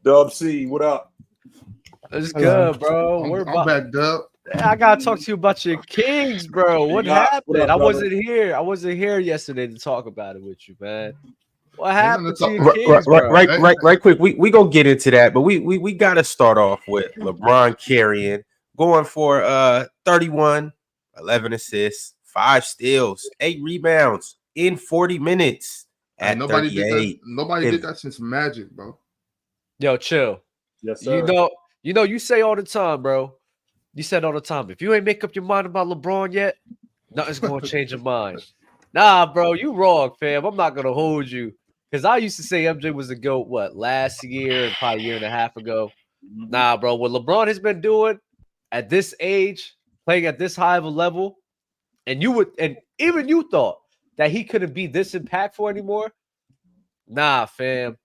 Dub C, what up? It's good, bro. I'm back, Dub. I gotta talk to you about your Kings, bro. What happened? What up, I brother? wasn't here. I wasn't here yesterday to talk about it with you, man. What happened to your Right, Kings, bro? right quick. We gonna get into that, but we gotta start off with LeBron carrying, going for 31, 11 assists, 5 steals, 8 rebounds in 40 minutes at Nobody 38. did that since Magic, bro. Yo, chill. Yes, sir. You say all the time, bro. You said all the time, if you ain't make up your mind about LeBron yet, nothing's gonna change your mind. Nah, bro, you wrong, fam. I'm not gonna hold you. Because I used to say MJ was the GOAT, last year and probably a year and a half ago. Nah, bro, what LeBron has been doing at this age, playing at this high of a level, and even you thought that he couldn't be this impactful anymore. Nah, fam.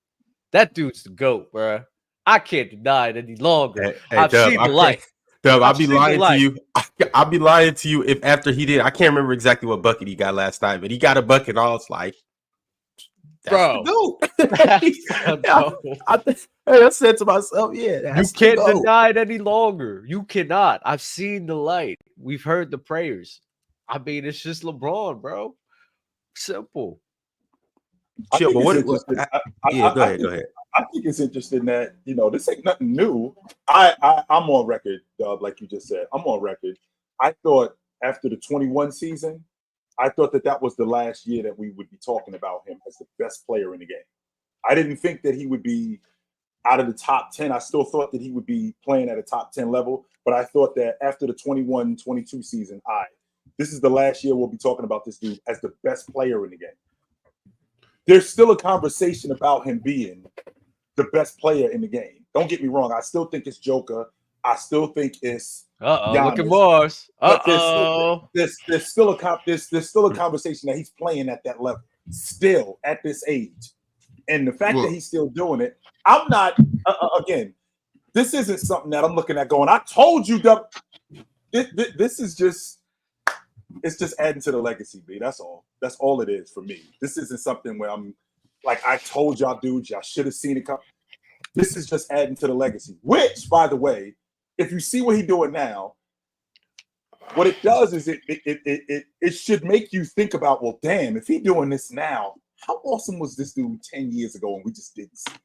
That dude's the GOAT, bro. I can't deny it any longer. I've seen the light. Dub, I'll be lying to you. I'll be lying to you if after he did. I can't remember exactly what bucket he got last night, but he got a bucket and I was like, bro. I said to myself, yeah, you can't deny it any longer. You cannot. I've seen the light. We've heard the prayers. I mean, it's just LeBron, bro. Simple. Chill, but go ahead. I think it's interesting that, this ain't nothing new. I'm on record, Dub, like you just said. I'm on record. I thought after the 21 season, I thought that was the last year that we would be talking about him as the best player in the game. I didn't think that he would be out of the top 10. I still thought that he would be playing at a top 10 level, but I thought that after the 21-22 season, this is the last year we'll be talking about this dude as the best player in the game. There's still a conversation about him being the best player in the game. Don't get me wrong. I still think it's Joker. I still think it's Giannis. Look at Mars. There's still a conversation that he's playing at that level, still at this age. And the fact that he's still doing it, I'm not, again, this isn't something that I'm looking at going, I told you, this is just, it's just adding to the legacy, B. That's all. That's all it is for me. This isn't something where I'm like, I told y'all dudes, y'all should have seen it come. This is just adding to the legacy, which, by the way, if you see what he's doing now, what it does is it should make you think about, well, damn, if he's doing this now, how awesome was this dude 10 years ago and we just didn't see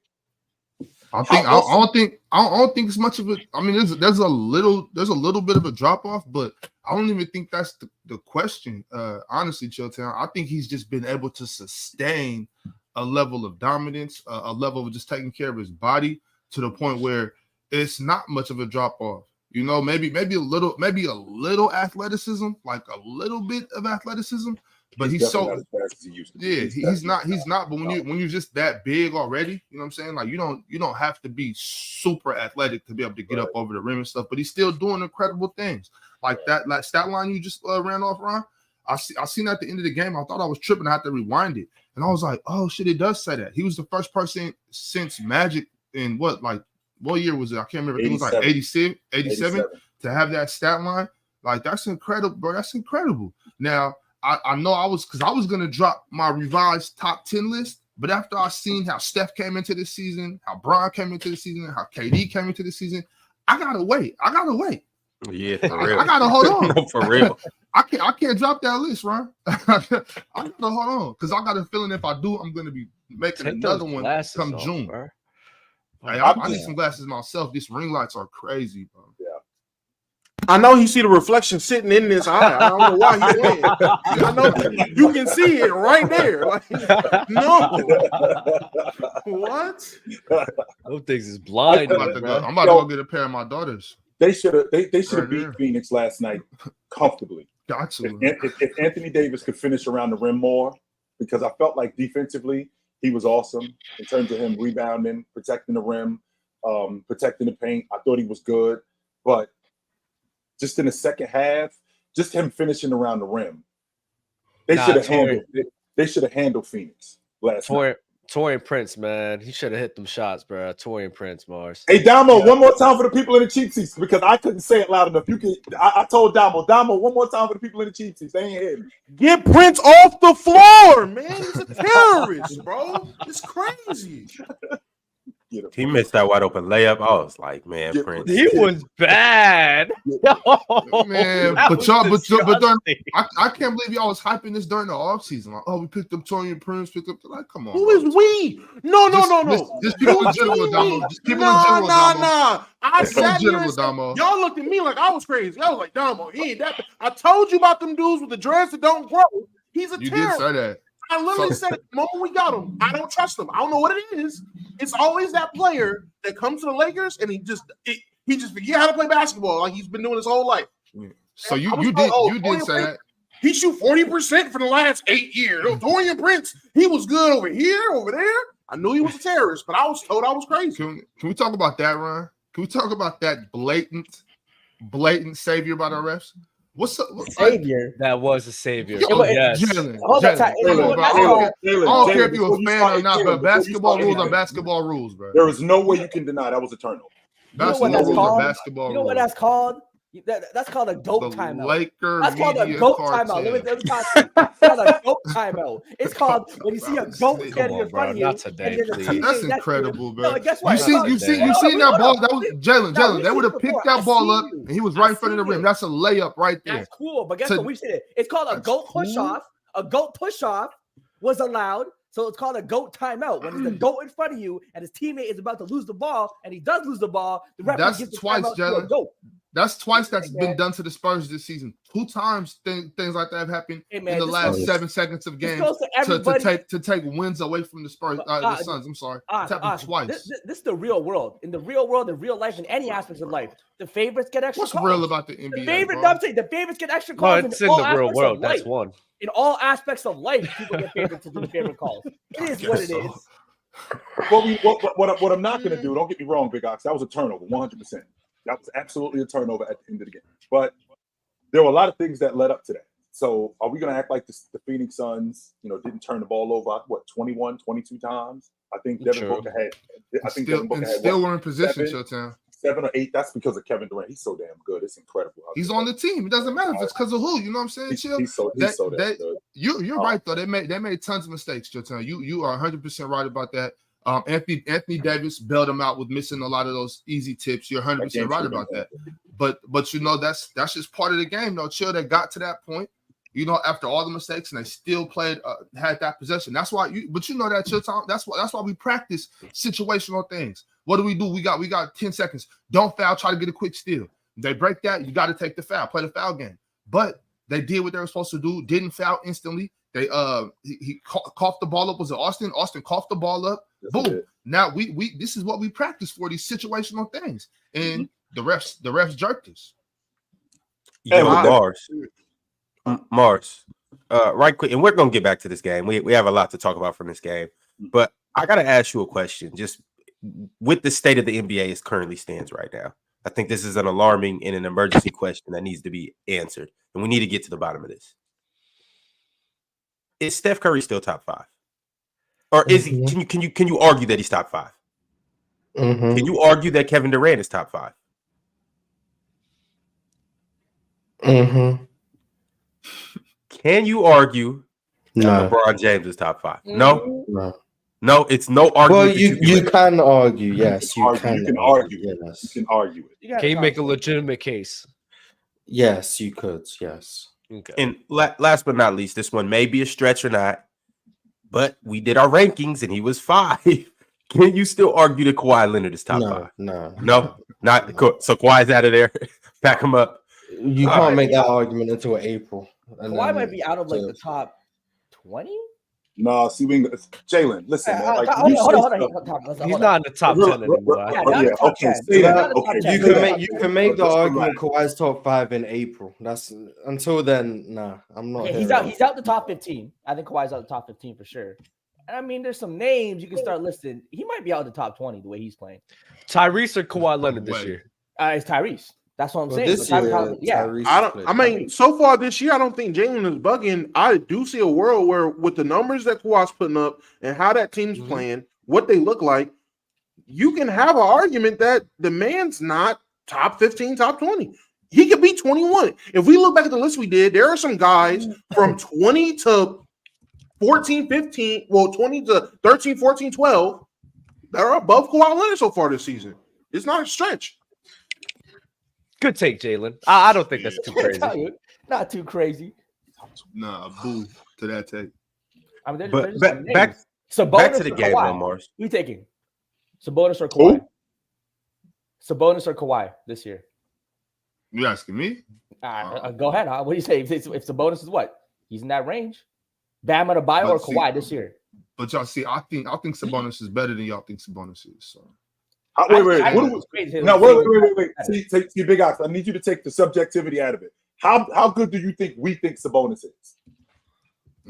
it? I don't think it's much of it. I mean, there's a little bit of a drop off, but I don't even think that's the question. Honestly, Chilltown, I think he's just been able to sustain a level of dominance, a level of just taking care of his body to the point where it's not much of a drop off. Maybe a little athleticism, like a little bit of athleticism, but he's so not as fast as he used to be. Yeah, he's not. But when you're just that big already, you know what I'm saying? Like you don't have to be super athletic to be able to get up over the rim and stuff. But he's still doing incredible things like that. Like stat line you just ran off, Ron. I seen at the end of the game. I thought I was tripping. I had to rewind it, and I was like, oh shit, it does say that. He was the first person since Magic in what year was it? I can't remember. It was like 87 to have that stat line. Like that's incredible, bro. That's incredible. Now. I know I was going to drop my revised top 10 list, but after I seen how Steph came into the season, how Bron came into the season, how KD came into the season, I gotta wait. Yeah, for real. I gotta hold on. No, for real. I can't drop that list, Ron. I gotta hold on because I got a feeling if I do, I'm going to be making another one come June. Hey, I need some glasses myself. These ring lights are crazy, bro. Yeah. I know he see the reflection sitting in this eye. I don't know why he's playing. I know you can see it right there. Like, no. What? Those things is blind. I'm about to go get a pair of my daughters. They should have beat Phoenix last night comfortably. Got to. If Anthony Davis could finish around the rim more, because I felt like defensively he was awesome in terms of him rebounding, protecting the rim, protecting the paint. I thought he was good, but just in the second half, just him finishing around the rim, they should have handled Phoenix last night. Torian Prince, man, he should have hit them shots, bro. Torian Prince, Mars. Hey, Damo, one more time for the people in the cheap seats because I couldn't say it loud enough. I told Damo, one more time for the people in the cheap seats. They ain't hearing me. Get Prince off the floor, man. He's a terrorist, bro. It's crazy. He missed that wide open layup. I was like, man, Prince. He was bad. Man, but I can't believe y'all was hyping this during the offseason. Like, oh, we picked up Torian Prince, like, come on. Who is we? No. Just people in general, Damo. Just people in general, Damo. Nah. I sat here and said, y'all looked at me like I was crazy. I was like, Damo, he ain't that. I told you about them dudes with the dreads that don't grow. He's a terrorist. You did say that. I literally said it the moment we got him. I don't trust him. I don't know what it is. It's always that player that comes to the Lakers and he just forget how to play basketball like he's been doing his whole life. So you did say that. He shoot 40% for the last 8 years. Torian Prince, he was good over here, over there. I knew he was a terrorist, but I was told I was crazy. Can we talk about that, Ron? Can we talk about that blatant savior by the refs? What's up? Savior? That was a savior. Yes. Jalen. I don't care if you're a fan or not, but basketball rules are basketball rules, bro. There is no way you can deny that was a turnover. Basketball rules are basketball rules. You know what that's called? That's called a GOAT timeout. That's called a GOAT timeout. Let me it's called a GOAT timeout. It's called when you see a GOAT standing in front of you. Not today, please. That's incredible, bro. No, guess what? You seen that ball? That was Jalen. They would have picked that ball up, and he was right in front of the rim. That's a layup right there. That's cool, but guess what? We've seen it. It's called a GOAT push off. A GOAT push off was allowed. So it's called a GOAT timeout. When there's a GOAT in front of you and his teammate is about to lose the ball, and he does lose the ball, the referee gives the timeout to a GOAT. That's twice that's been done to the Spurs this season. 2 times things like that have happened in the last 7 seconds of games to take wins away from the Spurs, the Suns. I'm sorry. It's happened twice. This is the real world. In the real world, in real life, in any aspects of life, the favorites get extra calls. What's real about the NBA? The favorites get extra calls. No, it's in the real world. That's one. In all aspects of life, people get favorites to do favorite calls. It is what it is. What I'm not going to do, don't get me wrong, Big Ox, that was a turnover, 100%. That was absolutely a turnover at the end of the game. But there were a lot of things that led up to that. So are we going to act like the Phoenix Suns, didn't turn the ball over, 21, 22 times? I think Devin Booker had. Still were in position, Showtime. 7 or 8. That's because of Kevin Durant. He's so damn good. It's incredible. He's on the team. It doesn't matter if it's because of who. You know what I'm saying, Chill? He's so damn good. You're right, though. They made tons of mistakes, Showtime. You are 100% right about that. Anthony Davis bailed him out with missing a lot of those easy tips. You're 100% right about that. But that's just part of the game, though. Chill, they got to that point, after all the mistakes, and they still had that possession. That's why that Chill time. That's why we practice situational things. What do? We got 10 seconds. Don't foul. Try to get a quick steal. They break that. You got to take the foul. Play the foul game. But they did what they were supposed to do. Didn't foul instantly. They he coughed the ball up. Was it Austin? Austin coughed the ball up. Boom. Now we this is what we practice for, these situational things. And the refs jerked us. Mars. Right quick, and we're gonna get back to this game. We have a lot to talk about from this game. But I gotta ask you a question, just with the state of the NBA as currently stands right now. I think this is an alarming and an emergency question that needs to be answered. And we need to get to the bottom of this. Is Steph Curry still top 5? Or is he? Can you argue that he's top 5? Can you argue that Kevin Durant is top 5? Can you argue that LeBron James is top 5? No, it's no argument. Well, you can argue, yes. You can argue. Yes. You can argue it. Can you make a legitimate case? Yes, you could. Yes. Okay. And last but not least, this one may be a stretch or not, but we did our rankings and he was 5. Can you still argue that Kawhi Leonard is top 5? No, not cool. So Kawhi's out of there. Pack him up. You can't make that argument until April. Kawhi might be out of the top 20. No, see, Jalen, listen, man. Like, hold on. He's not in the top 10 anymore. You can make the argument Kawhi's top 5 in April. That's until then. Nah, I'm not. He's out the top 15. I think Kawhi's out the top 15 for sure. I mean, there's some names you can start listing. He might be out the top 20 the way he's playing. Tyrese or Kawhi Leonard this year? It's Tyrese. That's what I'm saying. This year, I mean, so far this year, I don't think Jalen is bugging. I do see a world where, with the numbers that Kawhi's putting up and how that team's playing, what they look like, you can have an argument that the man's not top 15, top 20. He could be 21. If we look back at the list we did, there are some guys from 20 to 14, 15, 20 to 13, 14, 12 that are above Kawhi Leonard so far this season. It's not a stretch. Good take, Jalen. I don't think that's too crazy. Not too crazy. Nah, boo to that take. I mean, But back Sabonis to the or game, Kawhi? though, Mars. Who you taking? Sabonis or Kawhi? Who? Sabonis or Kawhi this year? You asking me? Go ahead. What do you say? If Sabonis is what? He's in that range. Bam Adebayo or Kawhi this year? But y'all see, I think Sabonis is better than y'all think Sabonis is. So. Wait. See, Big Ox, I need you to take the subjectivity out of it. How good do you think we think Sabonis is?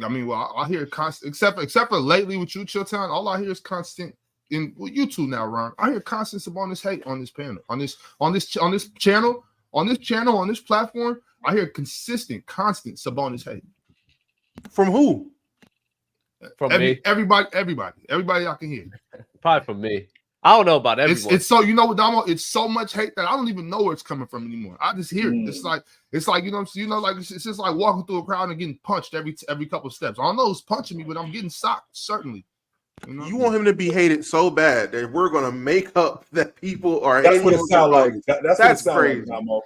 I mean, well, I hear constant, except for lately with you, Chilltown, all I hear is constant. You two now, Ron. I hear constant Sabonis hate on this panel, on this channel, on this platform. I hear constant Sabonis hate. From who? From me. Everybody I can hear. Probably from me. I don't know about everyone. It's so, you know what, Damo? It's so much hate that I don't even know where it's coming from anymore. I just hear it. It's like like it's just like walking through a crowd and getting punched every couple of steps. I don't know who's punching me, but I'm getting socked, certainly. You want him to be hated so bad that we're gonna make up that people are. That's what it sounds like. That's crazy. Like, Damo.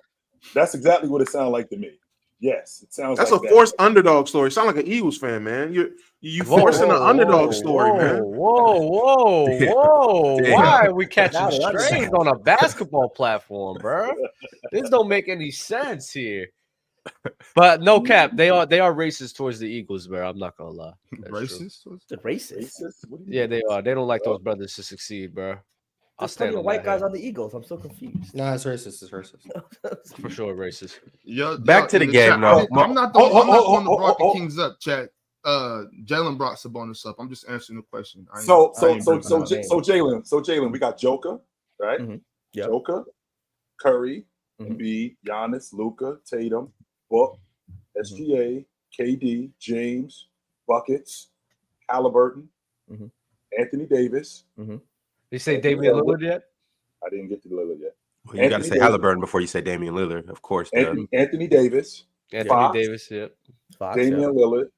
That's exactly what it sounds like to me. Yes, it sounds. That's like a forced underdog story. Sound like an Eagles fan, man. You forcing an underdog story, man. Whoa! Why are we catching strays on a basketball platform, bro? This don't make any sense here. But no cap, they are racist towards the Eagles, bro. I'm not gonna lie. Racist? The racist? Yeah, they are. They don't like those brothers to succeed, bro. I'll stand on white that guys hill. on the Eagles. I'm so confused. No, it's racist. It's racist. For sure, racist. Back to the game, though. I'm not the one that brought the Kings up, chat. Jalen brought Sabonis up. I'm just answering the question. So Jalen, we got Joker, right? Mm-hmm. Yep. Joker, Curry, Embiid, Giannis, Luka, Tatum, Book, SGA, KD, James, Buckets, Halliburton, Anthony Davis. You say Damian Lillard yet? I didn't get to Lillard yet. Well, you got to say Halliburton before you say Damian Lillard, of course. Anthony Davis. Davis, yep. Damian Lillard.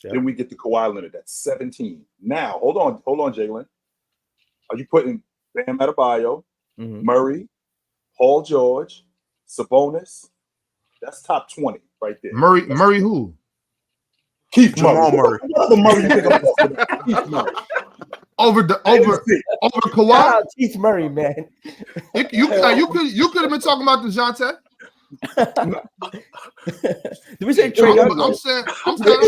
Yep. Then we get to Kawhi Leonard. That's 17. Now, hold on, Jalen. Are you putting Bam Adebayo, Murray, Paul George, Sabonis? That's top 20 right there. Murray who? Keith Jamal Murray. Keith Murray. Over Kawhi. Shout out Keith Murray, man. You could have been talking about DeJounte. Did we say Trae Young? I'm not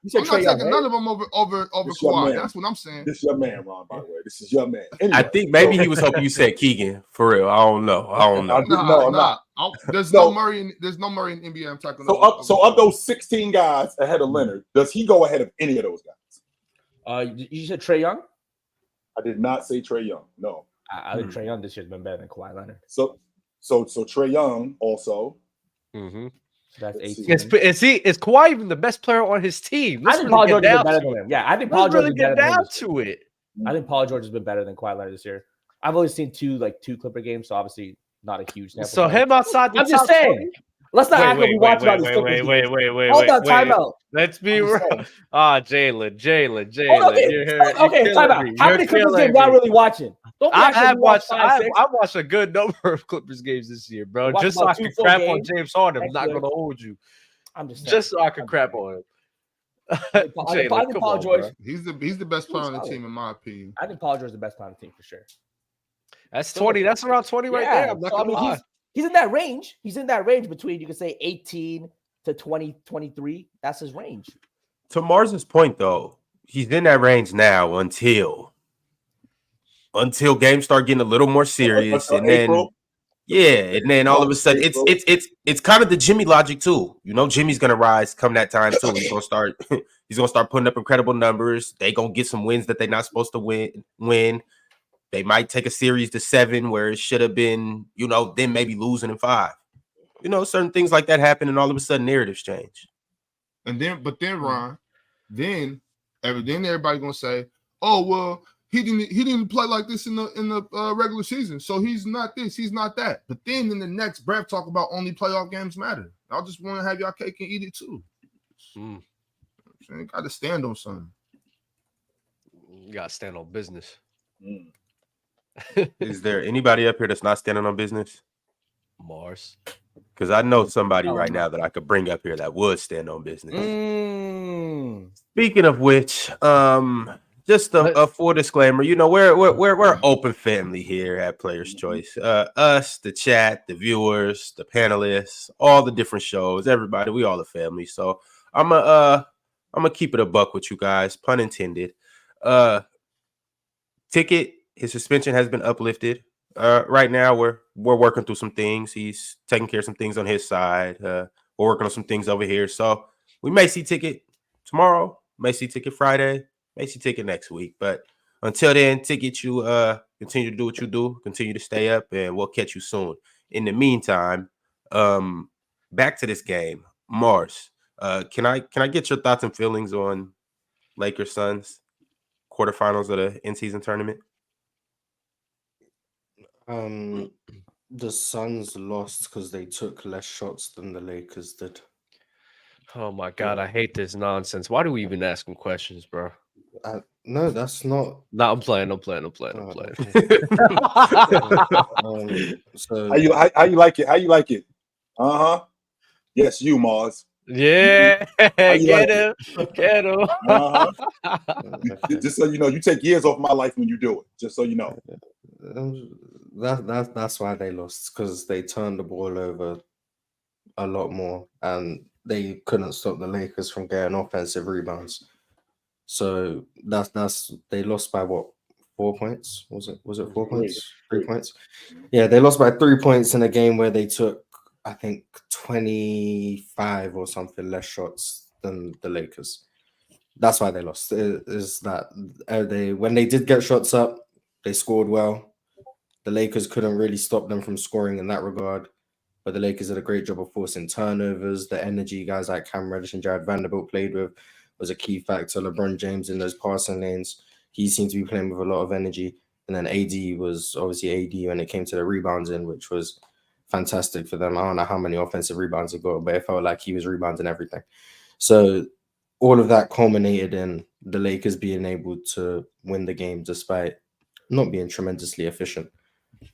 taking none of them over Kawhi. That's what I'm saying. This is your man, Ron, by the way. This is your man. Anyway, I think maybe he was hoping you said Keegan. For real. I don't know. I'm not. There's no Murray in NBA. I'm talking so of those 16 guys ahead of Leonard, does he go ahead of any of those guys? You said Trae Young? I did not say Trae Young. No. I think Trae Young this year's been better than Kawhi Leonard. So Trae Young also. That's 18. Is Kawhi even the best player on his team? I think Paul George is better than him. Yeah, I think Paul George is better than him. To it. I think Paul George has been better than Kawhi Leonard this year. I've only seen two Clipper games, so obviously not a huge sample. So him outside the I'm just saying. 20? Let's not act like we watch all these Clippers games. Wait. Hold on, timeout. Let's be real. Jalen. Okay, timeout. How many Clippers games y'all really watching? I watched a good number of Clippers games this year, bro. Just so I can crap on James Harden. I'm not gonna hold you. I'm just saying. Just so I can crap on him. I think Paul George. He's the best player on the team, in my opinion. I think Paul George is the best player on the team for sure. That's 20. That's around 20 right there. I'm not gonna lie. He's in that range. He's in that range between, you can say, 18 to 20, 23. That's his range. To Mars's point, though, he's in that range now until games start getting a little more serious, and then all of a sudden it's kind of the Jimmy logic too. You know, Jimmy's gonna rise come that time too. He's gonna start putting up incredible numbers. They gonna get some wins that they're not supposed to win. They might take a series to 7 where it should have been, then maybe losing in 5. Certain things like that happen, and all of a sudden narratives change. But then Ron, then everybody gonna say, "Oh well, he didn't play like this in the regular season, so he's not this, he's not that." But then in the next breath, talk about only playoff games matter. I just want to have y'all cake and eat it too. You got to stand on something. You got to stand on business. Is there anybody up here that's not standing on business? Mars. Because I know somebody right now that I could bring up here that would stand on business. Speaking of which, just a full disclaimer, you know, we're open family here at Players Choice. Us, the chat, the viewers, the panelists, all the different shows, everybody, we all a family. So I'm gonna keep it a buck with you guys, pun intended. Ticket, his suspension has been uplifted. Right now we're working through some things. He's taking care of some things on his side. We're working on some things over here. So we may see Ticket tomorrow, may see Ticket Friday, may see Ticket next week. But until then, Ticket, you continue to do what you do, continue to stay up, and we'll catch you soon. In the meantime, back to this game. Mars, can I get your thoughts and feelings on Lakers Suns quarterfinals of the in-season tournament? The Suns lost because they took less shots than the Lakers did. Oh my God, I hate this nonsense. Why do we even ask him questions, bro? No, that's not. No, I'm playing. So how you like it? How you like it? Yes, you, Mars. Yeah, get him. Just so you know, you take years off my life when you do it. Just so you know. That's why they lost, because they turned the ball over a lot more and they couldn't stop the Lakers from getting offensive rebounds. So that's they lost by what, 4 points? Was it 4 points? 3 points? Yeah, they lost by 3 points in a game where they took, I think, 25 or something less shots than the Lakers. That's why they lost. Is that when they did get shots up, they scored well. The Lakers couldn't really stop them from scoring in that regard, but the Lakers did a great job of forcing turnovers. The energy guys like Cam Reddish and Jared Vanderbilt played with was a key factor. LeBron James in those passing lanes, he seemed to be playing with a lot of energy. And then AD was obviously AD when it came to the rebounds in, which was fantastic for them. I don't know how many offensive rebounds he got, but it felt like he was rebounding everything. So all of that culminated in the Lakers being able to win the game despite not being tremendously efficient.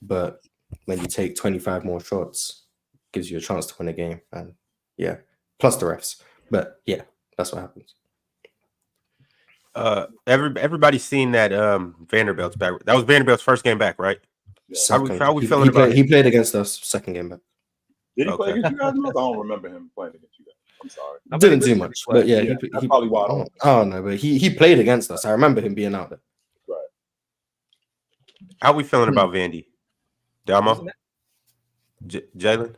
But when you take 25 more shots, it gives you a chance to win a game. And yeah, plus the refs. But yeah, that's what happens. Everybody's seen that Vanderbilt's back. That was Vanderbilt's first game back, right? Second. How we feeling about it? He played against us second game back. Did he play against you guys? I don't remember him playing against you guys. I'm sorry. Didn't do much, but yeah, that's probably why. I don't know, but he played against us. I remember him being out there. Right. How we feeling about Vandy? Damo? Jalen?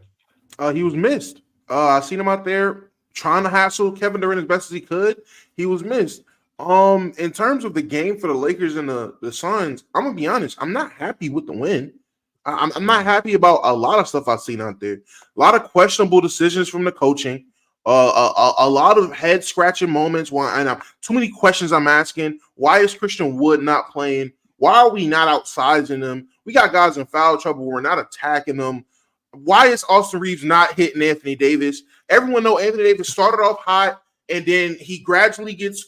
He was missed. I seen him out there trying to hassle Kevin Durant as best as he could. He was missed. In terms of the game for the Lakers and the Suns, I'm gonna be honest. I'm not happy with the win. I'm not happy about a lot of stuff I've seen out there. A lot of questionable decisions from the coaching. A lot of head scratching moments. Too many questions I'm asking. Why is Christian Wood not playing? Why are we not outsizing them? We got guys in foul trouble. We're not attacking them. Why is Austin Reeves not hitting Anthony Davis? Everyone know Anthony Davis started off hot and then he gradually gets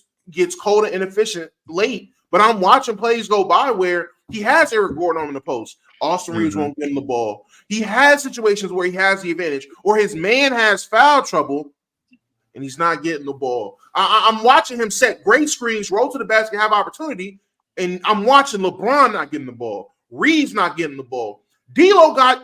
cold and inefficient late. But I'm watching plays go by where he has Eric Gordon on the post. Austin Reeves won't get him the ball. He has situations where he has the advantage, or his man has foul trouble, and he's not getting the ball. I'm watching him set great screens, roll to the basket, have opportunity, and I'm watching LeBron not getting the ball. Reeves not getting the ball. D'Lo got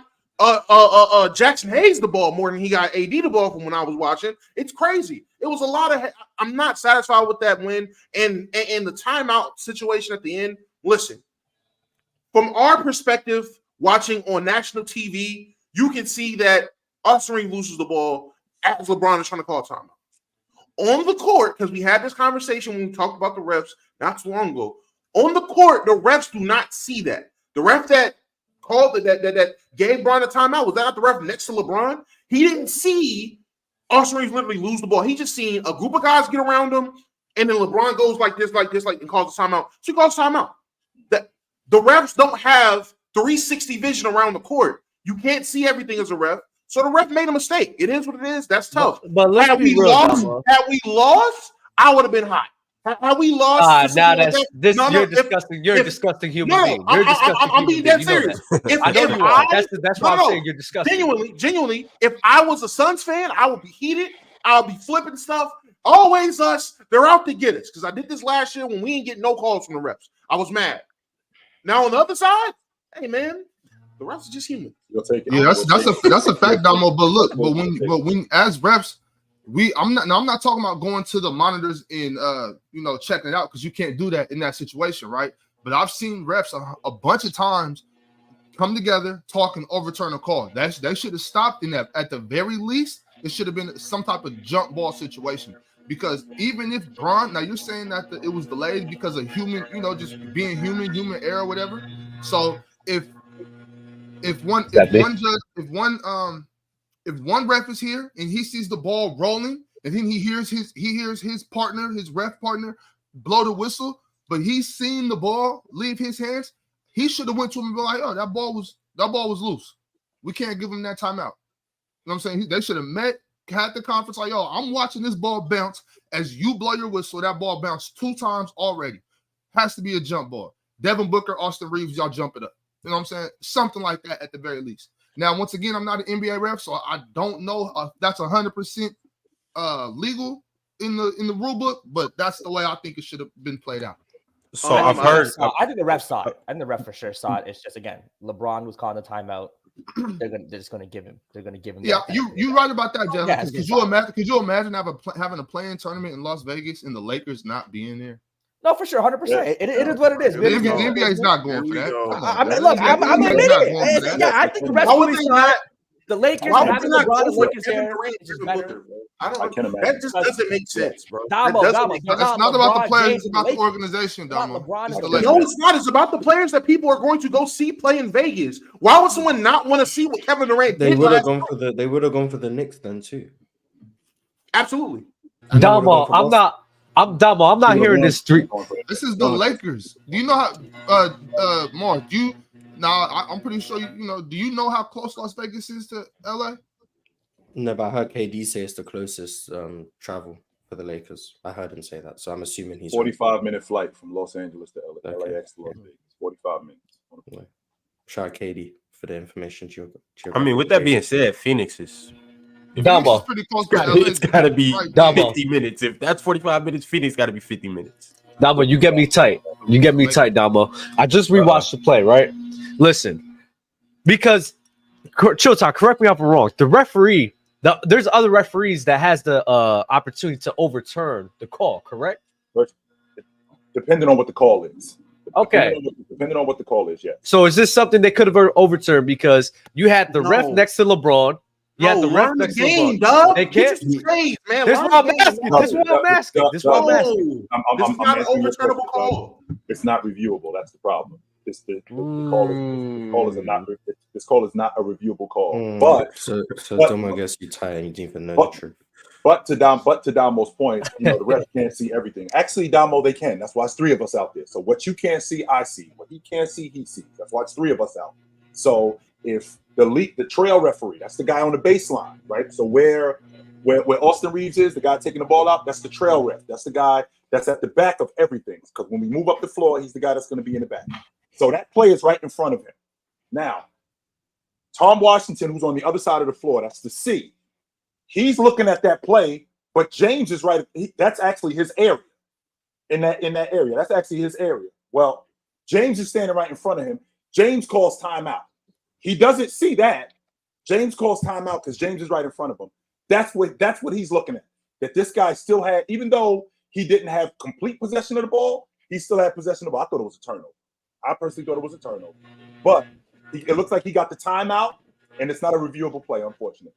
Jackson Hayes the ball more than he got AD the ball from when I was watching. It's crazy. It was a lot of. I'm not satisfied with that win and the timeout situation at the end. Listen, from our perspective, watching on national TV, you can see that Austin Reeves loses the ball as LeBron is trying to call a timeout. On the court, because we had this conversation when we talked about the refs not too long ago. On the court, the refs do not see that. The ref that called that gave LeBron a timeout, was that not the ref next to LeBron? He didn't see Austin Reeves literally lose the ball. He just seen a group of guys get around him, and then LeBron goes like this, and calls a timeout. So he calls a timeout. The refs don't have 360 vision around the court. You can't see everything as a ref. So the ref made a mistake. It is what it is. That's tough. But let's had we lost, I would have been hot. Have we lost? Now that's this. No, You're if- disgusting. You're a if- disgusting human No, being. You're a disgusting I'm being human dead being. You know serious. that. If, I know if you are. That's why I'm saying you're disgusting. Genuinely, if I was a Suns fan, I would be heated. I would be flipping stuff. Always us. They're out to get us. Because I did this last year when we didn't get no calls from the refs. I was mad. Now on the other side, hey man, the refs are just human. You'll take it. Yeah, that's a fact, Damo. But look, but when as refs, I'm not talking about going to the monitors and checking it out, because you can't do that in that situation, right? But I've seen refs a bunch of times come together, talk, and overturn a call. They should have stopped in that. At the very least, it should have been some type of jump ball situation. Because even if Bron, now you're saying that it was delayed because of human, just being human error, whatever. So if one ref is here and he sees the ball rolling, and then he hears his partner, his ref partner, blow the whistle, but he's seen the ball leave his hands, he should have went to him and be like, "Oh, that ball was loose. We can't give him that timeout." You know what I'm saying? They should have had the conference like, "Yo, I'm watching this ball bounce as you blow your whistle. That ball bounced 2 times already. Has to be a jump ball. Devin Booker, Austin Reeves, y'all jump it up." You know what I'm saying? Something like that at the very least. Now, once again, I'm not an NBA ref, so I don't know if that's 100% legal in the rule book, but that's the way I think it should have been played out. So I've heard. I think the ref saw it. I think the ref for sure saw it. It's just, again, LeBron was calling the timeout. They're just going to give him. They're going to give him. Yeah, you're right about that, Jeff. Yeah, Could you imagine having a playing tournament in Las Vegas and the Lakers not being there? No, for sure, 100%. It is what it is. The NBA is not going for that. I'm admitting it. Yeah, I think the rest really saw the Lakers having LeBron and Lakers here is better. I can't imagine. That just doesn't make sense, bro. It's not about the players, it's about the organization, Damo. No, it's not. It's about the players that people are going to go see play in Vegas. Why would someone not want to see what Kevin Durant did? They would have gone for the Knicks then too. Absolutely. Damo, I'm not hearing this street. This is the Lakers. Do you know how Mark, I'm pretty sure do you know how close Las Vegas is to LA? No, but I heard KD say it's the closest travel for the Lakers. I heard him say that, so I'm assuming he's 45-minute flight from Los Angeles to LA, Okay. LAX to Las Vegas. 45 minutes. Shout out KD for the information. I mean, with that being said, Phoenix is. Damo. Pretty close to LA. It's got to be Damo. 50 minutes. If that's 45 minutes, Phoenix got to be 50 minutes. Damo, you get me tight. You get me tight, Damo. I just rewatched the play, right? Listen, because Chitchat, correct me if I'm wrong. The referee, there's other referees that has the opportunity to overturn the call, correct? Depending on what the call is. Okay. Depending on what the call is, yeah. So is this something they could have overturned because you had the ref next to LeBron? You had the ref learn the next to game, LeBron. dog. They can't. Man. This is what I'm asking. This is what I'm asking. This is what I'm asking. This is not an overturnable call. It's not reviewable. That's the problem. The call is not a reviewable call. But Damo, I guess you tired and you didn't even know the truth. But to Damo's point, the ref can't see everything. Actually, Damo, they can. That's why it's 3 of us out there. So what you can't see, I see. What he can't see, he sees. That's why it's 3 of us out. So if the trail referee, that's the guy on the baseline, right? So where Austin Reeves is, the guy taking the ball out, that's the trail ref. That's the guy that's at the back of everything. Because when we move up the floor, he's the guy that's going to be in the back. So that play is right in front of him. Now, Tom Washington, who's on the other side of the floor, that's the C. He's looking at that play, but James is right. That's actually his area. In that area, that's actually his area. Well, James is standing right in front of him. James calls timeout. He doesn't see that. James calls timeout because James is right in front of him. That's what he's looking at. That this guy still had, even though he didn't have complete possession of the ball, he still had possession of the ball. I thought it was a turnover. I personally thought it was a turnover. But it looks like he got the timeout, and it's not a reviewable play, unfortunately.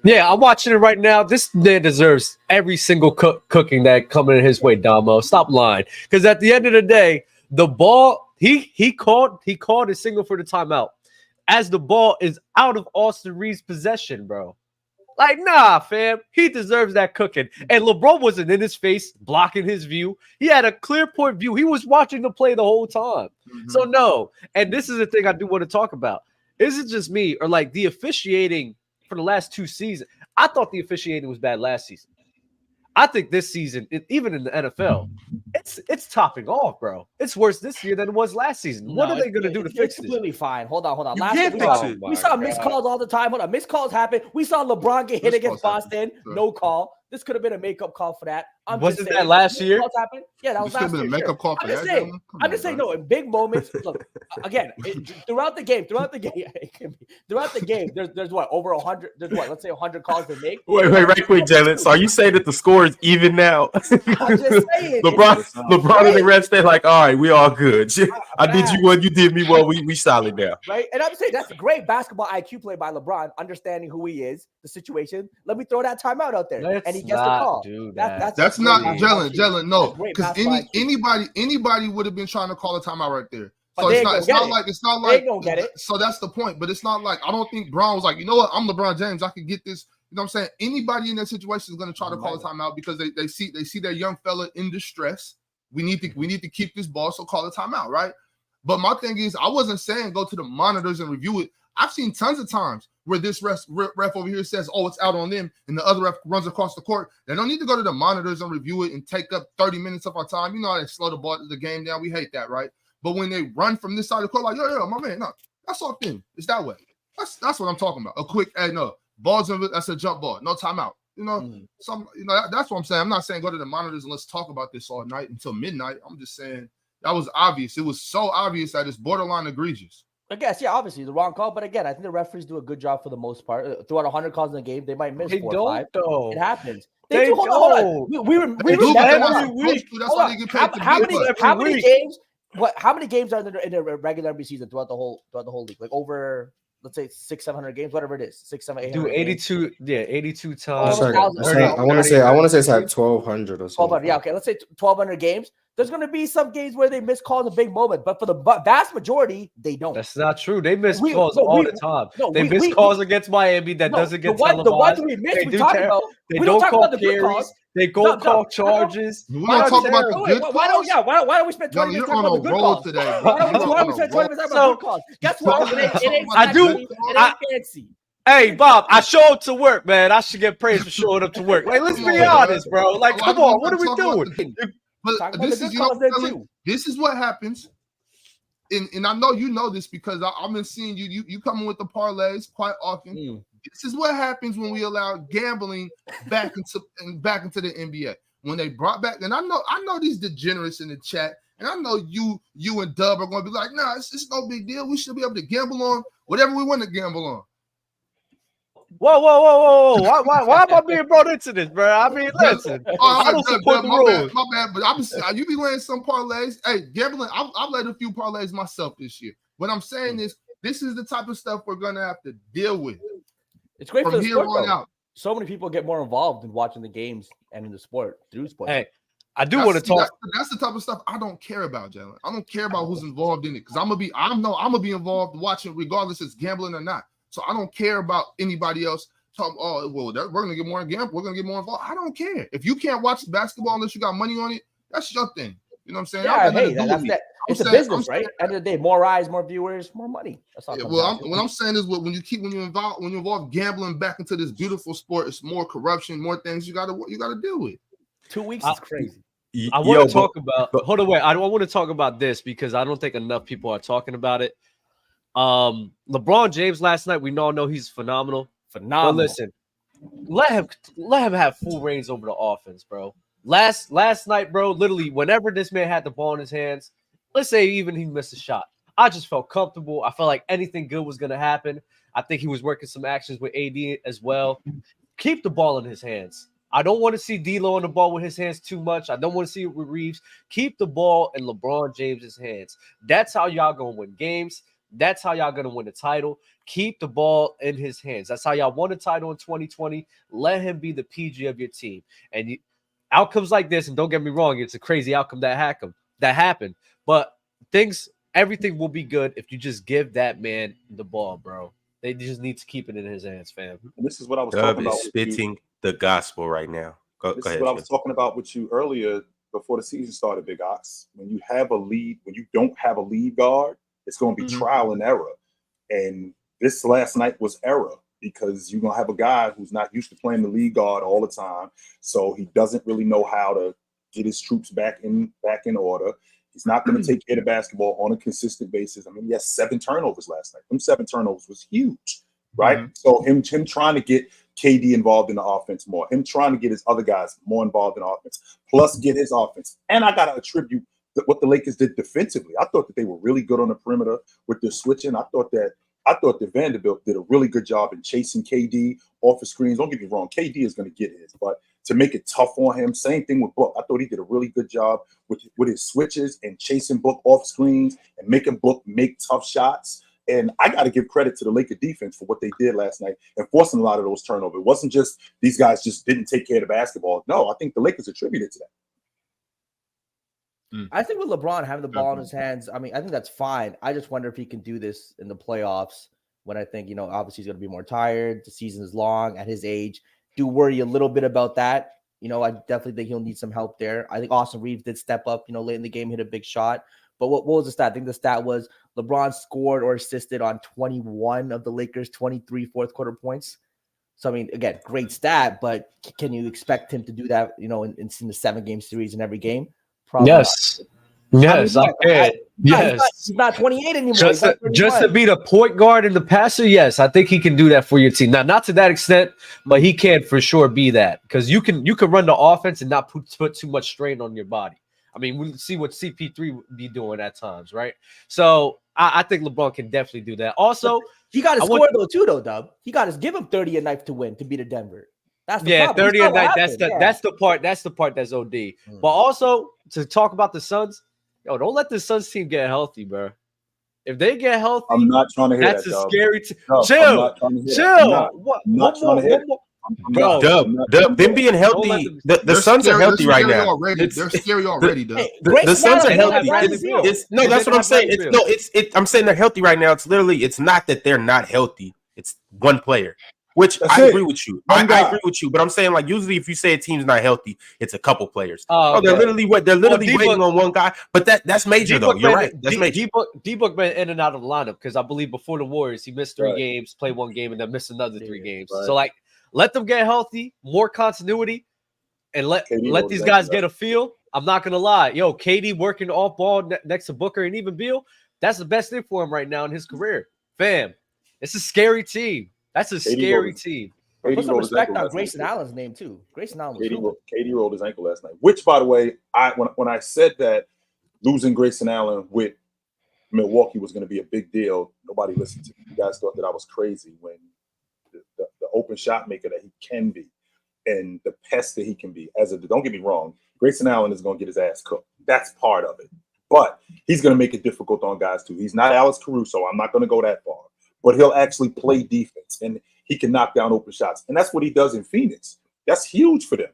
Yeah, I'm watching it right now. This man deserves every single cooking that coming his way, Damo. Stop lying. Because at the end of the day, the ball, he called his signal for the timeout as the ball is out of Austin Reeves' possession, bro. Like, nah, fam. He deserves that cooking. And LeBron wasn't in his face, blocking his view. He had a clear point view. He was watching the play the whole time. Mm-hmm. So, no. And this is the thing I do want to talk about. Is it just me or, like, the officiating for the last 2 seasons? I thought the officiating was bad last season. I think this season, even in the NFL, it's topping off, bro. It's worse this year than it was last season. What are they going to do to fix It's this? completely fine. Hold on. You Last can't year, fix it. we saw missed calls all the time. Hold on, missed calls happen. We saw LeBron get hit Missed against calls happen. Boston. Sure. No call. This could have been a makeup call for that. Wasn't that last missed year? calls happen. Yeah, that was This could have last been year. a makeup call for I'm that. just saying. Gentlemen? Come I'm on, just saying. bro. No, in big moments. Look, again, throughout the game, there's what over 100. There's what? Let's say 100 calls they make. Wait, right quick, Jalen. So are you saying that the score is even now? I'm just saying. LeBron and the rest, they're like, all right, we all good. I did you one, you did me well. We solid now. Right, and I'm saying that's a great basketball IQ play by LeBron, understanding who he is, the situation. Let me throw that timeout out there, and he gets the call. That's not great Jalen. No, great because basketball IQ. anybody would have been trying to call a timeout right there. But So they it's ain't not gonna like They gonna get it. So that's the point. But it's not like I don't think Brown was like, you know what, I'm LeBron James, I can get this. You know what I'm saying? Anybody in that situation is going to try to call a timeout because they see their young fella in distress. We need to keep this ball, so call a timeout, right? But my thing is, I wasn't saying go to the monitors and review it. I've seen tons of times where this ref over here says, oh, it's out on them, and the other ref runs across the court. They don't need to go to the monitors and review it and take up 30 minutes of our time. You know how they slow the game down. We hate that, right? But when they run from this side of the court, like, yo, my man, no, that's off in. It's that way. That's what I'm talking about. A quick, hey, no, balls in it, that's a jump ball. No timeout. You know, that's what I'm saying. I'm not saying go to the monitors and let's talk about this all night until midnight. I'm just saying that was obvious. It was so obvious that it's borderline egregious. I guess, yeah, obviously the wrong call, but again, I think the referees do a good job for the most part. Throughout 100 calls in the game, they might miss They 4 or don't 5. Though. It happens. They do. Hold on. We every week. How many games? How many games are there in a regular NBA season throughout the whole league? Like over, let's say 600-700 games, whatever it is, 600-800. Do 82, 82 times. I want to say it's like 1,200 or something. 1,200, yeah, okay. Let's say 1,200 games. There's going to be some games where they miss calls a big moment, but for the vast majority, they don't. That's not true. They miss calls all the time. They miss calls against Miami that doesn't get televised. The ones we miss, we talk about. They don't call carries. They go call charges. We don't talk about the good calls. Why don't we spend 20 minutes talking about the good calls? Today, why don't we spend 20 minutes talking about good calls? Guess what? It ain't fancy. Hey, Bob, I show up to work, man. I should get praise for showing up to work. Like, let's be honest, bro. Like, come on, what are we doing? But this is what happens. And I know you know this because I've been seeing you coming with the parlays quite often. This is what happens when we allow gambling back into the NBA. When they brought back, and I know these degenerates in the chat, and I know you and Dub are going to be like, nah, it's no big deal. We should be able to gamble on whatever we want to gamble on. Whoa. Why am I being brought into this, bro? I mean, listen. I don't support the rules. My bad, but you be laying some parlays. Hey, gambling, I've laid a few parlays myself this year. What I'm saying is, this is the type of stuff we're going to have to deal with. It's great from for the here sport, on out. So many people get more involved in watching the games and in the sport through sports. Hey, I do want to talk. That's the type of stuff I don't care about, Jalen. I don't care about who's involved in it because I'm gonna be involved watching regardless if it's gambling or not. So I don't care about anybody else talking. Oh, well, we're gonna get more involved. We're gonna get more involved. I don't care if you can't watch basketball unless you got money on it. That's your thing. You know what I'm saying? Yeah, hey, that's that. It's a business, right? End of the day, more eyes, more viewers, more money. That's all. Yeah, what I'm saying is, when you involve gambling back into this beautiful sport, it's more corruption, more things you gotta deal with. 2 weeks is crazy. I want to talk about. Hold on, wait. I want to talk about this because I don't think enough people are talking about it. LeBron James last night, we all know he's phenomenal. But listen, let him have full reins over the offense, bro. Last night, bro, literally, whenever this man had the ball in his hands, let's say even he missed a shot, I just felt comfortable. I felt like anything good was going to happen. I think he was working some actions with AD as well. Keep the ball in his hands. I don't want to see D'Lo on the ball with his hands too much. I don't want to see it with Reeves. Keep the ball in LeBron James's hands. That's how y'all going to win games. That's how y'all going to win the title. Keep the ball in his hands. That's how y'all won the title in 2020. Let him be the PG of your team. And outcomes like this, and don't get me wrong, it's a crazy outcome that happened. But everything will be good if you just give that man the ball, bro. They just need to keep it in his hands, fam. And this is what I was talking about. Spitting the gospel right now. Go ahead. What I was talking about with you earlier before the season started, Big Ox. When you don't have a lead guard, it's going to be trial and error. And this last night was error. because you're gonna have a guy who's not used to playing the lead guard all the time, so he doesn't really know how to get his troops back in order. He's not going to take care of the basketball on a consistent basis. I mean, he has 7 turnovers last night. Them 7 turnovers was huge, right? So him trying to get KD involved in the offense more, him trying to get his other guys more involved in offense, plus get his offense. And I got to attribute what the Lakers did defensively. I thought that they were really good on the perimeter with their switching. I thought that Vanderbilt did a really good job in chasing KD off the screens. Don't get me wrong, KD is going to get his, but to make it tough on him, same thing with Book. I thought he did a really good job with his switches and chasing Book off screens and making Book make tough shots. And I got to give credit to the Lakers defense for what they did last night and forcing a lot of those turnovers. It wasn't just these guys just didn't take care of the basketball. No, I think the Lakers attributed to that. I think with LeBron having the ball in his hands, I mean, I think that's fine. I just wonder if he can do this in the playoffs when I think, obviously he's going to be more tired. The season is long at his age. Do worry a little bit about that. I definitely think he'll need some help there. I think Austin Reeves did step up, late in the game, hit a big shot. But what was the stat? I think the stat was LeBron scored or assisted on 21 of the Lakers' 23 fourth quarter points. So, I mean, again, great stat, but can you expect him to do that, in the 7-game series in every game? Probably yes. not. Yes, I can. Yes. He's not 28 anymore. Just to be the point guard and the passer, yes, I think he can do that for your team. Now, not to that extent, but he can for sure be that, because you can run the offense and not put too much strain on your body. I mean, we see what CP3 be doing at times, right? So I think LeBron can definitely do that. Also, he got to score though, Dub. He got to give him 30 a night to win to beat a Denver. That's the problem. 30 a night. That's the part that's OD. But also to talk about the Suns. Yo, don't let the Suns team get healthy, bro. If they get healthy, I'm not trying to hear that's that. a scary team. No, chill. Dub, them being healthy, the Suns are healthy right now. They're scary already, Dub. The Suns are healthy. No, that's what I'm saying. I'm saying they're healthy right now. It's not that they're not healthy. It's one player. Which I agree with you. I agree with you, but I'm saying, like, usually if you say a team's not healthy, it's a couple players. They're literally waiting on one guy. But that's major though. You're right. That's major. D-Book been in and out of the lineup because I believe before the Warriors he missed 3 games, played 1 game, and then missed another 3 games. Right. So like, let them get healthy, more continuity, and let these guys get a feel. I'm not gonna lie, KD working off ball next to Booker and even Beal. That's the best thing for him right now in his career, fam. It's a scary team. That's a scary team. Put some respect on Grayson Allen's name too. Grayson Allen. KD rolled his ankle last night. Which, by the way, when I said that losing Grayson Allen with Milwaukee was going to be a big deal, nobody listened to me. You guys thought that I was crazy when the open shot maker that he can be and the pest that he can be. Don't get me wrong, Grayson Allen is going to get his ass cooked. That's part of it. But he's going to make it difficult on guys too. He's not Alex Caruso. I'm not going to go that far. But he'll actually play defense, and he can knock down open shots. And that's what he does in Phoenix. That's huge for them.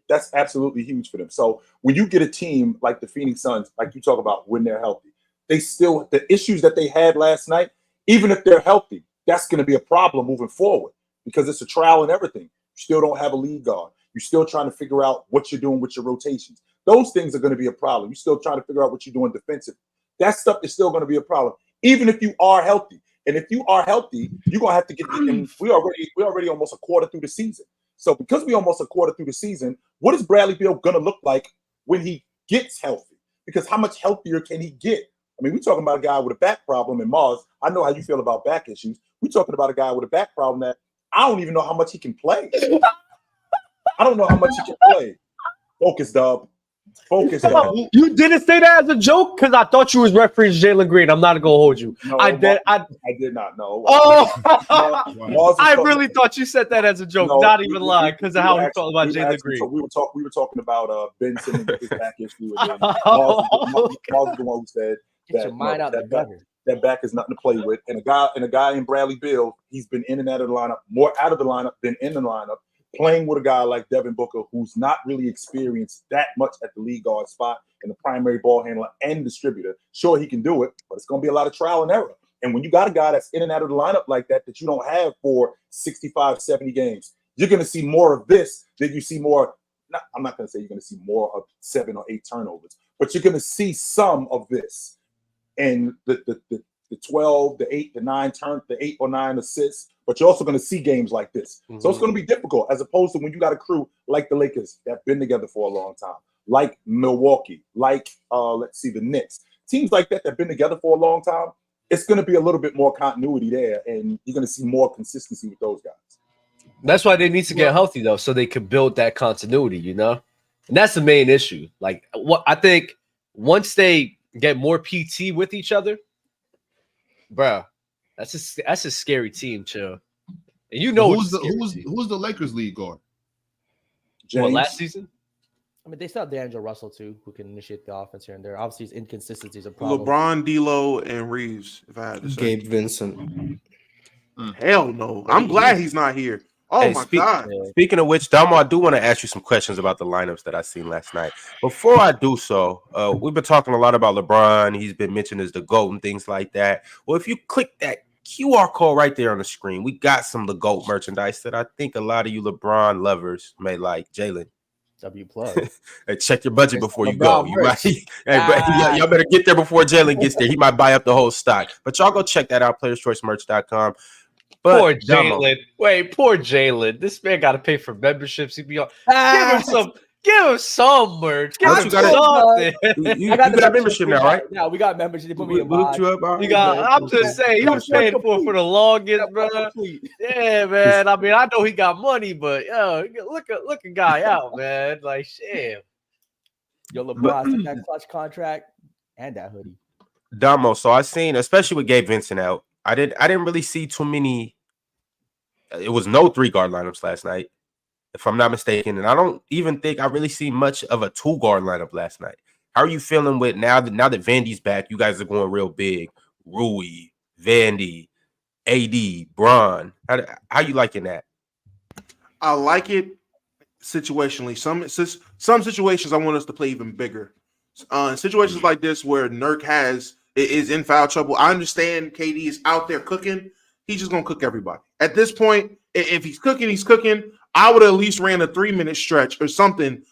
That's absolutely huge for them. So when you get a team like the Phoenix Suns, like you talk about when they're healthy, the issues that they had last night, even if they're healthy, that's going to be a problem moving forward because it's a trial and everything. You still don't have a lead guard. You're still trying to figure out what you're doing with your rotations. Those things are going to be a problem. You're still trying to figure out what you're doing defensively. That stuff is still going to be a problem, even if you are healthy. And if you are healthy, you're gonna have to get. And we already almost a quarter through the season. So because we almost a quarter through the season, what is Bradley Beal gonna look like when he gets healthy? Because how much healthier can he get? I mean, we're talking about a guy with a back problem in Mars. I know how you feel about back issues. We're talking about a guy with a back problem that I don't even know how much he can play. I don't know how much he can play. Focus, Dub. Focus. You didn't say that as a joke because I thought you was referencing Jalen Green. I'm not gonna hold you. No, I did not know. I really thought you said that as a joke. Not even lying because of how we talked about Jalen Green. So we were talking about Ben Simmons with his back issue. And Mars was the one who said that back is nothing to play with. And a guy in Bradley Beal, he's been in and out of the lineup, more out of the lineup than in the lineup. Playing with a guy like Devin Booker, who's not really experienced that much at the lead guard spot and the primary ball handler and distributor. Sure, he can do it, but it's going to be a lot of trial and error. And when you got a guy that's in and out of the lineup like that you don't have for 65, 70 games, you're going to see more of this than you see more. I'm not going to say you're going to see more of 7 or 8 turnovers, but you're going to see some of this. And the the 12, the 8, the 9 the 8 or 9 assists, but you're also going to see games like this. Mm-hmm. So it's going to be difficult as opposed to when you got a crew like the Lakers that have been together for a long time, like Milwaukee, like the Knicks. Teams like that have been together for a long time, it's going to be a little bit more continuity there, and you're going to see more consistency with those guys. That's why they need to get healthy, though, so they can build that continuity, you know? And that's the main issue. Like, what I think once they get more PT with each other, bro, that's a scary team, chill. And you know who's the Lakers lead guard? What, last season? I mean, they still have D'Angelo Russell too, who can initiate the offense here and there. Obviously, his inconsistency is a problem. LeBron, D'Lo, and Reeves. If I had to say, Gabe Vincent. Hell no. I'm glad he's not here. Oh my God. Speaking of which, Damo, I do want to ask you some questions about the lineups that I seen last night. Before I do so, we've been talking a lot about LeBron. He's been mentioned as the GOAT and things like that. Well, if you click that QR code right there on the screen, we got some of the GOAT merchandise that I think a lot of you LeBron lovers may like. Jalen. W plug. Hey, check your budget before you go. You might, y'all better get there before Jalen gets there. He might buy up the whole stock. But y'all go check that out, playerschoicemerch.com. But poor Jalen. Wait, poor Jalen. This man got to pay for memberships. He'd be on. Give him some merch. Give him something. You got membership now, right? Yeah, we got membership. They put me in I'm just saying, he was paying for the longest, bro. Yeah, man. I mean, I know he got money, but look a guy out, man. Like, shit. Yo, LeBron took that clutch contract and that hoodie. Damo, so I seen, especially with Gabe Vincent out, I didn't really see too many. It was no 3-guard lineups last night, if I'm not mistaken, and I don't even think I really see much of a 2-guard lineup last night. How are you feeling with now that Vandy's back? You guys are going real big. Rui, Vandy, AD, Bron. How you liking that? I like it situationally. Some situations I want us to play even bigger. Situations like this where Nurk is in foul trouble. I understand KD is out there cooking. He's just gonna cook everybody. At this point, if he's cooking, he's cooking. I would have at least ran a 3-minute stretch or something.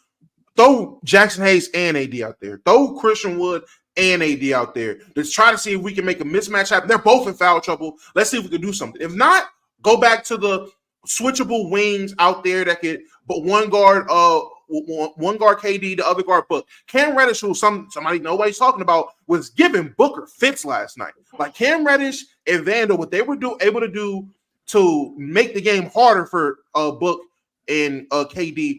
Throw Jackson Hayes and AD out there. Throw Christian Wood and AD out there. Let's try to see if we can make a mismatch happen. They're both in foul trouble. Let's see if we can do something. If not, go back to the switchable wings out there that could, but one guard KD, the other guard Book. Cam Reddish, who somebody nobody's talking about, was giving Booker fits last night. Like Cam Reddish and Vandal, what they were able to do to make the game harder for Book and KD,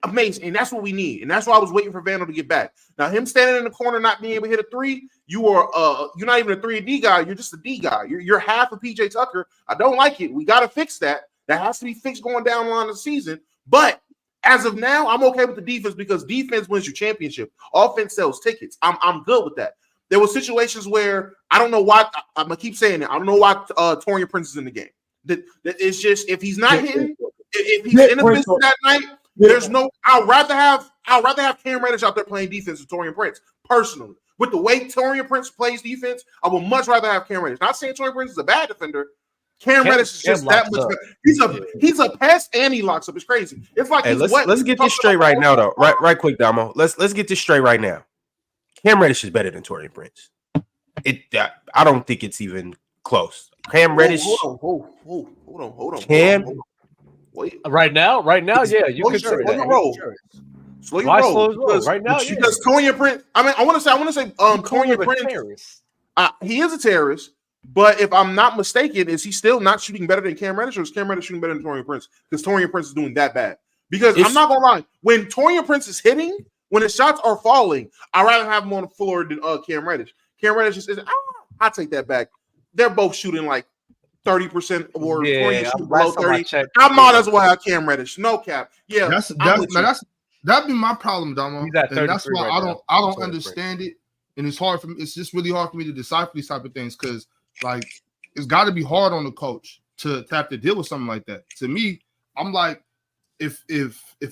amazing. And that's what we need. And that's why I was waiting for Vandal to get back. Now, him standing in the corner, not being able to hit a 3, you're not even a 3D guy. You're just a D guy. You're half of PJ Tucker. I don't like it. We got to fix that. That has to be fixed going down the line of the season. But as of now, I'm okay with the defense because defense wins your championship. Offense sells tickets. I'm good with that. There were situations where I don't know why. I'm gonna keep saying it. I don't know why Taurean Prince is in the game. That it's just if he's not hitting, if he's in the business that night, there's no. I'd rather have Cam Reddish out there playing defense with Taurean Prince personally. With the way Taurean Prince plays defense, I would much rather have Cam Reddish. Not saying Taurean Prince is a bad defender. Cam Reddish is just that much better. He's a pest and he locks up. It's crazy. It's like let's get this straight right now, though. Right quick, Damo. Let's get this straight right now. Cam Reddish is better than Taurean Prince. I don't think it's even close. Cam Reddish. Hold on. Cam. Wait. Right now, yeah, you could slow your roll. Slow your roll. Right now, yeah. Because Taurean Prince. I mean, I want to say, Taurean Prince. He is a terrorist. But if I'm not mistaken, is he still not shooting better than Cam Reddish, or is Cam Reddish shooting better than Taurean Prince? Because Taurean Prince is doing that bad. Because I'm not gonna lie, when Taurean Prince is hitting, when his shots are falling, I'd rather have him on the floor than Cam Reddish. Cam Reddish is I take that back. They're both shooting like 30% or below 30. I might as well have Cam Reddish. No cap. Yeah, that'd be my problem, Damo. And that's why I don't understand it. And it's just really hard for me to decipher these type of things because like it's got to be hard on the coach to have to deal with something like that. To me, I'm like, if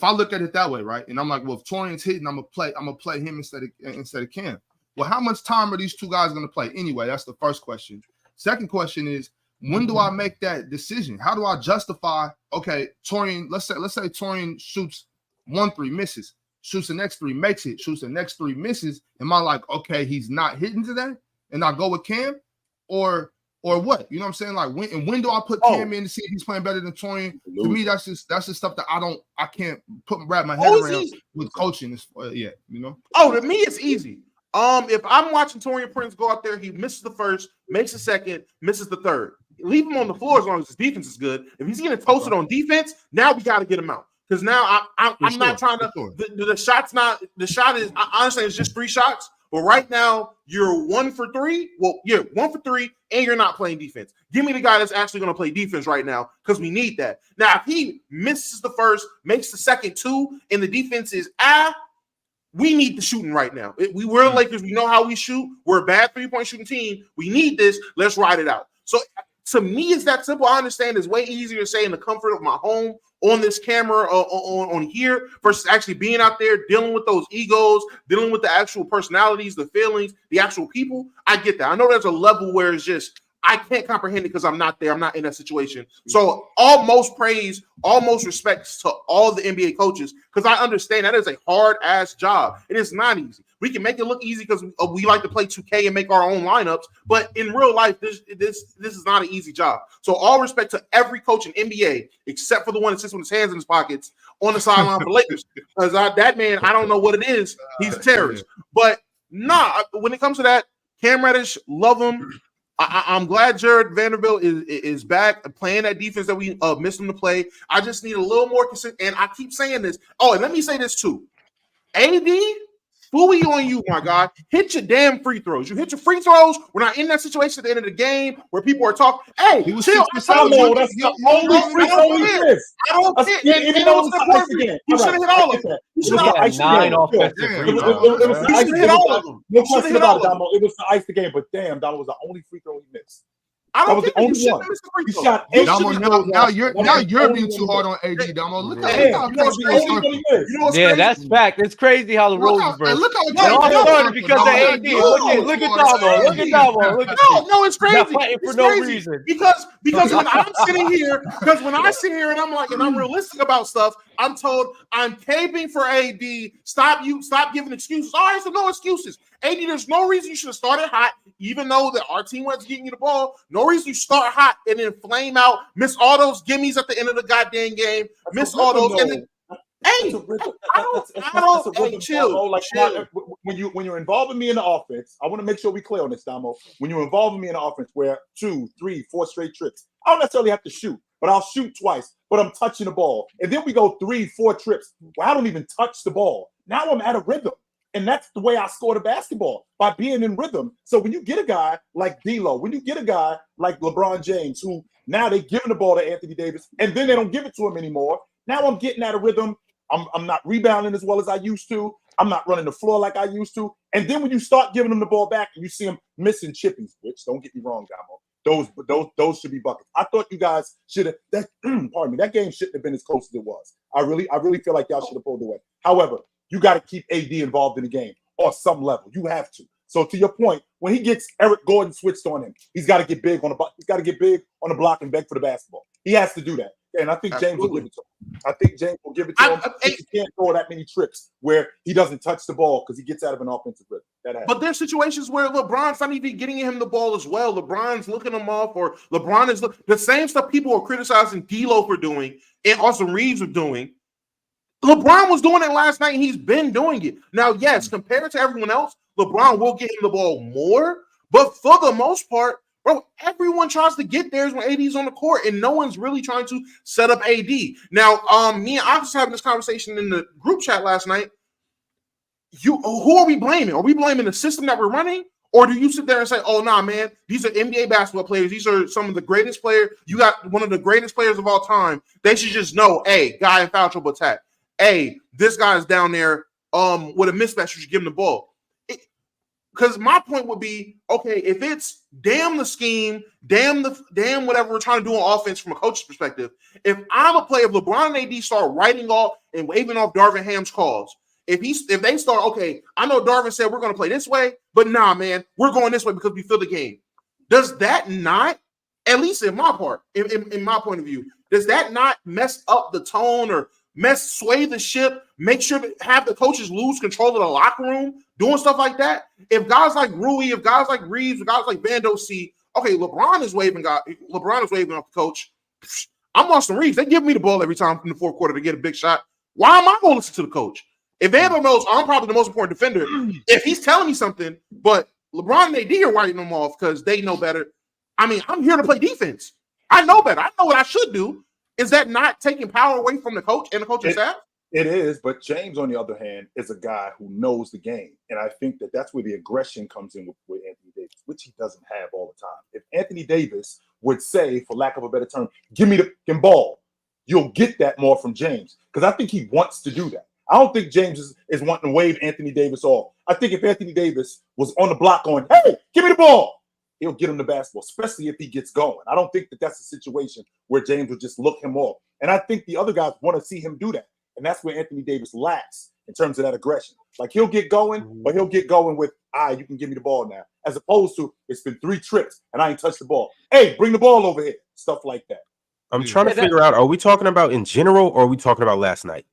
I look at it that way, right, and I'm like, well, if Taurean's hitting, I'm gonna play him instead of Cam. Well, how much time are these two guys gonna play anyway? That's the first question. Second question is, when do I make that decision? How do I justify? Okay, Taurean. Let's say Taurean shoots 1 3, misses. Shoots the next 3, makes it. Shoots the next 3, misses. Am I like, okay, he's not hitting today, and I go with Cam? or what? You know what I'm saying? Like when do I put Cam in to see if he's playing better than Torian? To me, that's just stuff that I can't wrap my head around with coaching. You know. Oh, to me, it's easy. If I'm watching Taurean Prince go out there, he misses the first, makes the second, misses the third. Leave him on the floor as long as his defense is good. If he's getting toasted on defense, now we got to get him out. Because now I'm not trying to. The shot's not. The shot is. I understand it's just 3 shots, but right now you're 1 for 3. Well, you're 1 for 3, and you're not playing defense. Give me the guy that's actually going to play defense right now because we need that. Now, if he misses the first, makes the second 2, and the defense is we need the shooting right now. We're Lakers. We know how we shoot. We're a bad 3-point shooting team. We need this. Let's ride it out. So to me, it's that simple. I understand it's way easier to say in the comfort of my home on this camera on here versus actually being out there dealing with those egos, dealing with the actual personalities, the feelings, the actual people. I get that. I know there's a level where it's just I can't comprehend it because I'm not there. I'm not in that situation. So almost praise, almost respects to all the NBA coaches because I understand that is a hard-ass job. It is not easy. We can make it look easy because we like to play 2K and make our own lineups, but in real life, this is not an easy job. So all respect to every coach in NBA except for the one that sits with his hands in his pockets on the sideline for the Lakers. Because that man, I don't know what it is. He's a terrorist. But when it comes to that, Cam Reddish, love him. I'm glad Jared Vanderbilt is back playing that defense that we missed him to play. I just need a little more consistent. And I keep saying this. Oh, and let me say this too. AD, fully on you, my God. Hit your damn free throws. You hit your free throws. We're not in that situation at the end of the game where people are talking. Hey, chill. That's the only free throw he missed. I don't get it. Even though it's you should have hit all of them. You should have hit 9 offensive rebounds. You should have hit all of them. No question about it, Damo. It was to ice the game, but damn, that was the only free throw he missed. That was the only one. He shot 8 now you're being too hard on AD, Damo. Look how yeah, that's fact. It's crazy how the roles were. Look how it all started because of AD. Look at Damo. Look at Damo. No, it's crazy. Fighting for no reason. Because when I'm sitting here, and I'm like, and I'm realistic about stuff, I'm told I'm caping for AD. Stop giving excuses. All right, so no excuses. AD, there's no reason you should have started hot, even though that our team was getting you the ball. No reason you start hot and then flame out, miss all those gimmies at the end of the goddamn game, miss all those. And then, hey, I don't chill. Like when you're involving me in the offense, I want to make sure we clear on this, Damo. When you're involving me in the offense, where 2, 3, 4 straight trips, I don't necessarily have to shoot, but I'll shoot twice. But I'm touching the ball, and then we go 3, 4 trips where I don't even touch the ball. Now I'm out of rhythm. And that's the way I score the basketball, by being in rhythm. So when you get a guy like D'Lo, when you get a guy like LeBron James, who now they're giving the ball to Anthony Davis, and then they don't give it to him anymore. Now I'm getting out of rhythm. I'm not rebounding as well as I used to. I'm not running the floor like I used to. And then when you start giving them the ball back and you see them missing chippies, which don't get me wrong, Damo, those should be buckets. I thought you guys should have that game shouldn't have been as close as it was. I really feel like y'all should have pulled away. However, you got to keep AD involved in the game on some level. You have to. So to your point, when he gets Eric Gordon switched on him, he's got to get big on the block and beg for the basketball. He has to do that. And I think James will give it to him. He can't throw that many trips where he doesn't touch the ball because he gets out of an offensive rhythm. But there's situations where LeBron's not even getting him the ball as well. LeBron's looking him off, or LeBron is the same stuff people are criticizing D'Lo for doing and Austin Reeves are doing. LeBron was doing it last night, and he's been doing it. Now, yes, compared to everyone else, LeBron will get him the ball more, but for the most part, bro, everyone tries to get theirs when AD's on the court, and no one's really trying to set up AD. Now, me and I was having this conversation in the group chat last night. Who are we blaming? Are we blaming the system that we're running? Or do you sit there and say, oh, nah, man, these are NBA basketball players. These are some of the greatest players. You got one of the greatest players of all time. They should just know, hey, guy in foul trouble attack. Hey, this guy's down there with a mismatch. You should give him the ball. Because my point would be, okay, if it's damn the scheme, damn whatever we're trying to do on offense from a coach's perspective, if I'm a player, if LeBron and AD start writing off and waving off Darvin Ham's calls, if they start, okay, I know Darvin said we're going to play this way, but nah, man, we're going this way because we feel the game. Does that not, at least in my part, in my point of view, does that not mess up the tone or sway the ship, make sure to have the coaches lose control of the locker room, doing stuff like that? If guys like Rui, if guys like Reeves, if guys like Vando see, okay, LeBron is waving off the coach. I'm Austin Reeves. They give me the ball every time in the fourth quarter to get a big shot. Why am I going to listen to the coach? If Vanderbilt knows I'm probably the most important defender, if he's telling me something, but LeBron and AD are writing them off because they know better. I mean, I'm here to play defense. I know better. I know what I should do. Is that not taking power away from the coach and the coaching staff? It is, but James, on the other hand, is a guy who knows the game. And I think that that's where the aggression comes in with Anthony Davis, which he doesn't have all the time. If Anthony Davis would say, for lack of a better term, give me the fucking ball, you'll get that more from James because I think he wants to do that. I don't think James is wanting to wave Anthony Davis off. I think if Anthony Davis was on the block going, hey, give me the ball, he'll get him the basketball, especially if he gets going. I don't think that that's a situation where James would just look him off. And I think the other guys want to see him do that. And that's where Anthony Davis lacks in terms of that aggression. Like he'll get going, but he'll get going with, you can give me the ball now. As opposed to, it's been 3 trips and I ain't touched the ball. Hey, bring the ball over here. Stuff like that. I'm trying to figure out, are we talking about in general or are we talking about last night?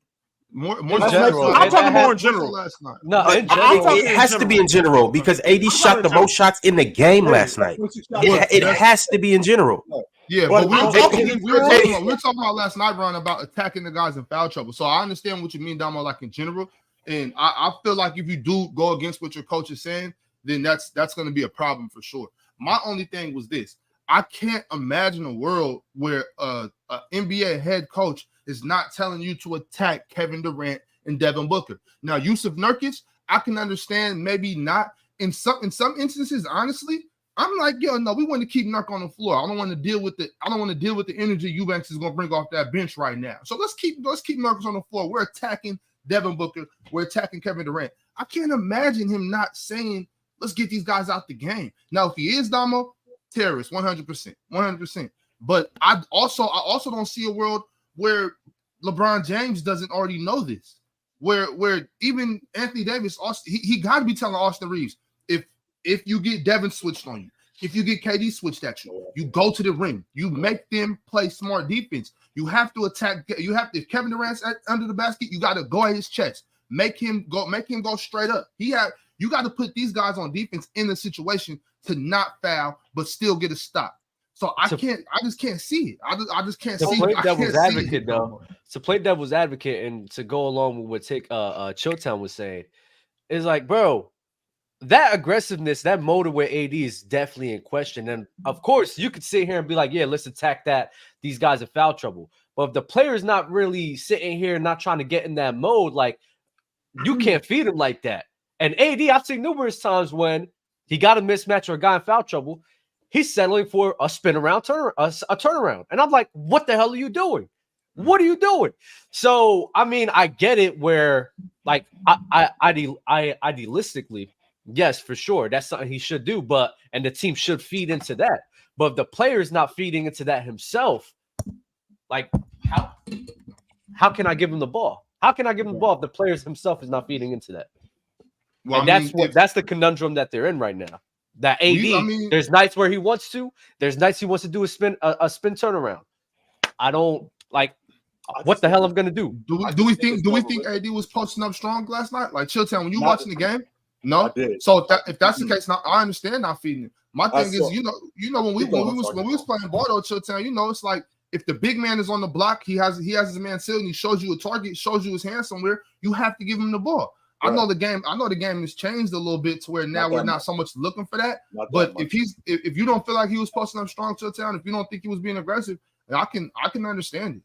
More general. I'm talking more in general. Last night. No, in general. It has to be in general because AD shot the most shots in the game last night. It has to be in general. Yeah, but we're talking about last night, Ron, about attacking the guys in foul trouble. So I understand what you mean, Damo, like in general. And I feel like if you do go against what your coach is saying, then that's going to be a problem for sure. My only thing was this. I can't imagine a world where an NBA head coach is not telling you to attack Kevin Durant and Devin Booker. Now, Yusuf Nurkic, I can understand maybe not. In some instances, honestly, I'm like, yo, no, we want to keep Nurk on the floor. I don't want to deal with the energy Eubanks is going to bring off that bench right now. So let's keep Nurk on the floor. We're attacking Devin Booker. We're attacking Kevin Durant. I can't imagine him not saying, let's get these guys out the game. Now, if he is Damo, terrorist, 100%. But I also don't see a world where LeBron James doesn't already know this. Where even Anthony Davis, he got to be telling Austin Reeves, if you get Devin switched on you, if you get KD switched at you, you go to the rim. You make them play smart defense. You have to attack. If Kevin Durant's under the basket, you got to go at his chest. Make him go straight up. You got to put these guys on defense in the situation to not foul, but still get a stop. So I just can't see it. I just can't see it. To play devil's advocate, though. To play devil's advocate and to go along with what Chilltown was saying, is like, bro, that aggressiveness, that motor with AD is definitely in question. And of course, you could sit here and be like, yeah, let's attack that. These guys are foul trouble. But if the player's not really sitting here not trying to get in that mode, like, you can't feed him like that. And AD, I've seen numerous times when he got a mismatch or a guy in foul trouble, he's settling for a spin around a turnaround. And I'm like, what the hell are you doing? What are you doing? So, I mean, I get it where, like, idealistically, yes, for sure, that's something he should do, and the team should feed into that. But if the player is not feeding into that himself, like, how can I give him the ball? How can I give him the ball if the player himself is not feeding into that? Well, and that's the conundrum that they're in right now. That AD, there's nights where he wants to. There's nights he wants to do a spin turnaround. I don't like. What the hell I'm gonna do? Do we think AD was posting up strong last night? Like Chilltown, when you watching the game, no. So if that's the case, now I understand not feeding it. My thing is, you know, when we was playing ball though, Chilltown, you know, it's like if the big man is on the block, he has his man sealed, and he shows you a target, shows you his hand somewhere, you have to give him the ball. Right. I know the game has changed a little bit to where now we're not so much looking for that. But if you don't feel like he was posting up strong to a town, if you don't think he was being aggressive, I can understand it.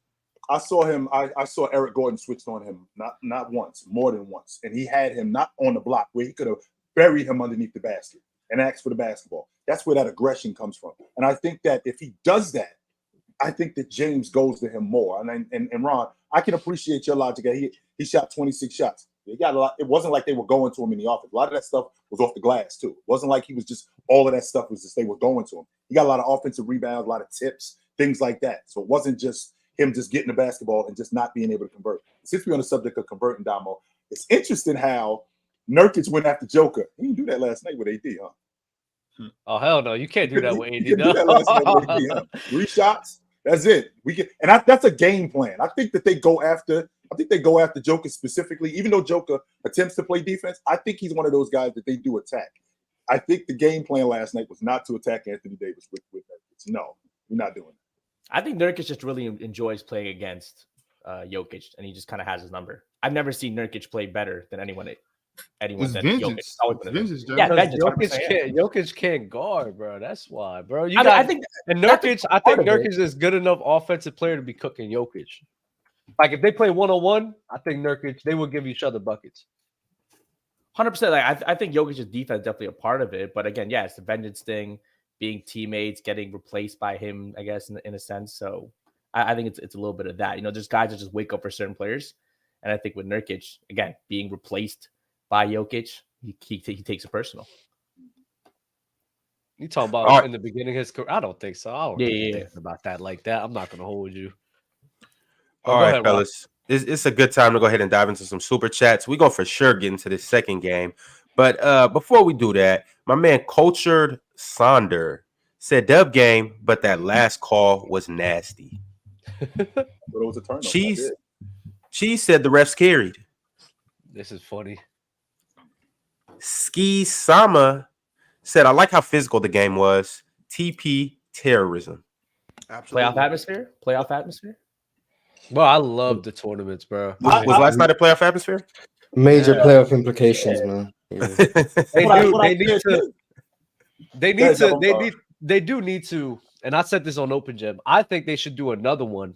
I saw him. I saw Eric Gordon switched on him not once, more than once, and he had him not on the block where he could have buried him underneath the basket and asked for the basketball. That's where that aggression comes from. And I think that if he does that, I think that James goes to him more. And Ron, I can appreciate your logic. He shot 26 shots. They got a lot. It wasn't like they were going to him in the offense. A lot of that stuff was off the glass too. It wasn't like he was just all of that stuff was just they were going to him. He got a lot of offensive rebounds, a lot of tips, things like that. So it wasn't just him just getting the basketball and just not being able to convert. Since we're on the subject of converting, Damo, it's interesting how Nurkic went after Joker. He didn't do that last night with AD, huh? Oh hell no, you can't do that with AD. Do that last night with AD, huh? 3 shots. That's it. That's a game plan. I think that they go after Joker specifically. Even though Joker attempts to play defense, I think he's one of those guys that they do attack. I think the game plan last night was not to attack Anthony Davis with Nurkic. No, we're not doing that. I think Nurkic just really enjoys playing against Jokic, and he just kind of has his number. I've never seen Nurkic play better than anyone It's than vengeance. Jokic. It's vengeance, Jerry. Yeah, Because vengeance. Jokic can't guard, bro. That's why, bro. I think and that's Nurkic, a I think part of it. Nurkic is good enough offensive player to be cooking Jokic. Like if they play 1-on-1, I think Nurkic, they will give each other buckets. 100%. Like I think Jokic's defense is definitely a part of it, but again, yeah, it's the vengeance thing, being teammates, getting replaced by him, I guess, in a sense. So I think it's a little bit of that. You know, there's guys that just wake up for certain players, and I think with Nurkic, again, being replaced by Jokic, he takes it personal. You talking about in the beginning of his career? I don't think so. I don't think about that like that. I'm not going to hold you. All right, fellas. It's a good time to go ahead and dive into some super chats. We're going to for sure get into this second game. But before we do that, my man Cultured Sonder said dub game, but that last call was nasty. But it was a turnover. Cheese said the refs carried. This is funny. Ski Sama said, I like how physical the game was. TP terrorism. Absolutely. Playoff atmosphere. Bro, I love the tournaments, bro. Was last night a playoff atmosphere? Major playoff implications, man. Yeah. They do need to, and I said this on Open Gym. I think they should do another one,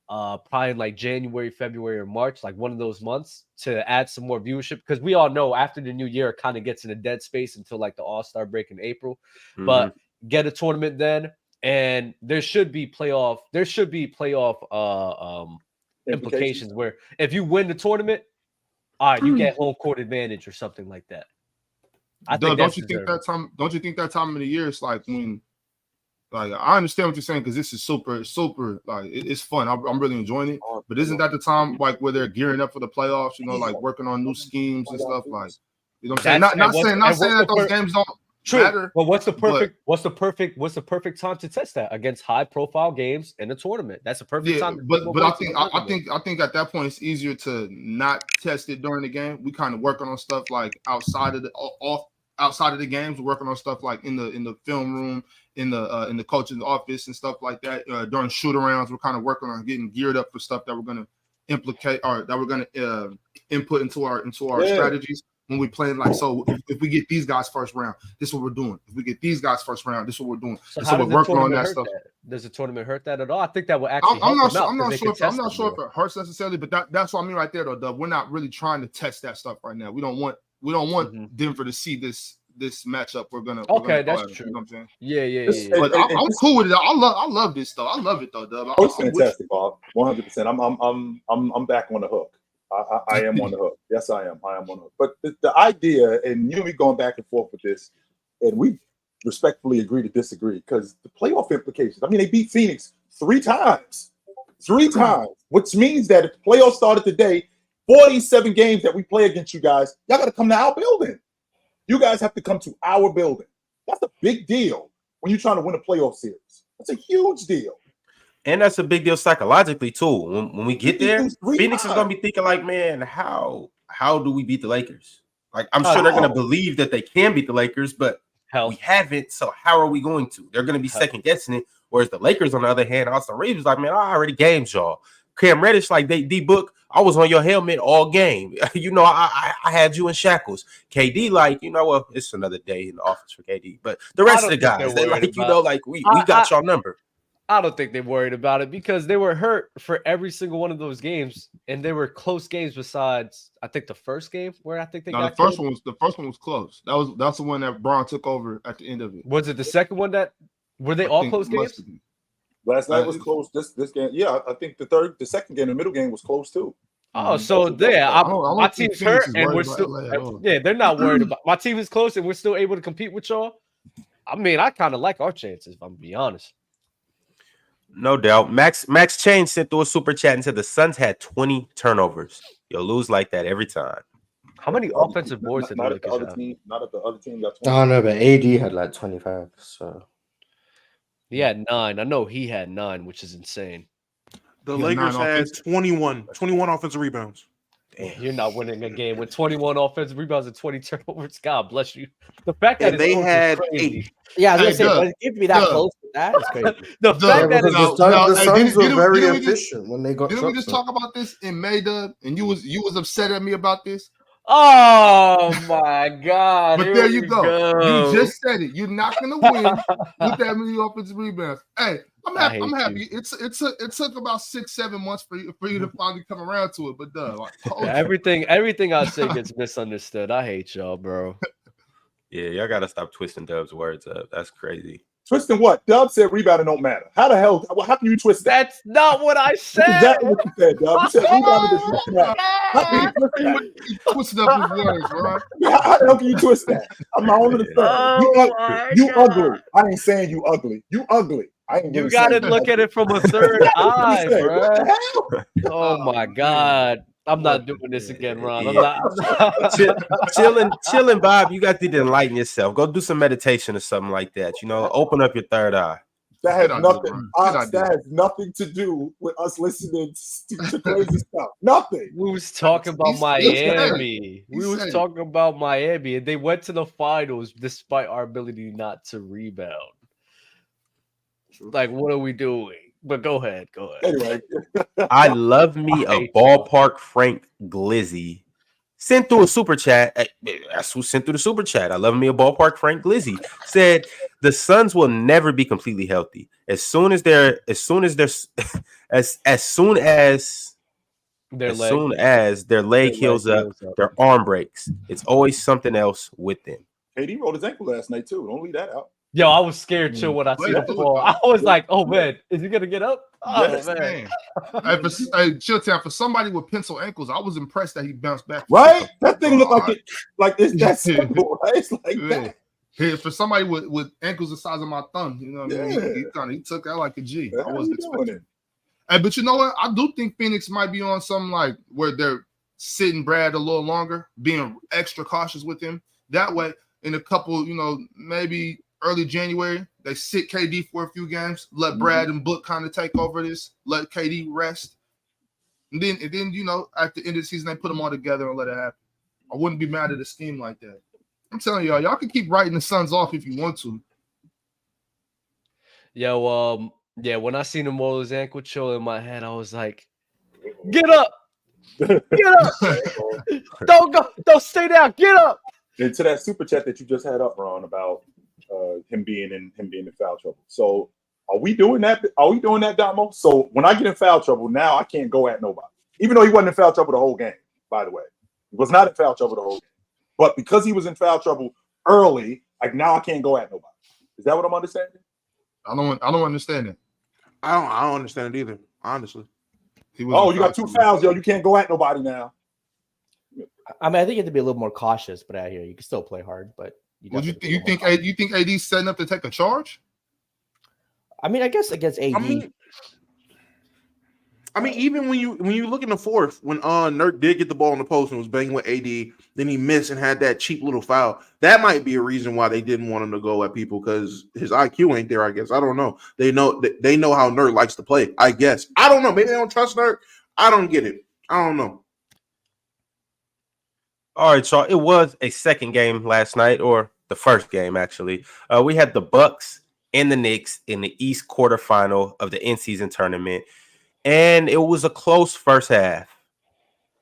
probably in like January, February, or March, like one of those months to add some more viewership. Because we all know after the new year, it kind of gets in a dead space until like the All-Star break in April. Mm-hmm. But get a tournament then, and there should be playoff implications where if you win the tournament, all right, you get home court advantage or something like that. Don't you think that time of the year is like when, like, I understand what you're saying because this is super, like it's fun. I'm really enjoying it. But isn't that the time like where they're gearing up for the playoffs? You know, like working on new schemes and stuff. Like, you know what I'm saying? Not saying that those games don't matter. Well, what's the perfect time to test that against high profile games in a tournament? That's a perfect time. But I think at that point it's easier to not test it during the game. We kind of working on stuff like outside of the games. We're working on stuff like in the film room, in the coach's office and stuff like that. During shoot arounds, we're kind of working on getting geared up for stuff that we're going to implicate or that we're going to input into our strategies. When we playing like, so if we get these guys first round, this is what we're doing. If we get these guys first round, this is what we're doing. So we're working on that stuff. Does the tournament hurt that at all? I think that will actually. I'm not sure if it hurts necessarily, but that's what I mean right there, though. We're not really trying to test that stuff right now. We don't want Denver to see this matchup. That's true. You know what I'm saying? Yeah. But I'm cool with it. I love this though. I love it though, Dub. It's fantastic, Bob. 100%. I'm back on the hook. I am on the hook. Yes, I am. I am on the hook. But the idea, and you and me going back and forth with this, and we respectfully agree to disagree because the playoff implications. I mean, they beat Phoenix 3 times, which means that if the playoffs started today, 47 games that we play against you guys, y'all got to come to our building. You guys have to come to our building. That's a big deal when you're trying to win a playoff series. That's a huge deal. And that's a big deal psychologically too. When we get there, Phoenix is gonna be thinking like, man, how do we beat the Lakers? Like, I'm sure they're gonna believe that they can beat the Lakers, but we haven't. So how are we going to? They're gonna be second guessing it. Whereas the Lakers, on the other hand, Austin Reeves is like, man, I already gamed y'all. Cam Reddish, like D-Book, I was on your helmet all game. You know, I had you in shackles. KD, like, you know what? It's another day in the office for KD. But the rest of the guys, they like, you know, like we got y'all number. I don't think they're worried about it because they were hurt for every single one of those games, and they were close games. Besides, I think the first game where I think they got the first one was close. That's the one that Braun took over at the end of it. Was it the second one that were they all close games? Last night was close. This game, yeah, I think the second game, the middle game was close too. Oh, so my team's hurt, and we're still they're not worried about. My team is close, and we're still able to compete with y'all. I mean, I kind of like our chances, if I'm gonna be honest. No doubt. Max Chain sent through a super chat and said the Suns had 20 turnovers. You'll lose like that every time. How many offensive boards did the Lakers have? Not if the other team got 20. Oh, no, but AD had like 25. So he had 9. I know he had 9, which is insane. The Lakers had 21 offensive rebounds. You're not winning a game with 21 offensive rebounds and 20 turnovers. God bless you. The fact that And they it's had crazy. 8. Yeah, I was Hey, gonna say, Doug, but give me that Doug. close to that is crazy. The fact that Because it's the hey, Suns were very didn't we just- efficient when they got Didn't we shots just up. talk about this in May, Dub? And you was upset at me about this. oh my God. But here there you we go. You just said it. You're not gonna win with that many offensive rebounds. Hey, I'm I happy. I'm hate happy. It took about 6-7 months for you to finally come around to it. But I told you. everything I say gets misunderstood. I hate y'all, bro. Yeah, y'all gotta stop twisting Dub's words up. That's crazy. Twisting what? Dub said rebounding don't matter. How the hell? How can you twist that? That's not what I That's said. exactly what you said, Dub. You said rebounding does not matter. How can you twist that? He twisted up his words, bro. How the hell can you twist that? I'm not understanding. Oh You my ugly. I ain't saying you ugly. You ugly. I ain't You really got to saying you look ugly. at it from a third eye, What bro. the hell? Oh my God. I'm not doing this again, Ron. I'm not. Chilling, Bob. You got to enlighten yourself. Go do some meditation or something like that. You know, open up your third eye. That has Good idea, nothing. bro. Good idea. That has nothing to do with us listening to crazy stuff. Nothing. We was talking about He Miami. He We was said it. talking about Miami, and they went to the finals despite our ability not to rebound. Like, what are we doing? But go ahead. Anyway, I love me I a hate ballpark Frank Glizzy. Sent through a super chat. That's who sent through the super chat. I love me a ballpark Frank Glizzy. Said the Suns will never be completely healthy. As soon as their leg heals up, their arm breaks. It's always something else with them. KD rolled his ankle last night too. Don't leave that out. Yo, I was scared too when I see the ball. I was like, oh man, is he gonna get up? Oh Yes, man. Chitchat, for somebody with pencil ankles, I was impressed that he bounced back. Right? That thing looked like it's that simple, right? It's like that. Yeah, for somebody with ankles the size of my thumb, you know what I mean? He took that like a G. I wasn't expecting it. Hey, but you know what? I do think Phoenix might be on something like where they're sitting Brad a little longer, being extra cautious with him. That way, in a couple, maybe early January, they sit KD for a few games, let Brad and Book kind of take over this, let KD rest. And then, at the end of the season, they put them all together and let it happen. I wouldn't be mad at a scheme like that. I'm telling y'all can keep writing the Suns off if you want to. Yo, when I seen him roll his ankle chill in my head, I was like, get up. Get up. Don't stay down. Get up. And to that super chat that you just had up, Ron, about him being in foul trouble. So are we doing that? Are we doing that, Damo? So when I get in foul trouble, now I can't go at nobody. Even though he wasn't in foul trouble the whole game, by the way. He was not in foul trouble the whole game. But because he was in foul trouble early, like now I can't go at nobody. Is that what I'm understanding? I don't understand it. I don't understand it either, honestly. You got 2 fouls, yo. You can't go at nobody now. I mean, I think you have to be a little more cautious, but out here you can still play hard. But you think AD's setting up to take a charge? I mean, I guess against AD. I mean, even when you look in the fourth, when Nurk did get the ball in the post and was banging with AD, then he missed and had that cheap little foul. That might be a reason why they didn't want him to go at people, because his IQ ain't there. I guess I don't know. They know how Nurk likes to play. I guess I don't know. Maybe they don't trust Nurk. I don't get it. I don't know. All right, y'all. It was a second game last night, or the first game actually. We had the Bucks and the Knicks in the East quarterfinal of the in-season tournament. And it was a close first half.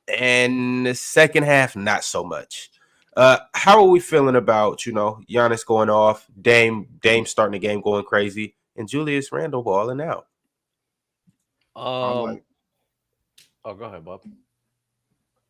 And the second half, not so much. How are we feeling about, Giannis going off, Dame starting the game going crazy, and Julius Randle balling out? Go ahead, Bob.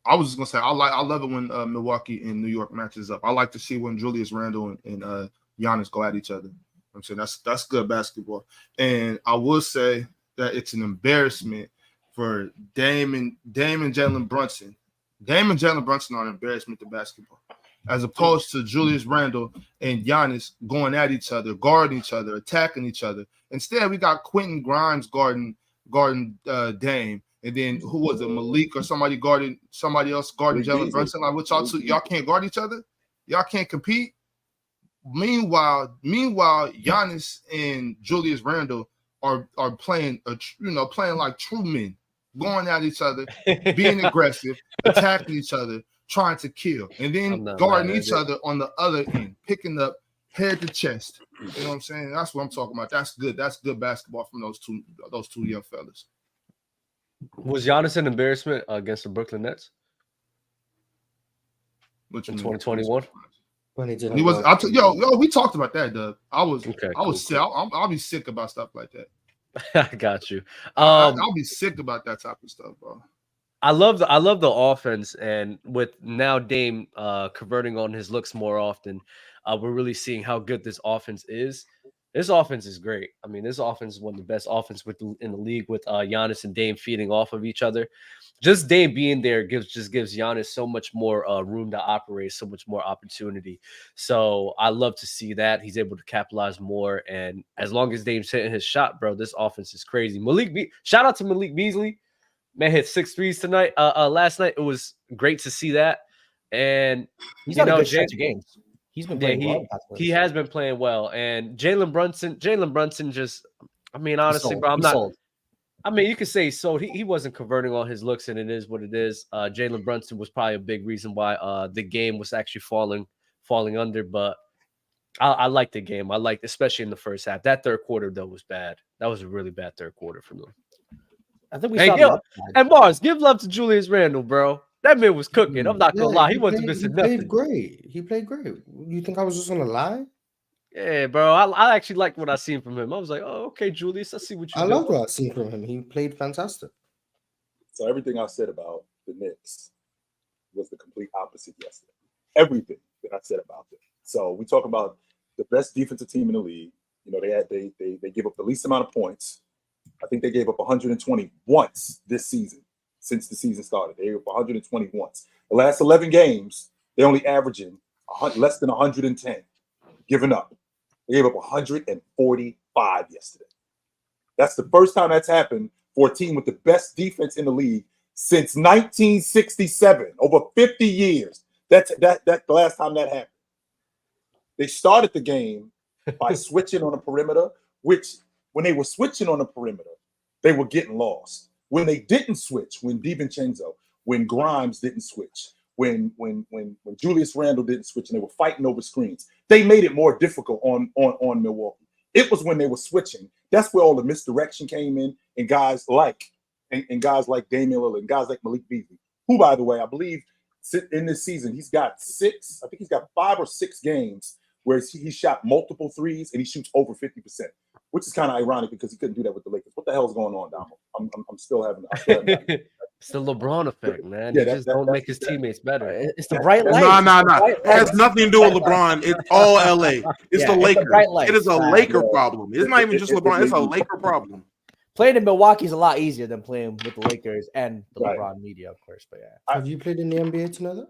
I was just gonna say I love it when Milwaukee and New York matches up. I like to see when Julius Randle and Giannis go at each other. I'm saying that's good basketball. And I will say that it's an embarrassment for Dame and Jalen Brunson. Dame and Jalen Brunson are an embarrassment to basketball, as opposed to Julius Randle and Giannis going at each other, guarding each other, attacking each other. Instead, we got Quentin Grimes guarding Dame, and then who was it, Malik or somebody else guarding Jalen Brunson. Like, what y'all can't guard each other? Y'all can't compete. Meanwhile, Giannis and Julius Randle are playing like true men. going at each other, being aggressive, attacking each other, trying to kill, and then guarding each other on the other end, picking up head to chest. You know what I'm saying? That's what I'm talking about. That's good. That's good basketball from those two young fellas. Was Giannis an embarrassment against the Brooklyn Nets in 2021? When he didn't He was. We talked about that, Doug. I'll be sick about stuff like that. I got you. I'll be sick about that type of stuff, bro. I love the offense, and with now Dame converting on his looks more often, we're really seeing how good this offense is. This offense is great. I mean, this offense is one of the best offense in the league with Giannis and Dame feeding off of each other. Just Dame being there gives Giannis so much more room to operate, so much more opportunity. So I love to see that he's able to capitalize more. And as long as Dame's hitting his shot, bro, this offense is crazy. Shout out to Malik Beasley. Man hit 6 threes tonight. Last night, it was great to see that. And he's had a good stretch of games. He's been playing well. He has been playing well. And Jalen Brunson just, I mean, honestly, bro, I mean, you could say so. He wasn't converting on his looks, and it is what it is. Jalen Brunson was probably a big reason why the game was actually falling under. But I like the game. I liked, especially in the first half. That third quarter, though, was bad. That was a really bad third quarter for them. I think we saw and Mars, give love to Julius Randle, bro. That man was cooking. I'm not gonna lie. He wasn't missing nothing. He played great. You think I was just gonna lie? Yeah, bro. I actually liked what I seen from him. I was like, oh, okay, Julius. I see what you. I love what I seen from him. He played fantastic. So everything I said about the Knicks was the complete opposite yesterday. Everything that I said about them. So we talk about the best defensive team in the league. You know, they give up the least amount of points. I think they gave up 120 once this season. Since the season started, they gave up 120 once. The last 11 games, they're only averaging less than 110 giving up. They gave up 145 yesterday. That's the first time that's happened for a team with the best defense in the league since 1967, over 50 years. That's the last time that happened. They started the game by switching on the perimeter, which when they were switching on the perimeter, they were getting lost. When they didn't switch, when DiVincenzo, when Grimes didn't switch, when Julius Randle didn't switch, and they were fighting over screens, they made it more difficult on Milwaukee. It was when they were switching. That's where all the misdirection came in, and guys like Damian Lillard, and guys like Malik Beasley, who, by the way, I believe in this season he's got 5 or 6 games where he shot multiple threes and he shoots over 50%. Which is kind of ironic because he couldn't do that with the Lakers. What the hell is going on, Damo? I'm still having it's the LeBron effect, man. Yeah, just don't make his teammates better. It's the bright light. No. It has nothing to do with LeBron. It's all LA. It's the Lakers. It is a Laker problem. It's not even just LeBron. It's a Laker problem. Playing in Milwaukee is a lot easier than playing with the Lakers and the LeBron media, of course. But yeah. Have you played in the NBA to know that?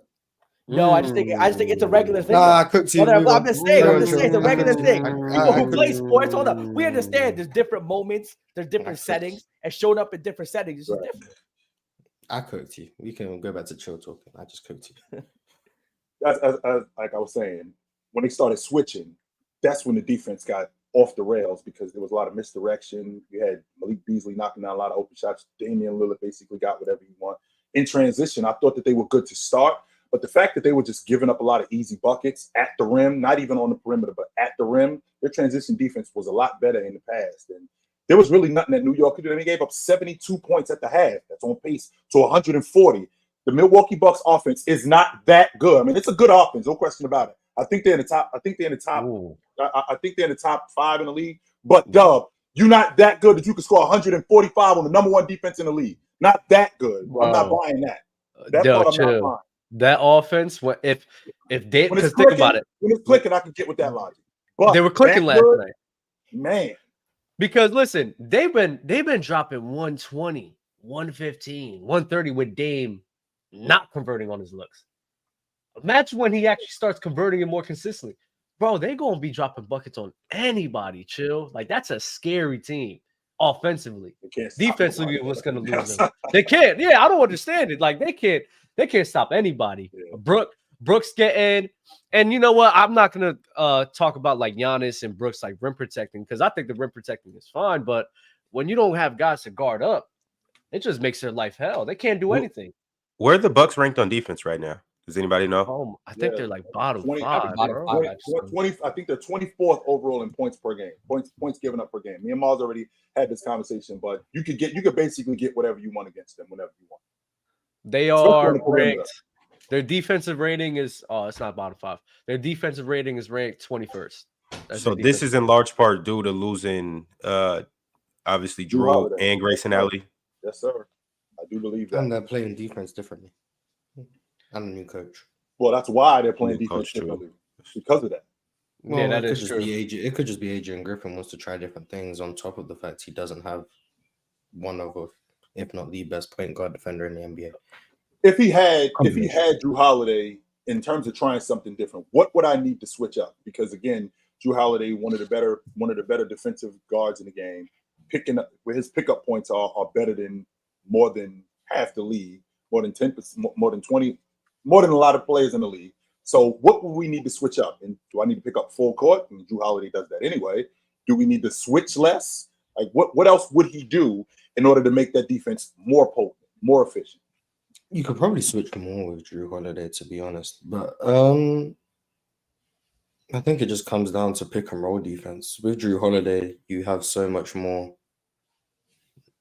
No, I just think it's a regular thing. Nah, I cooked you. I'm just saying it's a regular thing. People who play sports, hold up. We understand there's different moments, there's different settings, and showing up in different settings is just different. I cooked you. We can go back to chill talking. I just cooked you. As like I was saying, when they started switching, that's when the defense got off the rails because there was a lot of misdirection. You had Malik Beasley knocking down a lot of open shots. Damian Lillard basically got whatever he wanted. In transition, I thought that they were good to start. But the fact that they were just giving up a lot of easy buckets at the rim, not even on the perimeter, but at the rim, their transition defense was a lot better in the past. And there was really nothing that New York could do. They gave up 72 points at the half. That's on pace to 140. The Milwaukee Bucks offense is not that good. I mean, it's a good offense, no question about it. I think they're in the top. I think they're in the top 5 in the league. But Dub, you're not that good that you can score 145 on the number 1 defense in the league. Not that good. I'm not buying that. That part I'm not buying. That offense, if they, because think about it, when it's clicking, I can get with that logic. But they were clicking last night, man. Because listen, they've been dropping 120, 115, 130 with Dame not converting on his looks. Imagine when he actually starts converting it more consistently, bro. They're gonna be dropping buckets on anybody. Chill, like that's a scary team offensively. Defensively, what's gonna lose them? They can't. Yeah, I don't understand it. Like they can't stop anybody. Yeah. Brooks getting, and you know what? I'm not gonna talk about like Giannis and Brooks like rim protecting because I think the rim protecting is fine. But when you don't have guys to guard up, It just makes their life hell. They can't do anything. Where are the Bucks ranked on defense right now? Does anybody know? Oh, I think they're like bottom 20, five. bottom Bro. five. 20, I think they're 24th overall in points per game. Points given up per game. Me and Mars already had this conversation, but you could basically get whatever you want against them whenever you want. They are ranked. Their defensive rating is it's not bottom five. Their defensive rating is ranked 21st. So this is in large part due to losing obviously Drew and Grayson Allen. Yes, sir. I do believe that. And they're playing defense differently. And a new coach. Well, that's why they're playing defense differently. Because of that. Well, yeah, that it is could true. It could just be Adrian Griffin wants to try different things on top of the fact he doesn't have one of, if not the best point guard defender in the NBA. If he had Drew Holiday in terms of trying something different, what would I need to switch up? Because again, Drew Holiday, one of the better defensive guards in the game, picking up where his pickup points are better than more than half the league, more than 10%, more than 20, more than a lot of players in the league. So what would we need to switch up? And do I need to pick up full court? And Drew Holiday does that anyway. Do we need to switch less? Like what else would he do in order to make that defense more potent, more efficient? You could probably switch more with Drew Holiday, to be honest. But I think it just comes down to pick and roll defense. With Drew Holiday, you have so much more,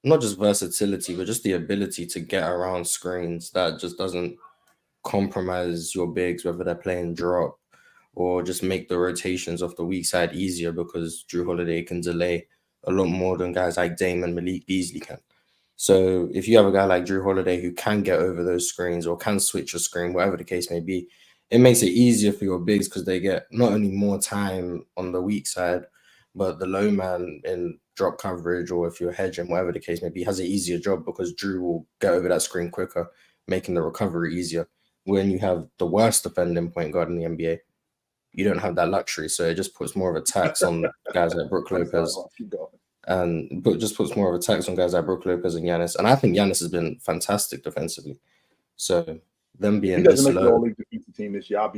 not just versatility, but just the ability to get around screens that just doesn't compromise your bigs, whether they're playing drop or just make the rotations off the weak side easier, because Drew Holiday can delay a lot more than guys like Dame and Malik Beasley can. So if you have a guy like Drew Holiday who can get over those screens or can switch a screen, whatever the case may be, it makes it easier for your bigs because they get not only more time on the weak side, but the low man in drop coverage, or if you're hedging, whatever the case may be, has an easier job because Drew will get over that screen quicker, making the recovery easier. When you have the worst defending point guard in the NBA, you don't have that luxury. So it just puts more of a tax on guys like Brook Lopez. But just puts more of a tax on guys like Brook Lopez and Giannis. And I think Giannis has been fantastic defensively. So them being he doesn't this make the low, all-league defensive team this year. I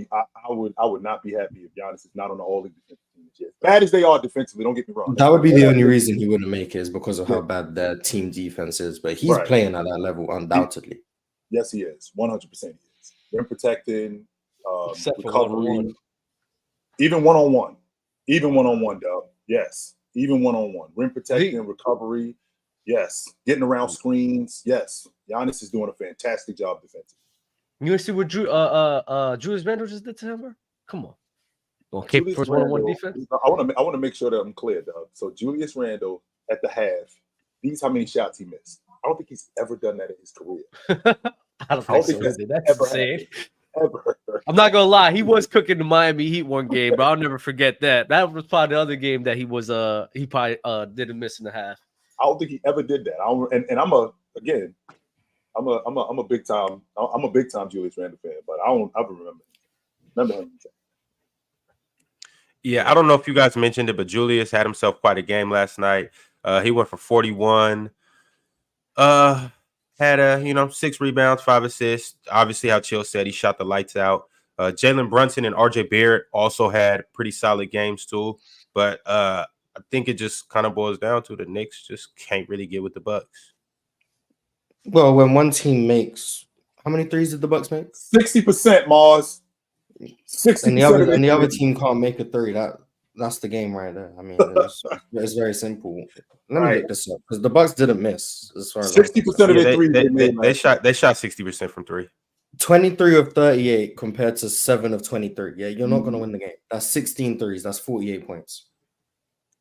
would not be happy if Giannis is not on the all-league defensive team this year. Bad as they are defensively, don't get me wrong. that would be the only reason he wouldn't make it, is because of how bad their team defense is. But he's playing at that level undoubtedly. Yes, he is. 100% he is. Rim protecting, recovery, even one-on-one. Even one-on-one, Doug. Yes. Even one-on-one. Rim protecting, recovery. Yes. Getting around screens. Yes. Giannis is doing a fantastic job defensively. You want to see what Julius Randle just did to him, bro? Come on. Okay, first one-on-one defense. I want to make sure that I'm clear, Doug. So Julius Randle at the half, these how many shots he missed. I don't think he's ever done that in his career. I don't think so. That's insane. Ever. I'm not gonna lie, he was cooking the Miami Heat one game, but I'll never forget that. That was probably the other game that he probably didn't miss in the half. I don't think he ever did that. I'm a big time Julius Randle fan, but I don't ever remember him. Yeah, I don't know if you guys mentioned it, but Julius had himself quite a game last night. He went for 41. Had 6 rebounds, 5 assists. Obviously, how Chill said, he shot the lights out. Jalen Brunson and RJ Barrett also had pretty solid games too. But I think it just kind of boils down to the Knicks just can't really get with the Bucks. Well, when one team makes, how many threes did the Bucks make? 60%, Mars. 60%. And the other team can't make a three. That's the game right there. I mean, it's very simple. Let me look this up, because the Bucks didn't miss as far as 60% of their threes. They shot 60% from three. 23 of 38 compared to 7 of 23. Yeah, you're not going to win the game. That's 16 threes. That's 48 points.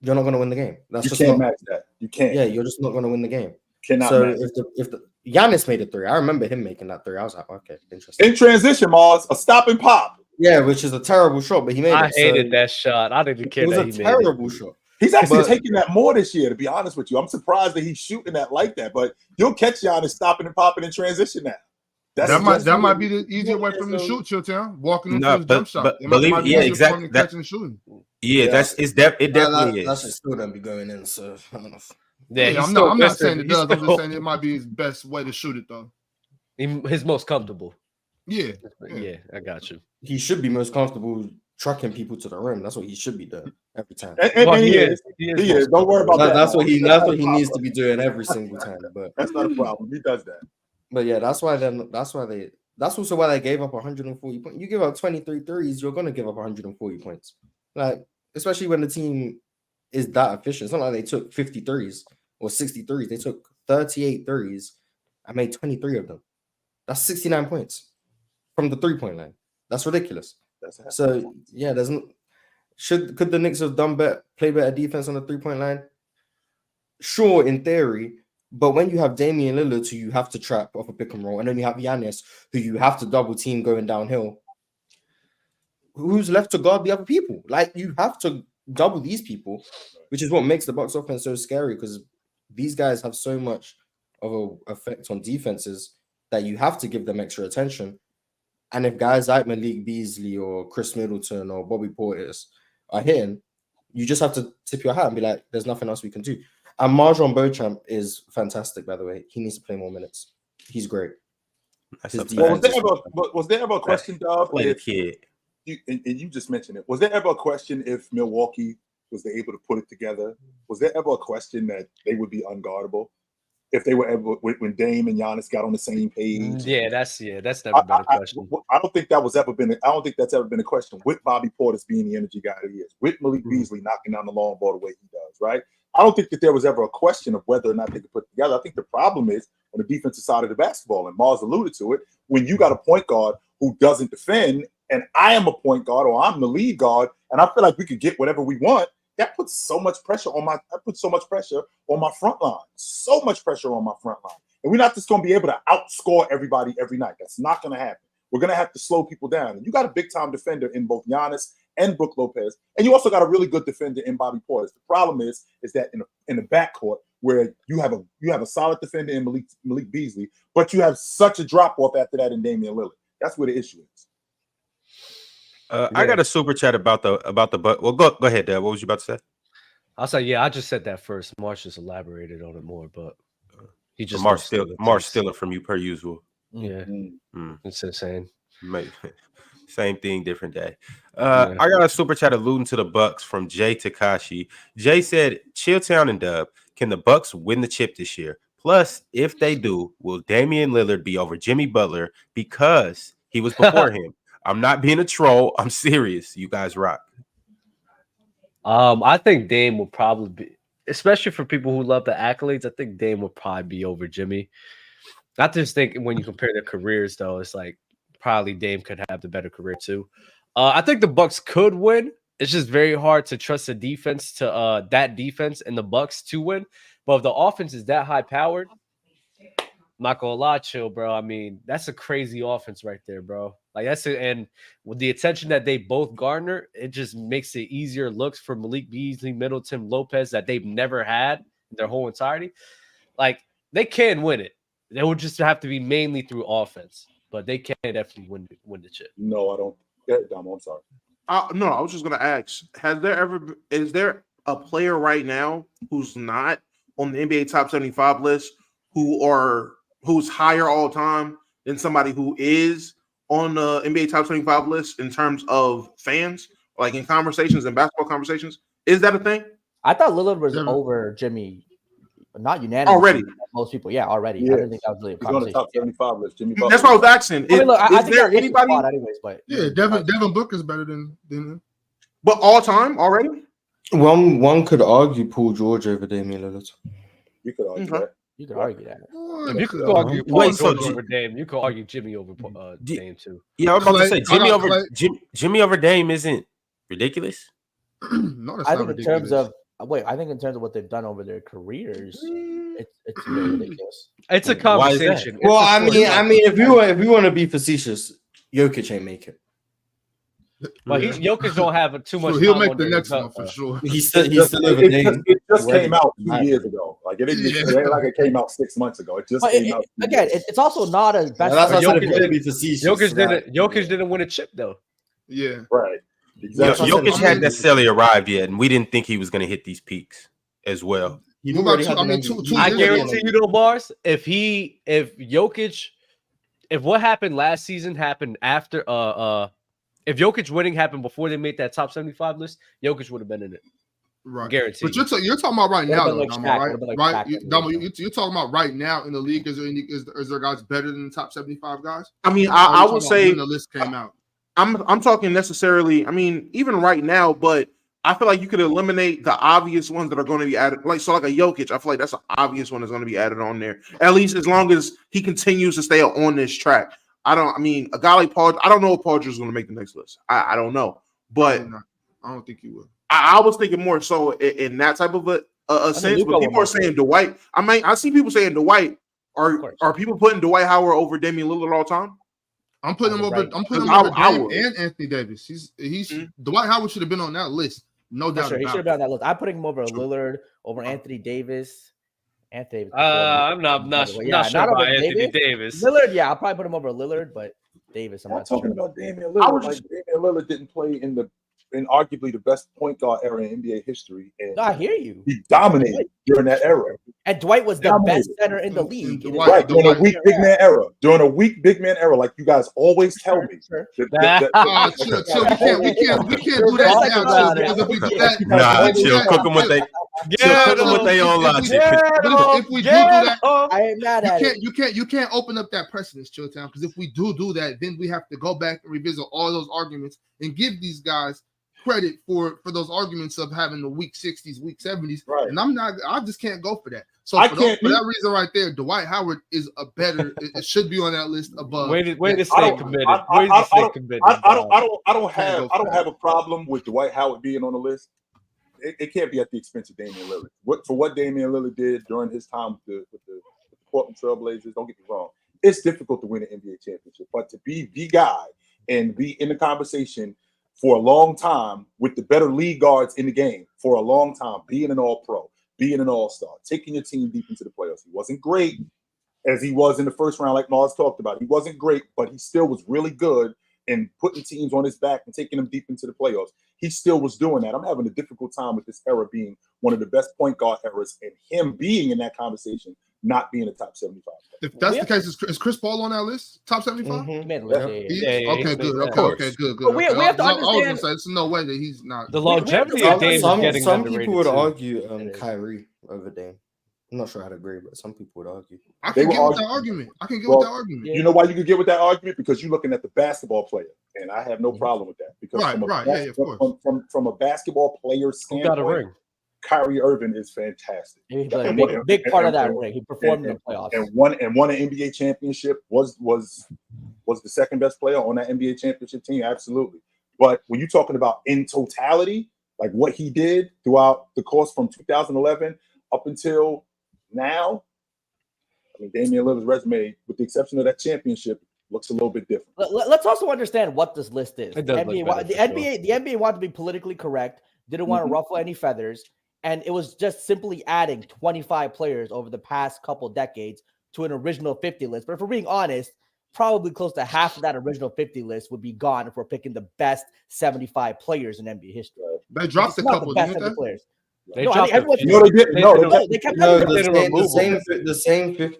You're not going to win the game. You can't match that. You can't. Yeah, you're just not going to win the game. Cannot. So match. if the Giannis made a three, I remember him making that three. I was like, okay, interesting. In transition, Mars, a stop and pop. Yeah, which is a terrible shot, but he made it. I hated that shot. I didn't care. It was a terrible shot. He's actually taking that more this year, to be honest with you. I'm surprised that he's shooting that like that, but you'll catch Giannis stopping and popping in transition now. That might be the easier way for him to shoot, Chilltown. Walking into his jump shot. Exactly. Catching and shooting. It definitely is. That should still don't be going in. So I don't know. Yeah, I'm not saying it does. I'm just saying it might be his best way to shoot it, though. His most comfortable. Yeah, I got you. He should be most comfortable trucking people to the rim. That's what he should be doing every time. And he is. He is. Don't worry about that. That's what he needs to be doing every single time. But that's not a problem. He does that. But yeah, that's also why they gave up 140 points. You give up 23 threes, you're gonna give up 140 points. Like, especially when the team is that efficient. It's not like they took 50 threes or 60 threes. They took 38 threes and made 23 of them. That's 69 points from the 3-point line. That's ridiculous. So yeah, could the Knicks have play better defense on the 3-point line? Sure, in theory, but when you have Damian Lillard, who you have to trap off a pick and roll, and then you have Giannis, who you have to double team going downhill, who's left to guard the other people? Like, you have to double these people, which is what makes the Bucks offense so scary, because these guys have so much of an effect on defenses that you have to give them extra attention. And if guys like Malik Beasley or Chris Middleton or Bobby Portis are hitting, you just have to tip your hat and be like, there's nothing else we can do. And Marjon Beauchamp is fantastic, by the way. He needs to play more minutes. He's great. Was there ever a question, Dov? You just mentioned it. Was there ever a question if Milwaukee was able to put it together? Was there ever a question that they would be unguardable? If they were ever, when Dame and Giannis got on the same page? Yeah, that's never been a question. I don't think that's ever been a question with Bobby Portis being the energy guy that he is, with Malik Beasley knocking down the long ball the way he does, right? I don't think that there was ever a question of whether or not they could put it together. I think the problem is on the defensive side of the basketball, and Mars alluded to it, when you got a point guard who doesn't defend, and I am a point guard or I'm the lead guard, and I feel like we could get whatever we want, that puts so much pressure on my front line. So much pressure on my front line. And we're not just going to be able to outscore everybody every night. That's not going to happen. We're going to have to slow people down. And you got a big-time defender in both Giannis and Brook Lopez. And you also got a really good defender in Bobby Portis. The problem is that in the backcourt, where you have a solid defender in Malik Beasley, but you have such a drop-off after that in Damian Lillard. That's where the issue is. I got a super chat about the Buck. Well, go ahead, Dad. What was you about to say? I'll say, I just said that first. Marsh just elaborated on it more, but he just Marsh stealing from you per usual. Yeah, it's insane. Same thing, different day. I got a super chat alluding to the Bucks from Jay Takashi. Jay said, "Chilltown and Dub, can the Bucks win the chip this year? Plus, if they do, will Damian Lillard be over Jimmy Butler because he was before him? I'm not being a troll. I'm serious. You guys rock." I think Dame will probably be, especially for people who love the accolades, I think Dame will probably be over Jimmy. I just think when you compare their careers, though, it's like probably Dame could have the better career too. I think the Bucks could win. It's just very hard to trust the defense to that defense and the Bucks to win. But if the offense is that high powered, I'm not gonna lie, chill, bro. I mean, that's a crazy offense right there, bro. Like and with the attention that they both garner, it just makes it easier looks for Malik Beasley, Middleton, Lopez that they've never had in their whole entirety. Like, they can win it. They would just have to be mainly through offense, but they can definitely win the chip. No, I don't. Yeah, Dom, I'm sorry. No, I was just gonna ask: is there a player right now who's not on the NBA top 75 list who's higher all time than somebody who is on the NBA top 25 list in terms of fans, like in conversations and basketball conversations? Is that a thing? I thought Lillard was over Jimmy, not unanimously. Already. Most people, already. Yeah. I didn't think that was really a He's on the conversation. top 75 list. Jimmy Butler. That's what I was asking. I Is think there that's anybody? anyways, but Yeah, Devin Booker's better than him. But all time already? One could argue Paul George over Damian Lillard. You could argue Okay. that. you could argue that. If you could argue Wait, so over Dame, you could argue Jimmy over Dame too. Yeah, I was about to say Clay- Jimmy over Dame isn't ridiculous. No, that's I not think ridiculous. I think in terms of what they've done over their careers, it's really ridiculous. It's a Why is that? conversation. Well, It's a sport. I mean, if we want to be facetious, Jokic ain't make it. But Jokic don't have too much. He'll time make on the their next belt, one for though. sure. He's still It just came out 2 Right. years ago. Like it ain't like it came out 6 months ago. It just But came out. again, it's also not as best. That's why I said Jokic- if you're gonna be facetious. Jokic didn't win a chip though. Yeah. Right. Yeah, Exactly. Jokic hadn't necessarily arrived yet, and we didn't think he was going to hit these peaks as well. He What already about had two- I mean, an two- MVP. two I years guarantee you though, Bars. If Jokic, if what happened last season happened after If Jokic winning happened before they made that top 75 list, Jokic would have been in it. Right. Guaranteed. But you're talking about right Would've now, been though, like Damo, Shaq, right? would've been like Right. Shaq in the Damo, league, you're talking about right now in the league. Is there guys better than the top 75 guys? I mean, Or I you would talking about say when the list came out. I'm talking necessarily. I mean, even right now, but I feel like you could eliminate the obvious ones that are going to be added. Like a Jokic, I feel like that's an obvious one that's going to be added on there. At least as long as he continues to stay on this track. I mean, a guy like Paul. I don't know if Paul George is going to make the next list. I don't know, but I don't think he will. I was thinking more so in that type of a sense. But people are saying Dwight. I see people saying Dwight. Are people putting Dwight Howard over Damian Lillard all the time? I'm putting him over Dame and Anthony Davis. He's Dwight Howard should have been on that list. No doubt. Sure, he should have been on that list. I'm putting him over Lillard, over Anthony Davis. Anthony Davis. I'm not sure about Anthony Davis. Lillard, yeah, I'll probably put him over Lillard, but Davis, I'm not talking sure. about Damian Lillard. Damian Lillard didn't play in arguably the best point guard era in NBA history. And I hear you. He dominated during that era. And Dwight was the best center in the league. Right, during a weak big man era. During a weak big man era, like you guys always tell me. Chill. We can't do that now. Because if we do that, nah, chill. Cook them with they own logic. But if we do that, I ain't mad at it. You can't open up that precedence, Chill Town. Because if we do that, then we have to go back and revisit all those arguments and give these guys credit for those arguments of having the weak 60s, weak 70s. Right. And I just can't go for that. So for that reason right there, Dwight Howard is a better, it should be on that list above. Way to stay committed. I don't have a problem with Dwight Howard being on the list. It can't be at the expense of Damian Lillard. For what Damian Lillard did during his time with the Portland Trailblazers, don't get me wrong. It's difficult to win an NBA championship, but to be the guy and be in the conversation for a long time with the better league guards in the game for a long time, being an all-pro, being an all-star, taking your team deep into the playoffs. He wasn't great as he was in the first round, like Mars talked about. He wasn't great, but he still was really good in putting teams on his back and taking them deep into the playoffs. He still was doing that. I'm having a difficult time with this era being one of the best point guard eras and him being in that conversation, not being a top 75. If that's the case, is Chris Paul on that list? Top 75? Okay, good. Okay, good. But we have to understand. I was going to say, there's no way that he's not. The longevity of Dame is getting some underrated people would too. argue Kyrie over Dame. I'm not sure how to agree, but some people would argue. I can get with that argument. You know why you could get with that argument? Because you're looking at the basketball player, and I have no problem with that. Because from a basketball player standpoint, who got a ring? Kyrie Irving is fantastic. He's a big part of that ring. He performed in the playoffs and won an NBA championship. Was the second best player on that NBA championship team? Absolutely. But when you're talking about in totality, like what he did throughout the course from 2011 up until now, I mean, Damian Lillard's resume, with the exception of that championship, looks a little bit different. Let's also understand what this list is. The NBA wanted to be politically correct, didn't want to ruffle any feathers, and it was just simply adding 25 players over the past couple decades to an original 50 list. But if we're being honest, probably close to half of that original 50 list would be gone if we're picking the best 75 players in NBA history. They dropped a couple, didn't they? Players. They kept the same 50.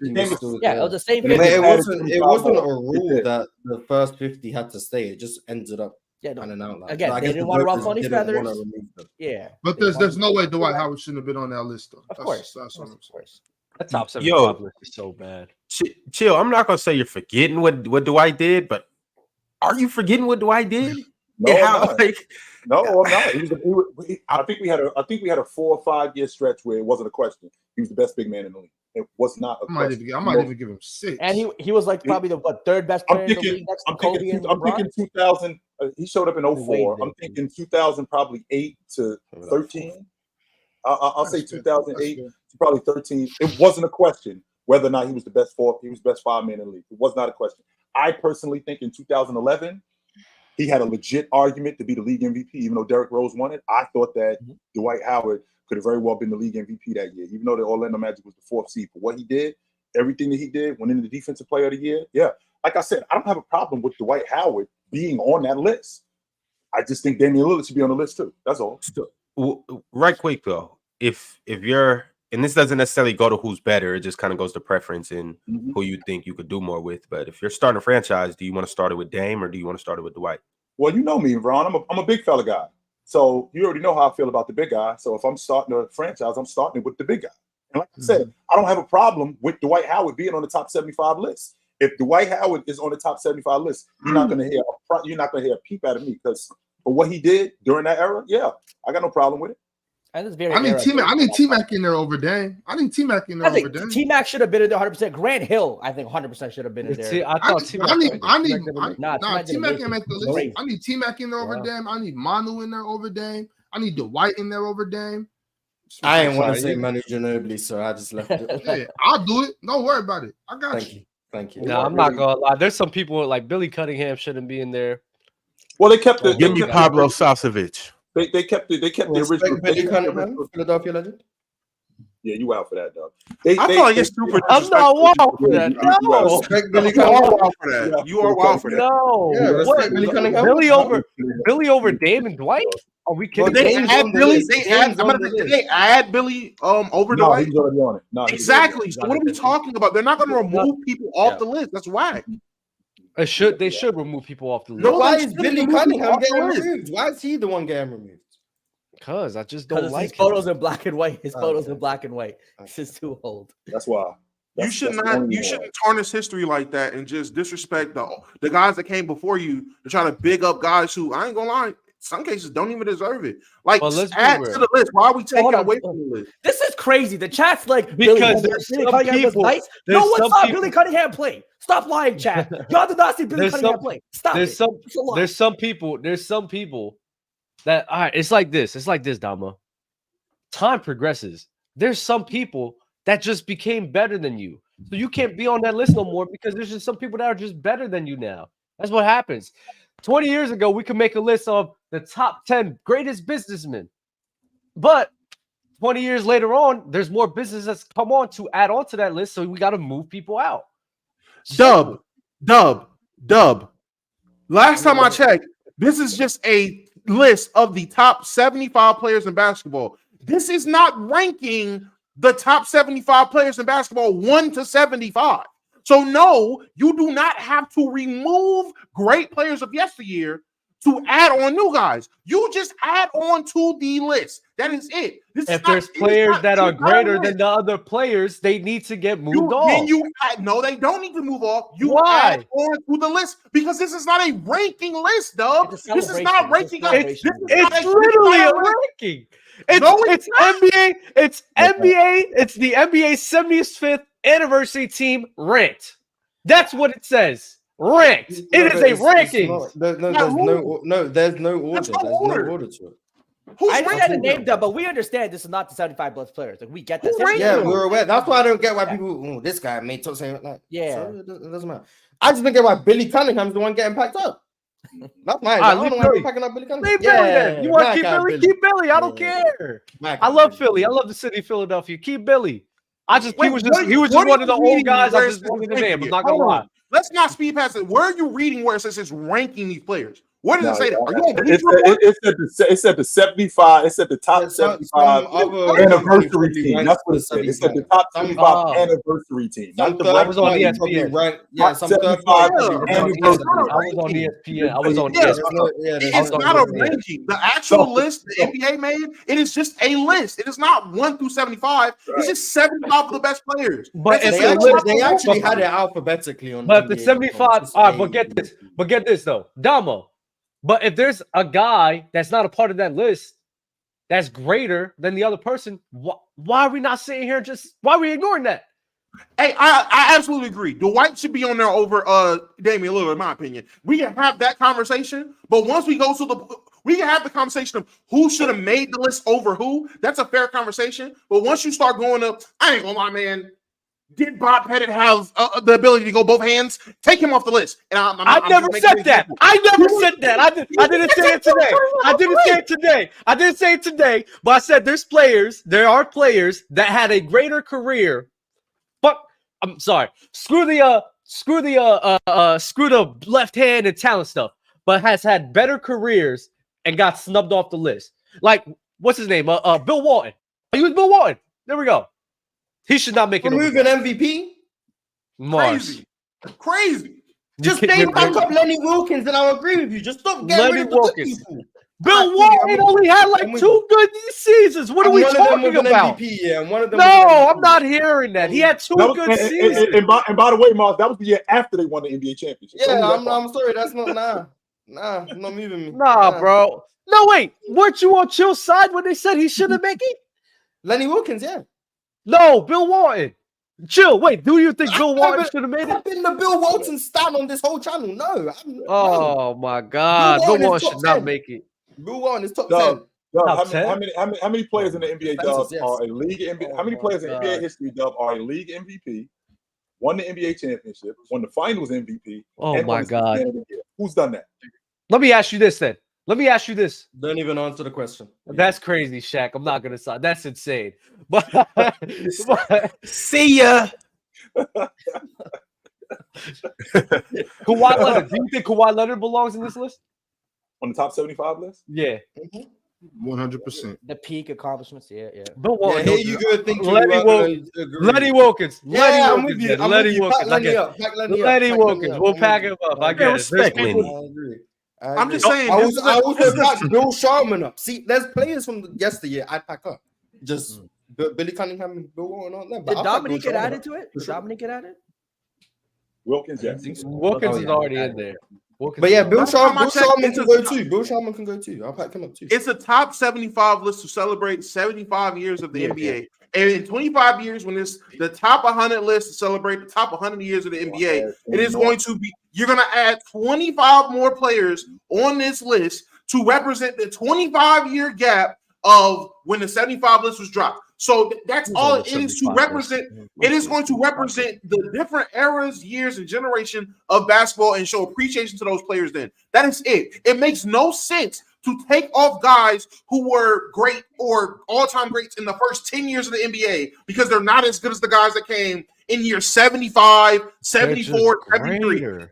Yeah, it was the same 50. It wasn't a rule that the first 50 had to stay. It just ended up an outline. Again, they didn't want to ruffle any feathers. Yeah, but there's no way Dwight Howard shouldn't have been on that list, though. Of course. That top 75 list is so bad. Chill. I'm not gonna say you're forgetting what Dwight did, but are you forgetting what Dwight did? No, I'm not. I think we had a 4 or 5 year stretch where it wasn't a question. He was the best big man in the league. It was not a question. I might even give him 6. And he was like probably the third best player in the league next to Kobe and LeBron. I'm thinking 2000. He showed up in 04. I'm thinking 2000, probably 8 to 13. I'll say 2008 to probably 13. It wasn't a question whether or not he was the best 5 man in the league. It was not a question. I personally think in 2011. He had a legit argument to be the league MVP, even though Derrick Rose won it. I thought that Dwight Howard could have very well been the league MVP that year, even though the Orlando Magic was the 4th seed. For what he did, everything that he did, winning the Defensive Player of the Year, yeah. Like I said, I don't have a problem with Dwight Howard being on that list. I just think Damian Lillard should be on the list too. That's all. Right quick though, if you're, and this doesn't necessarily go to who's better, it just kind of goes to preference and who you think you could do more with. But if you're starting a franchise, do you want to start it with Dame or do you want to start it with Dwight? Well, you know me, Ron. I'm a big fella guy. So you already know how I feel about the big guy. So if I'm starting a franchise, I'm starting it with the big guy. And like I said, I don't have a problem with Dwight Howard being on the top 75 list. If Dwight Howard is on the top 75 list, you're not gonna hear a peep out of me because for what he did during that era, yeah, I got no problem with it. And it's very. I need T-Mac in there over Dame. I think T-Mac in there over Dame. T-Mac should have been in there 100%. Grant Hill, I think 100% should have been in there. I thought T-Mac. T-Mac can make the list. I need T-Mac in there over Dame. I need Manu in there over Dame. I need Dwight in there over Dame. I didn't want to say Manu Ginobili, so I just left it. Yeah, I'll do it. Don't worry about it. I got you. Thank you. No, I'm not gonna lie. There's some people like Billy Cunningham shouldn't be in there. Well, they kept Give me Pablo Sasovich. They kept the original. Billy Cunningham, Philadelphia legend. Yeah, you out for that, dog. I feel like it's super. I'm not wild for that. No, Respect Billy you are Cunningham. wild for that. You are wild for that. no. Yeah, respect Billy Cunningham. Billy over Dame and Dwight? Are we kidding? Well, they Dame's add on the Billy. list. They Dame's add. on the Did list. they add Billy over No, Dwight? he's already on it. No, Exactly. So what are we talking about? They're not going to remove people off the list. That's whack. They should remove people off the list. No, Why they is should Billy remove Cunningham people off the getting list. removed? Why is he the one getting removed? Because I just don't Because like his photos in black and white. His photos Okay. in black and white. This is too old. That's why. You shouldn't tarnish history like that and just disrespect the guys that came before you to try to big up guys who, I ain't gonna lie, in some cases don't even deserve it. Like, Well, let's be add real. to the list. Why are we taking Hold on. away from the list? This is crazy. The chat's like Because Billy there's some Cunningham was people- nice. there's No one some saw people- Billy Cunningham play. Stop lying, chat. Y'all did not see Billy There's Cunningham some- play. Stop There's it. some It's a lie. there's some people that all right, it's like this, Dama. Time progresses. There's some people that just became better than you. So you can't be on that list no more because there's just some people that are just better than you now. That's what happens. 20 years ago, we could make a list of the top 10 greatest businessmen. But 20 years later on, there's more business that's come on to add on to that list. So we got to move people out. Dub. Last time I checked, this is just a list of the top 75 players in basketball. This is not ranking the top 75 players in basketball 1 to 75. So no, you do not have to remove great players of yesteryear to add on new guys. You just add on to the list. That is it. If there's players that are greater than the other players, they need to get moved off. No, they don't need to move off. You Why? add on to the list because this is not a ranking list, dog. It's a This is not ranking. celebration. It's literally a ranking. It's NBA. It's NBA. It's the NBA 75th anniversary team ranked. That's what it says. Ranked. It is a ranking. There's no order. There's no order to it. I understand the name though, but we understand this is not the 75 plus players. Like we get that. Yeah, we're aware. That's why I don't get why people. This guy made top saying like. Yeah, so it doesn't matter. I just don't get why Billy Cunningham's the one getting packed up. That's my. I don't know why we're packing up Billy Cunningham. Leave Billy then. You want to keep Billy? Keep Billy. I don't care. I love Philly. I love the city of Philadelphia. Keep Billy. He was just one of the old guys. I just wanted the name. I'm not gonna lie. Let's not speed past it. Where are you reading where it says it's ranking these players? What does it say? Are you on it said the 75. It said the top 75 anniversary team. That's what it said. It said the top 75 anniversary team. Not the I was on ESPN. Yeah, some third party. I was on ESPN. I was on ESPN. It's not a ranking. The actual list the NBA made, it is just a list. It is not 1 through 75. It's just 75 of the best players. But They actually had it alphabetically on. But the 75. All right, but get this though, Damo. But if there's a guy that's not a part of that list that's greater than the other person, why are we not sitting here why are we ignoring that? Hey, I absolutely agree. Dwight should be on there over Damian Lillard, in my opinion. We can have that conversation, but once we go to we can have the conversation of who should have made the list over who. That's a fair conversation. But once you start going up, I ain't gonna lie, man. Did Bob Pettit have the ability to go both hands? Take him off the list. And I never said that. I never said that. I didn't say it today. I didn't say it today. But I said there are players that had a greater career. But I'm sorry. Screw the left hand and talent stuff. But has had better careers and got snubbed off the list. Like what's his name? Bill Walton. He was Bill Walton. There we go. He should not make it. Removing MVP? Mars. Crazy. Just name back up Lenny Wilkins, and I'll agree with you. Just stop getting rid of the good people. Bill Walton only had like 2 good seasons. What are we talking about? MVP, yeah, and one of them No, I'm not hearing that. He had 2 good seasons. And by the way, Mars, that was the year after they won the NBA championship. Yeah, I'm sorry. That's not nah, not moving me. Nah, bro. No, wait. Weren't you on Chill's side when they said he shouldn't make it? Lenny Wilkins, yeah. No, Bill Walton. Chill. Wait, do you think Bill Walton should have made it? I've been the Bill Walton stan on this whole channel. No. Oh my God. Bill Walton should not make it. Bill Walton is top 10. How many players in the NBA Spencer's, Dub are a league MVP? How many players in NBA history Dub are a league MVP? Won the NBA championship, won the Finals MVP. Oh my God. Who's done that? Let me ask you this then. Let me ask you this. Don't even answer the question. That's crazy, Shaq. I'm not gonna say that's insane. But See ya. Kawhi Leonard. Do you think Kawhi Leonard belongs in this list? On the top 75 list? Yeah. 100%. The peak accomplishments. Yeah. Bill Walton. Here you go. Think Lenny Wilkins. Yeah, I'm with you. Lenny Wilkins. Lenny Wilkins. We'll pack him up. I get it. Respect Lenny. I'm just saying. I also pack Bill Sharman up. See, there's players from yesteryear I'd pack up. Just Billy Cunningham and Bill Walton on them. Did Dominique get added to it? Did Dominique get added? Wilkins, yes. Wilkins is already in there. But yeah, Bill Sharman can go too. Bill Sharman can go too. I'll pack him up too. It's a top 75 list to celebrate 75 years of the NBA. And in 25 years, when it's the top 100 list to celebrate the top 100 years of the NBA, it is going to be, you're going to add 25 more players on this list to represent the 25-year gap of when the 75 list was dropped. So that's all it is to represent. It is going to represent the different eras, years, and generation of basketball and show appreciation to those players then. That is it. It makes no sense to take off guys who were great or all-time greats in the first 10 years of the NBA because they're not as good as the guys that came in year 75, 74, 73.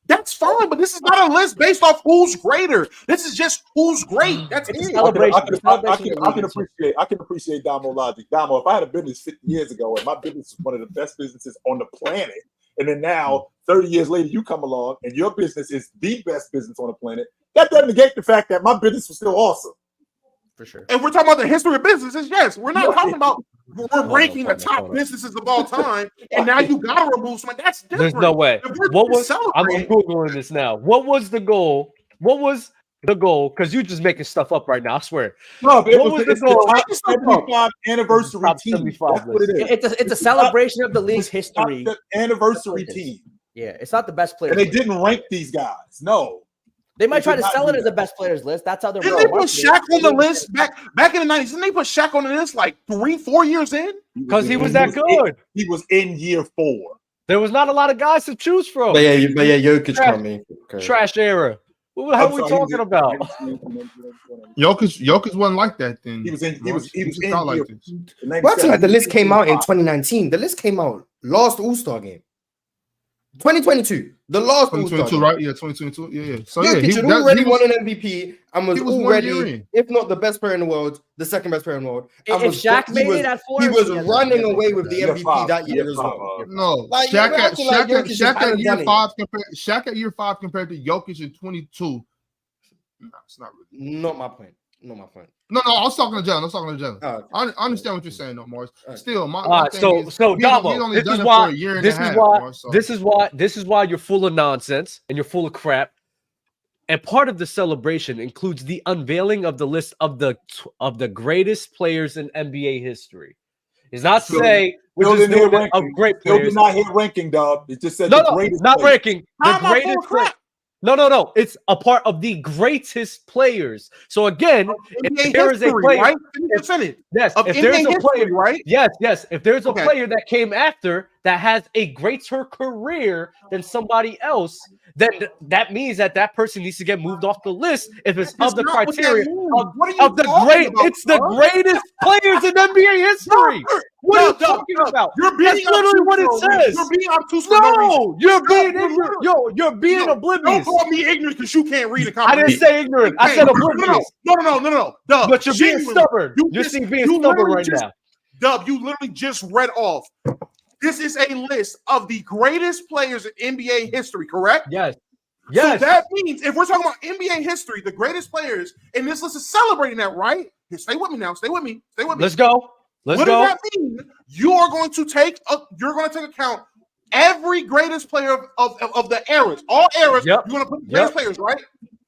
That's fine, but this is not a list based off who's greater. This is just who's great. That's it. I can appreciate Damo logic. Damo, if I had a business 50 years ago and my business was one of the best businesses on the planet, and then now 30 years later you come along and your business is the best business on the planet, that doesn't negate the fact that my business was still awesome. For sure. And we're talking about the history of businesses. Yes, we're not talking about we're ranking the top businesses of all time, and now you gotta remove something. That's different. There's no way. What was? I'm googling this now. What was the goal? What was the goal? Because you're just making stuff up right now. I swear. No, but what was the goal? Top 75 anniversary team. That's what it is. It's a celebration of the league's history. The anniversary team. Yeah, it's not the best players. And they didn't rank these guys. No. They might try to sell it as the best players list. That's how they're. Didn't they put Shaq on the list back in the 90s? Didn't they put Shaq on the list like 3-4 years in? Because he was that good. He was in year 4. There was not a lot of guys to choose from. But yeah, Jokic coming. Trash era. What the hell are we talking about? Jokic wasn't like that then. He was in like this. Well, like the list came out in 2019. The list came out last All-Star game. 2022, the last 2022, right? Yeah, 2022. Yeah. So Jokic he had already won an MVP and was already, if not the best player in the world, the second best player in the world. If Shaq made it at 4, he was running away with the MVP that year as well. No, like, Shaq at year 5 compared to Jokic in 22. No, it's not really. Not my point. No, I was talking to John. Oh, okay. I understand what you're saying, though, Morris. Right. Still, my thing is, Damo, this is why you're full of nonsense and you're full of crap. And part of the celebration includes the unveiling of the list of the greatest players in NBA history. It's not say we're just doing of great players. Not hit ranking, dog. It just said the greatest. Not ranking. The greatest player. No. It's a part of the greatest players. So again, if there is a player, right? If there's a player, right? Yes. If there's a player that came after that has a greater career than somebody else, then that means that person needs to get moved off the list. If it's of the criteria of the great, it's the greatest players in NBA history. What are you talking about? That's literally what it says. You're being obtuse. No, you're being ignorant. You're being oblivious. Don't call me ignorant because you can't read a I didn't say ignorant. I said oblivious. No. But you're being stubborn. You're being stubborn right now. Dub, you literally just read off this is a list of the greatest players in NBA history, correct? Yes. So that means if we're talking about NBA history, the greatest players, and this list is celebrating that, right? Here, stay with me now. Stay with me. Stay with me. Let's go. What does that mean? You are going to take account every greatest player of the eras, all eras. You're going to put the greatest players, right?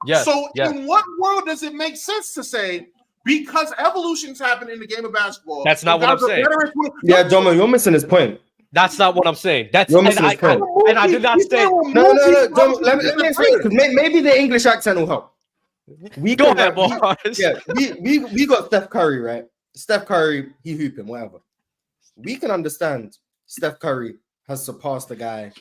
Yes. So in what world does it make sense to say, because evolution's happened in the game of basketball? That's not what I'm saying. Yeah, Domo, you're missing his point. That's not what I'm saying. That's you're missing his point. And I did not say. No. Let me explain, because maybe the English accent will help. We got Steph Curry, right? Steph Curry, he hooping, whatever. We can understand Steph Curry has surpassed the guy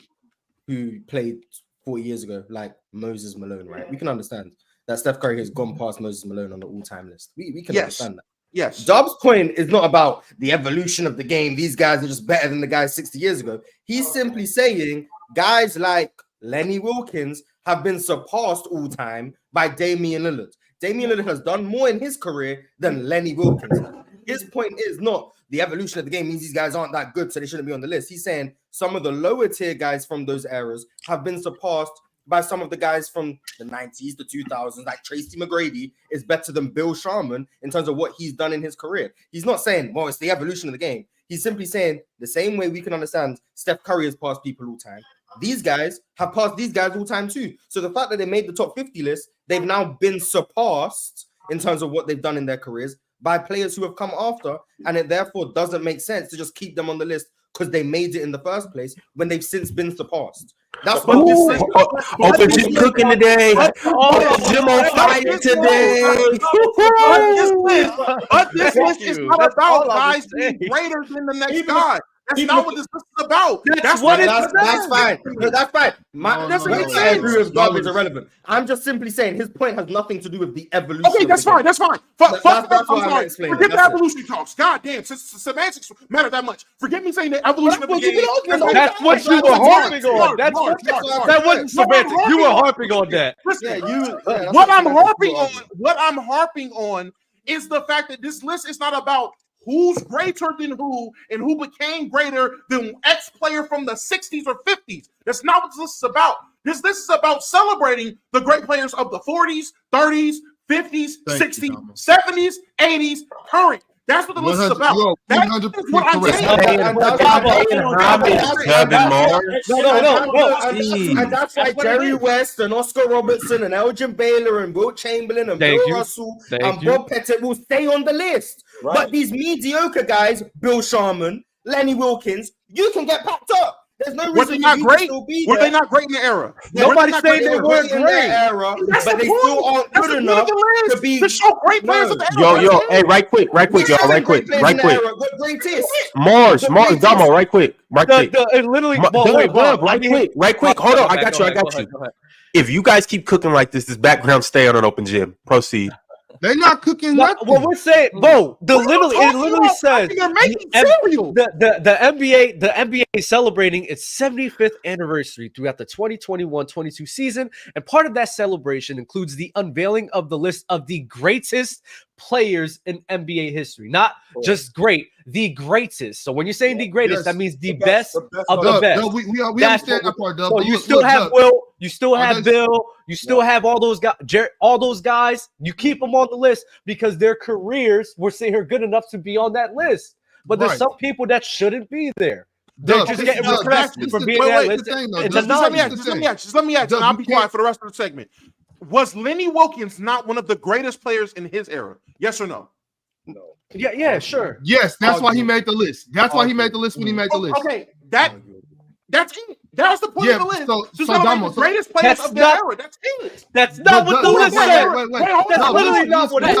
who played 40 years ago, like Moses Malone, right? We can understand that Steph Curry has gone past Moses Malone on the all-time list. We can understand that. Yes. Dub's point is not about the evolution of the game. These guys are just better than the guys 60 years ago. He's simply saying guys like Lenny Wilkins have been surpassed all time by Damian Lillard. Damian Lillard has done more in his career than Lenny Wilkins. His point is not the evolution of the game means these guys aren't that good, so they shouldn't be on the list. He's saying some of the lower tier guys from those eras have been surpassed by some of the guys from the 90s, the 2000s, like Tracy McGrady is better than Bill Sharman in terms of what he's done in his career. He's not saying, well, it's the evolution of the game. He's simply saying the same way we can understand Steph Curry has passed people all time. These guys have passed these guys all time too. So the fact that they made the top 50 list, they've now been surpassed in terms of what they've done in their careers by players who have come after, and it therefore doesn't make sense to just keep them on the list because they made it in the first place when they've since been surpassed. That's what this is. Open Gym cooking today. Open Gym on fire today. But this list is not about guys being greater than the next guy. That's not what this list is about. That's fine. No, that's fine. I agree with Bob is irrelevant. I'm just simply saying his point has nothing to do with the evolution. Okay, that's fine. That's fine. Fuck that. I'm sorry. Forget the evolution talks. God damn, semantics matter that much. Forget me saying the evolution of the game. That's what you were harping on. That wasn't semantics. You were harping on that. What I'm harping on is the fact that this list is not about who's greater than who and who became greater than X player from the 60s or 50s. That's not what this list is about. This list is about celebrating the great players of the 40s, 30s, 50s, 60s, 70s, 80s, current. That's what the list is about. That's what I'm saying. And that's why Jerry West and Oscar Robertson and Elgin Baylor and Will Chamberlain and Bill Russell and Bob Pettit will stay on the list. Right. But these mediocre guys, Bill Sharman, Lenny Wilkins, you can get packed up. There's no reason. Were they not great? Were they not great in the era? Nobody's saying they weren't in great. That era, but they still aren't good enough to be to show great players of the era. Yo, hey, right quick, y'all, right quick. Mars, Damo, right quick. Literally, right quick. Hold on, I got you. If you guys keep cooking like this background stay on an open gym. Proceed. They're not cooking nothing. What we're saying, bro, it literally says the NBA is celebrating its 75th anniversary throughout the 2021-22 season, and part of that celebration includes the unveiling of the list of the greatest players in NBA history. Not just great, the greatest. So when you're saying the greatest, that means the best of the best. No, we understand that part, Dub. So you still have Will, you still have Bill, you still have all those guys, all those guys. You keep them on the list because their careers were saying are good enough to be on that list. But there's some people that shouldn't be there. They're just getting refreshed for being on that list. Just let me ask, and I'll be quiet for the rest of the segment. Was Lenny Wilkins not one of the greatest players in his era? Yes or no? No. Yeah, sure. Yes, that's why he made the list. That's why he made the list when he made the list. Okay, that's it. That's the point of the list. So Damo, the greatest players of the era. That's it. That's not what the list said. That's literally not what it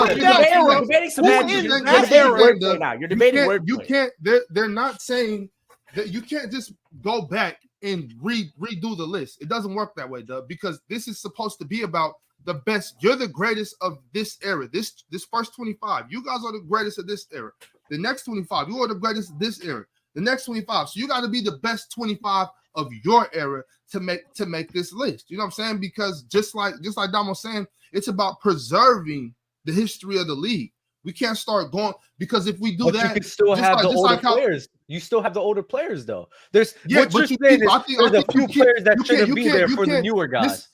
said. You're debating wordplay. You can't. They're not saying that you can't just go back and redo the list. It doesn't work that way, Dub, because this is supposed to be about the best. You're the greatest of this era. This first 25. You guys are the greatest of this era. The next 25, you are the greatest of this era. The next 25. So you got to be the best 25 of your era to make this list. You know what I'm saying? Because just like Dom was saying, it's about preserving the history of the league. We can't start going because if we do that, you can still have the older players. You still have the older players though. There's Yeah, what you're but you saying keep- is I think- there's I a think few you can't- players that you shouldn't can't- be you there can't- for the newer guys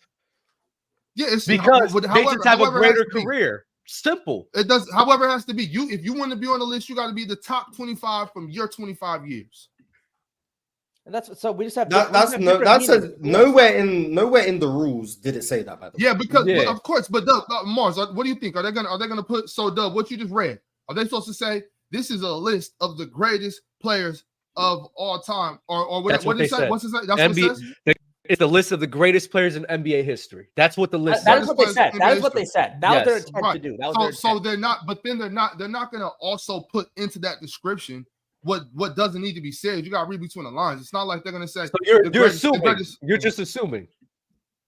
Yeah, it's because but they just have a however it has greater to be. career. Simple. It does. However, it has to be. If you want to be on the list, you got to be the top 25 from your 25 years. And that's so we just have nowhere in the rules did it say that. By the way. Yeah, because Yeah. But of course, but Dub, Mars, what do you think? Are they gonna put Dub? What you just read? Are they supposed to say this is a list of the greatest players of all time, or what? That's what did they it say? said. What's it say? That's what it says. It's the list of the greatest players in NBA history. That's what the list that says. is what they said. That is what they said. That was their Yes. intent to do. That was So, their intent. they're not, but then they're not going to also put into that description what doesn't need to be said. You got to read between the lines. It's not like they're going to say. So you're greatest- assuming. greatest- You're just assuming.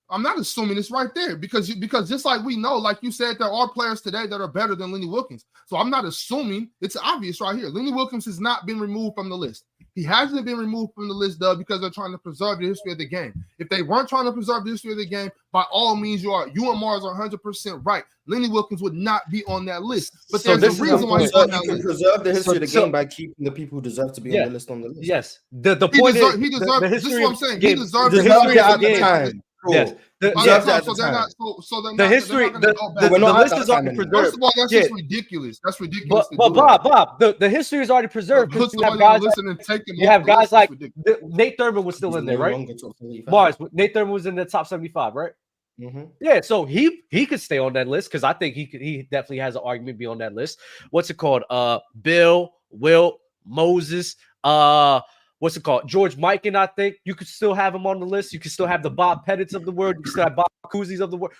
I'm not assuming it's right there because just like we know, like you said, there are players today that are better than Lenny Wilkins. So I'm not assuming. It's obvious right here. Lenny Wilkins has not been removed from the list. He hasn't been removed from the list, though, because they're trying to preserve the history of the game. If they weren't trying to preserve the history of the game, by all means, you and Mars are 100% right. Lenny Wilkins would not be on that list. But So there's a reason why he's on that list. Preserve the history of the game by keeping the people who deserve to be on the list on the list. Yes. The point is He deserves. the This is history what I'm of saying. game- He deserves the to history be of on the the game. list. Yes. So they're not. The history. They're not gonna go back. We're The not list at is that already time anymore. preserved. First of all, that's Yeah. just ridiculous. That's ridiculous. But Bob, the history is already preserved because you have guys. You have guys like Nate Thurman was still in there, right? Mars, Nate Thurman was in the top 75, right? Mm-hmm. Yeah, so he could stay on that list because I think he definitely has an argument to be on that list. What's it called? Bill, Wilt, Moses, what's it called? George Mikan, I think you could still have him on the list. You could still have the Bob Pettits of the world. You can still have Bob Cousy's of the world.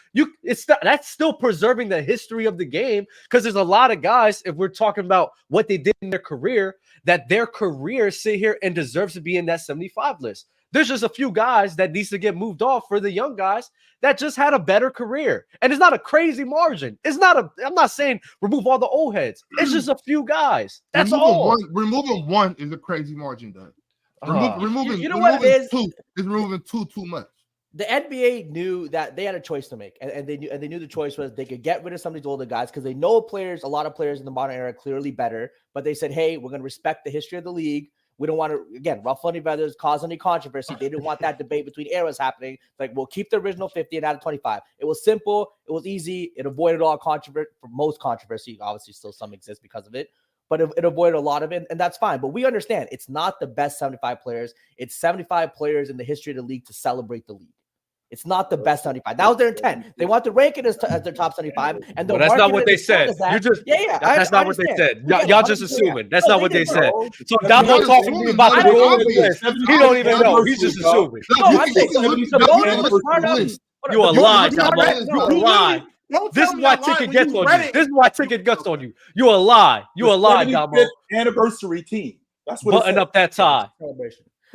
That's still preserving the history of the game because there's a lot of guys, if we're talking about what they did in their career, that their career sit here and deserves to be in that 75 list. There's just a few guys that needs to get moved off for the young guys that just had a better career. And it's not a crazy margin. I'm not saying remove all the old heads. It's just a few guys. That's all. Removing one is a crazy margin, though. Removing what it is? Two is removing too much. The NBA knew that they had a choice to make, and they knew the choice was they could get rid of some of these older guys because they know a lot of players in the modern era are clearly better. But they said, hey, we're going to respect the history of the league. We don't want to, again, ruffle any feathers, cause any controversy. They didn't want that debate between eras happening. Like, we'll keep the original 50 and add a 25. It was simple. It was easy. It avoided all controversy. For most controversy, obviously, still some exists because of it. But it avoided a lot of it, and that's fine. But we understand it's not the best 75 players. It's 75 players in the history of the league to celebrate the league. It's not the best 75. That was their intent. They want to rank it as their top 75. And that's not what they said. That's not what they said. Y'all just assuming. That's not what they said. So Damo talking to me about the goal list. He don't even know. He's just assuming. You a lie, Damo. You a lie. This is why Ticket gets on you. This is why Ticket gets on you. You a lie. You a lie, Damo. Anniversary team. That's what. Button up that tie.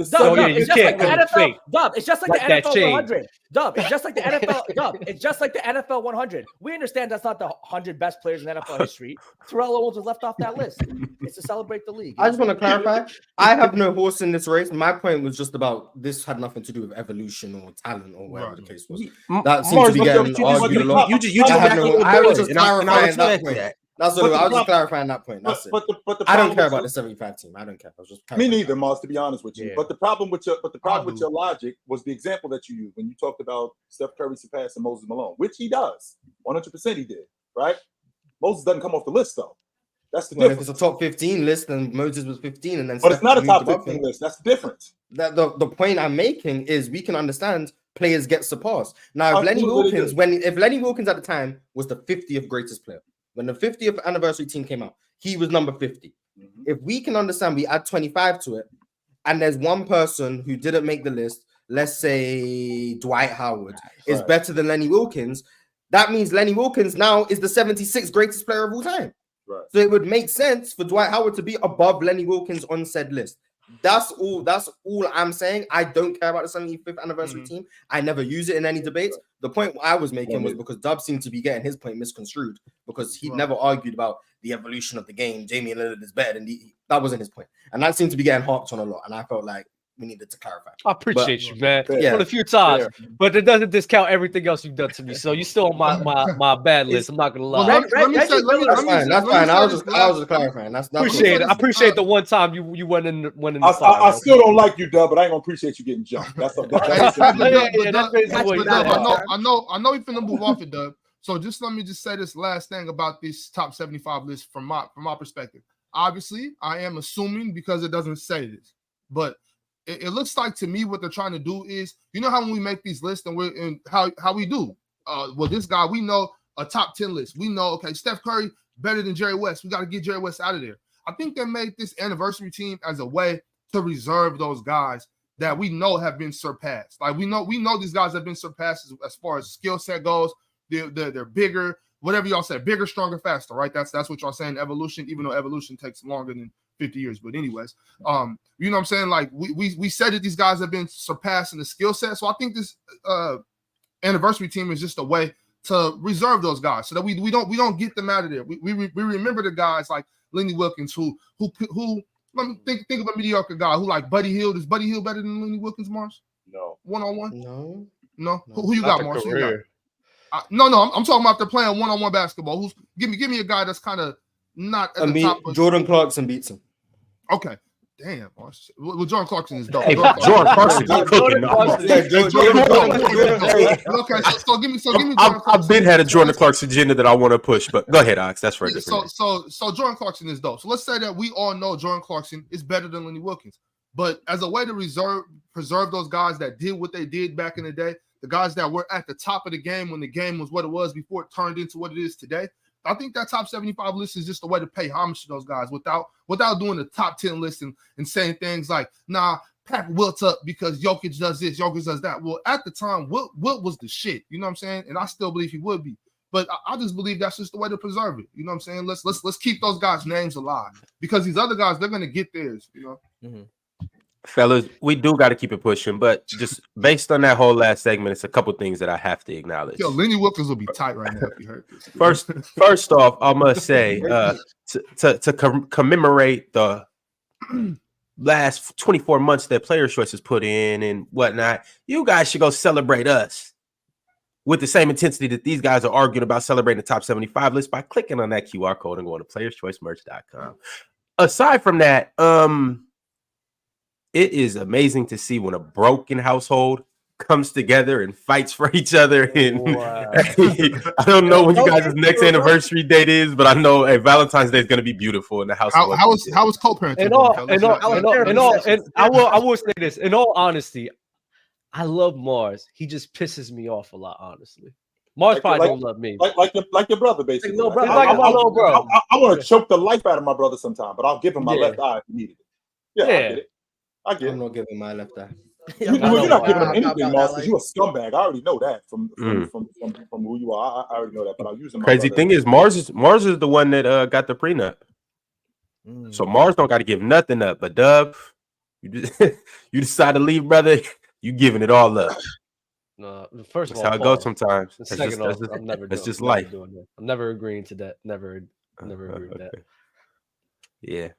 Dub, yeah, it's you just can't like the fake. NFL. Dub, it's just like Like the that NFL chain. 100. Dub, it's just like the NFL. Dub, it's just like the NFL 100. We understand that's not the 100 best players in NFL history. Terrell Owens was left off that list. It's to celebrate the league. I just want to clarify. I have no horse in this race. My point was just about this had nothing to do with evolution or talent or whatever the case was. That seems to be getting argued a lot. You just I was just clarifying that point. that. That's what I was just clarifying that point. That's it. But I don't care about the 75 team. I don't care. I was just me neither, Mars, to be honest with you. Yeah. But the problem with your logic was the example that you used when you talked about Steph Curry surpassing Moses Malone, which he does. 100% he did, right? Moses doesn't come off the list though. That's the difference. If it's a top 15 list, then Moses was 15, and then But it's not a Steph top moved above 15 him. list. That's the difference. That the point I'm making is we can understand players get surpassed. Now, if Lenny Absolutely Wilkins, do. if Lenny Wilkins at the time was the 50th greatest player, when the 50th anniversary team came out, he was number 50. Mm-hmm. If we can understand, we add 25 to it, and there's one person who didn't make the list, let's say Dwight Howard, is Right. better than Lenny Wilkins, that means Lenny Wilkins now is the 76th greatest player of all time. Right. So it would make sense for Dwight Howard to be above Lenny Wilkins on said list. That's all I'm saying. I don't care about the 75th anniversary team. I never use it in any debates. The point I was making was because Dub seemed to be getting his point misconstrued because he never argued about the evolution of the game. Jamie Lillard is better than that wasn't his point. And that seemed to be getting harped on a lot. And I felt like we needed to clarify. I appreciate you, man. Yeah. A few times, but it doesn't discount everything else you've done to me. So you still on my bad list. I'm not gonna lie. Well, let me say, That's fine. I was just clarifying. That's Appreciate it. I appreciate the one time you went in the I still don't like you, Dub, but I ain't gonna appreciate you getting jumped. That's I know we finna move off it, Dub. So just let me just say this last thing about this top 75 list from my perspective. Obviously, I am assuming because it doesn't say this, but it looks like to me what they're trying to do is, you know how when we make these lists and how we do. Well, this guy, we know a top 10 list. We know, okay, Steph Curry better than Jerry West. We got to get Jerry West out of there. I think they made this anniversary team as a way to reserve those guys that we know have been surpassed. Like we know these guys have been surpassed as far as skill set goes. They're bigger, whatever y'all say, bigger, stronger, faster, right? That's what y'all saying, evolution, even though evolution takes longer than 50 years. But anyways, you know what I'm saying? Like we said that these guys have been surpassing the skill set. So I think this anniversary team is just a way to reserve those guys so that we don't get them out of there. We remember the guys like Lenny Wilkins who let me think of a mediocre guy who like Buddy Hield. Is Buddy Hield better than Lenny Wilkins, Mars? No. One-on-one? No. Who you got, Mars? No, I'm talking about they're playing one-on-one basketball. Give me a guy that's kind of not at the top. Jordan Clarkson beats him. Okay. Damn. Well, Jordan Clarkson is dope. Hey, Jordan Clarkson is cooking. Okay, so give me Jordan I've been had a Jordan Clarkson agenda that I want to push, but go ahead, Ox. That's right. So Jordan Clarkson is dope. So let's say that we all know Jordan Clarkson is better than Lenny Wilkins. But as a way to preserve those guys that did what they did back in the day, the guys that were at the top of the game when the game was what it was before it turned into what it is today, I think that top 75 list is just a way to pay homage to those guys without doing the top 10 list and saying things like, nah, pack Wilt up because Jokic does this, Jokic does that. Well, at the time, Wilt was the shit. You know what I'm saying? And I still believe he would be. But I just believe that's just the way to preserve it. You know what I'm saying? Let's keep those guys' names alive because these other guys, they're gonna get theirs, you know. Mm-hmm. Fellas, we do got to keep it pushing, but just based on that whole last segment, it's a couple things that I have to acknowledge. Yo, Lenny Wilkins will be tight right now if you heard this. First off, I must say to commemorate the last 24 months that Player Choice has put in and whatnot, you guys should go celebrate us with the same intensity that these guys are arguing about celebrating the top 75 list by clicking on that QR code and going to playerschoicemerch.com. Aside from that, it is amazing to see when a broken household comes together and fights for each other. And I don't know when you guys' next anniversary date is, but I know Valentine's Day is going to be beautiful in the house. How was co-parenting? And I will say this. In all honesty, I love Mars. He just pisses me off a lot, honestly. Mars probably don't love me. Like your brother, basically. Like my little bro. I want to choke the life out of my brother sometime, but I'll give him my left eye if he needed it. Yeah. I get it. I'm not giving my left eye. You're not giving him anything, Moss, because you're a scumbag. I already know that from who you are. I already know that, but I'll use him. Crazy thing is, Mars is the one that got the prenup. So Mars don't got to give nothing up. But Dub, you decide to leave, brother. You giving it all up. No, first of all, that's how it goes sometimes. That's just life. I'm never agreeing to that. Never agree with that. Yeah.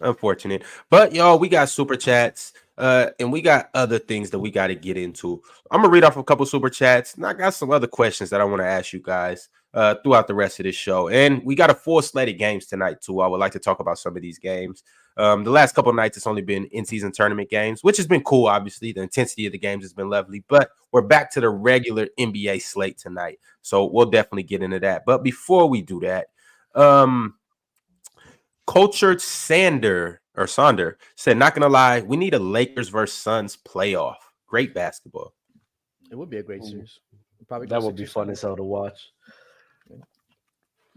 Unfortunate, but y'all, we got super chats and we got other things that we got to get into. I'm gonna read off a couple super chats, and I got some other questions that I want to ask you guys throughout the rest of this show. And we got a full slate of games tonight too. I would like to talk about some of these games. The last couple of nights, it's only been in-season tournament games, which has been cool. Obviously, the intensity of the games has been lovely, but we're back to the regular NBA slate tonight, so we'll definitely get into that. But before we do that, Cultured Sander said, not gonna lie, we need a Lakers versus Suns playoff. Great basketball. It would be a great series. Probably that would be fun as hell to watch.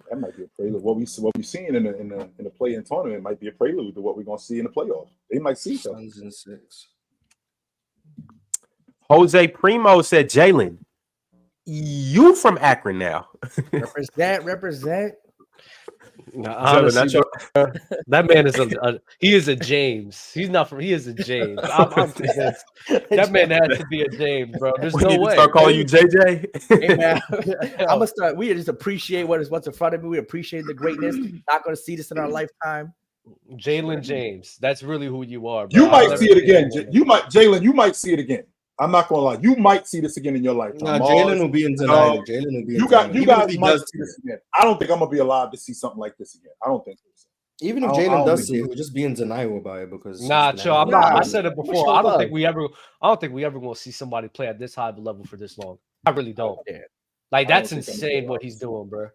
That might be a prelude. What we've seen in the play-in tournament might be a prelude to what we're gonna see in the playoffs. They might see something. Suns in 6. Jose Primo said, Jalen, you from Akron now. Represent. No, honestly, that man is he is a James. He's not from. He is a James. I'm convinced that man has to be a James, bro. There's no way. Start calling you JJ. Hey, man, I'm gonna start. We just appreciate what's in front of me. We appreciate the greatness. Not gonna see this in our lifetime. Jalen James. That's really who you are, bro. You might see it again. Jalen. You might see it again. I'm not gonna lie. You might see this again in your lifetime. No, Jalen will be in denial. Jalen will be in denial. You guys might see this again. I don't think I'm gonna be alive to see something like this again. I don't think so. Even if Jalen does see it, he'll just be in denial about it because chill. I'm not. I said it before. I don't think we ever gonna see somebody play at this high of a level for this long. I really don't. Like that's insane what he's doing, bro.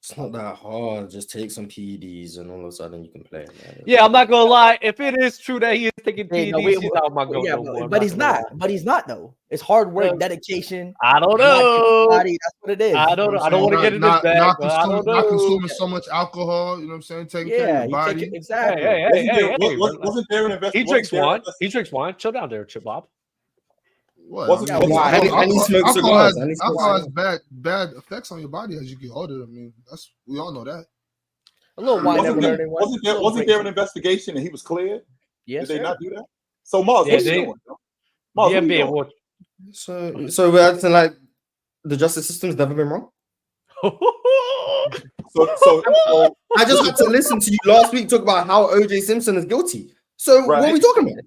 It's not that hard. Just take some PEDs and all of a sudden you can play. Man. Yeah, I'm not gonna lie. If it is true that he is taking PEDs, he's out my go. But he's not. But he's not though. It's hard work, dedication. I don't know. Body, that's what it is. I don't know. I don't want to get in this bag. Not consuming so much alcohol. You know what I'm saying? Taking care of your body. Exactly. Hey. Wasn't there an investigation? He drinks wine. He drinks wine. Chill down there, Chip Bob. Alcohol has bad effects on your body as you get older. I mean, we all know that. A little wine wasn't there an investigation and he was cleared? Yes. Did they not do that? So Mars, what you doing? Mars, what you doing? So we're acting like the justice system's never been wrong. So I just had to listen to you last week talk about how OJ Simpson is guilty. So what are we talking about?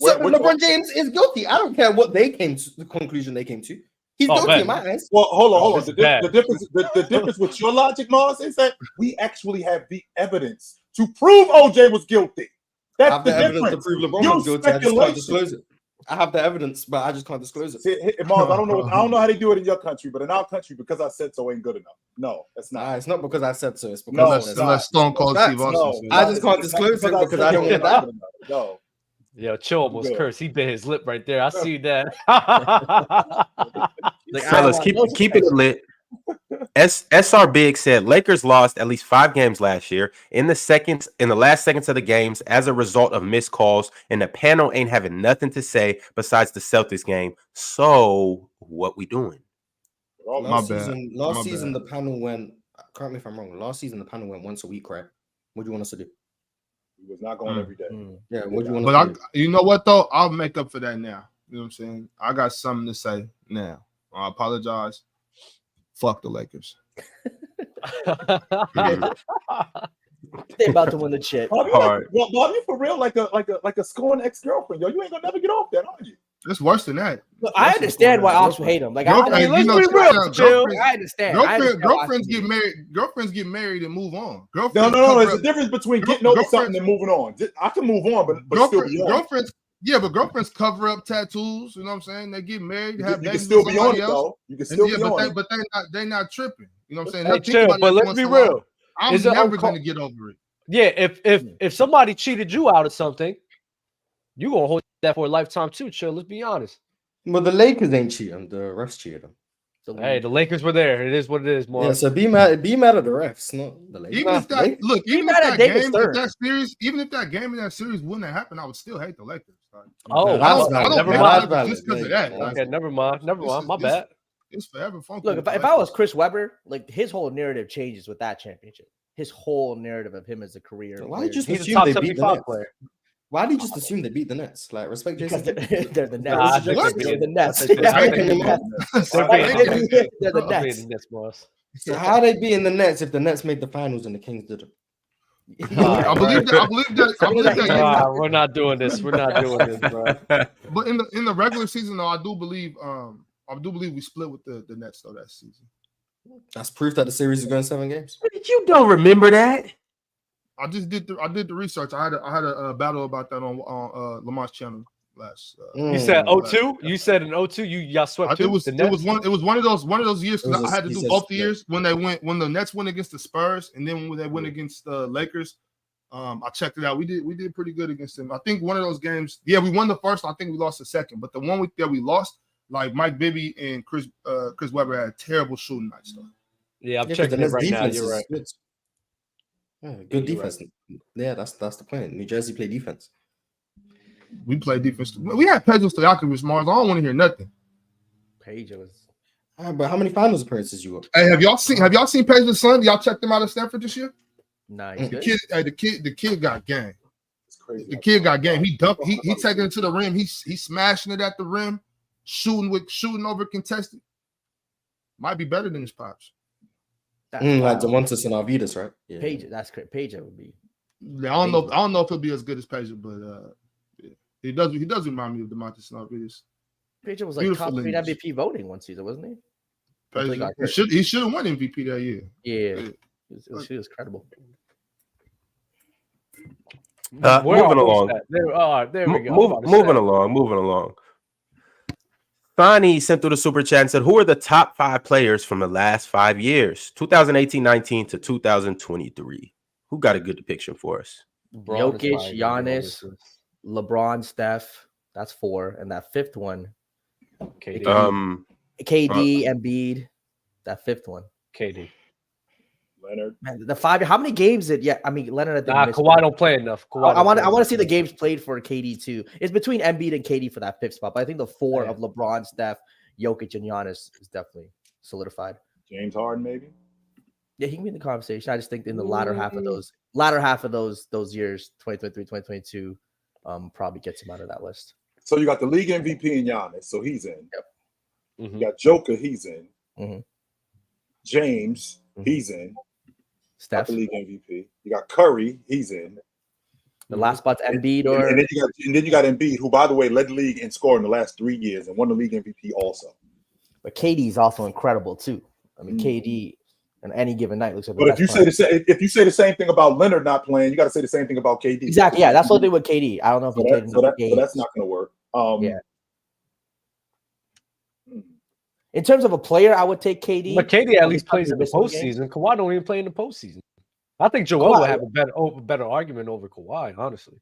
So LeBron James is guilty. I don't care what they came to, the conclusion they came to. He's guilty in my eyes. Well, hold on. The difference with your logic, Mars, is that we actually have the evidence to prove OJ was guilty. That's I have the evidence to prove LeBron was guilty. I just can't disclose it. I have the evidence, but I just can't disclose it. See, Mars, I don't know how they do it in your country, but in our country, because I said so ain't good enough. No, that's not. It's not because I said so. It's because that's Stone Cold Steve Austin. I just can't disclose it because I don't want that. No. Yo, Chill almost cursed. He bit his lip right there. I see that. Fellas, keep it lit. SR Big said Lakers lost at least 5 games last year in the last seconds of the games as a result of missed calls, and the panel ain't having nothing to say besides the Celtics game. So what we doing? Last season the panel went. Correct me if I'm wrong. Last season the panel went once a week, right? What do you want us to do? He was not going every day. Yeah, what do you want to do? You know what though? I'll make up for that now. You know what I'm saying? I got something to say now. I apologize. Fuck the Lakers. They about to win the chip. Bobby, for real, like a scorned ex-girlfriend. Yo, you ain't gonna never get off that, are you? It's worse than that. Look, I understand why Ox would hate him. Like, let's be real, Chill. I understand. Girlfriends get married and move on. No. There's a difference between getting over something and moving on. I can move on, but still be on. Girlfriends cover up tattoos. You know what I'm saying? They get married. You can still be on it, though. You can still be on it. But they're not tripping. You know what I'm saying? Hey, Chill, but let's be real. I'm never going to get over it. Yeah, if somebody cheated you out of something, you gonna hold that for a lifetime too, Chill. Let's be honest. But the Lakers ain't cheating. The refs cheated them. Hey, the Lakers were there. It is what it is, Mark. Yeah, so be mad at the refs, not the Lakers. Even if that game in that series wouldn't have happened, I would still hate the Lakers. Never mind. Just because of that. Okay, never mind. My bad. It's forever funky. Look, if I was Chris Webber, like his whole narrative changes with that championship. His whole narrative of him as a career. Why did you just He's assume a top they beat the 75 Nets? player. Why do you just assume they beat the Nets? Like, respect Jason. They're the Nets. Nah, They're the Nets. They're the Nets. So how are they beating the Nets if the Nets made the finals and the Kings didn't? I believe that. We're not doing this. We're not doing this, bro. But in the regular season, though, I do believe we split with the Nets though that season. That's proof that the series is going 7 games. You don't remember that? I did the research. I had a battle about that on Lamar's channel last. You said 02? You said in 02 y'all swept it was one of those years because I had to do both the years when the Nets went against the Spurs and then when they went against the Lakers. I checked it out. We did pretty good against them. I think one of those games, we won the first. I think we lost the second, but the one week that we lost, like Mike Bibby and Chris Webber had terrible shooting nights though. Yeah, I'm checking it right now. You're right. Yeah, good defense. Right. Yeah, that's the point. New Jersey play defense. We play defense. We had Pedro Stojakovic, Mars. I don't want to hear nothing. Pedro was. But how many finals appearances you got? Hey, have y'all seen Pedro's son? Y'all checked him out at Stafford this year? Nice. The kid got game. It's crazy. The kid got game. He dunked. He taking it to the rim. He's smashing it at the rim, shooting over contested. Might be better than his pops. Like Demontis and Arvidas, right? Yeah. Pedro, that's great. Pedro would be. Yeah, I don't know if he'll be as good as Peja, but yeah. He does remind me of DeMontis Rodriguez. Peja was like top 3 MVP voting one season, wasn't he? He should have won MVP that year. Yeah. He was credible. Moving along. There we go. Moving along. Fani sent through the super chat and said, who are the top 5 players from the last 5 years? 2018-19 to 2023. Who got a good depiction for us? Jokic, Giannis, LeBron, Steph. That's 4. And that 5th one. KD, Embiid. That 5th one. KD. Leonard. Man, the 5. How many games did? Yeah, I mean Leonard. Kawhi don't play enough. I want to see the games played for KD too. It's between Embiid and KD for that 5th spot, but I think the 4 of LeBron, Steph, Jokic, and Giannis is definitely solidified. James Harden, maybe. Yeah, he can be in the conversation. I just think in the latter half of those years, 2023, 2022, probably gets him out of that list. So you got the league MVP in Giannis, so he's in. Yep. Mm-hmm. You got Joker, he's in. Mm-hmm. James, he's in. Steph, the league MVP. You got Curry, he's in. The last spot's Embiid, and then you got Embiid, who, by the way, led the league in scoring the last 3 years and won the league MVP also. But KD's also incredible too. I mean, KD on any given night looks like. But if you say the same thing about Leonard not playing, you got to say the same thing about KD. Exactly. Yeah, that's what they did with KD. I don't know if he played in the game. So that's not going to work. Yeah. In terms of a player, I would take KD. But KD at least plays in the postseason. Kawhi don't even play in the postseason. I think Joel would have a better argument over Kawhi, honestly,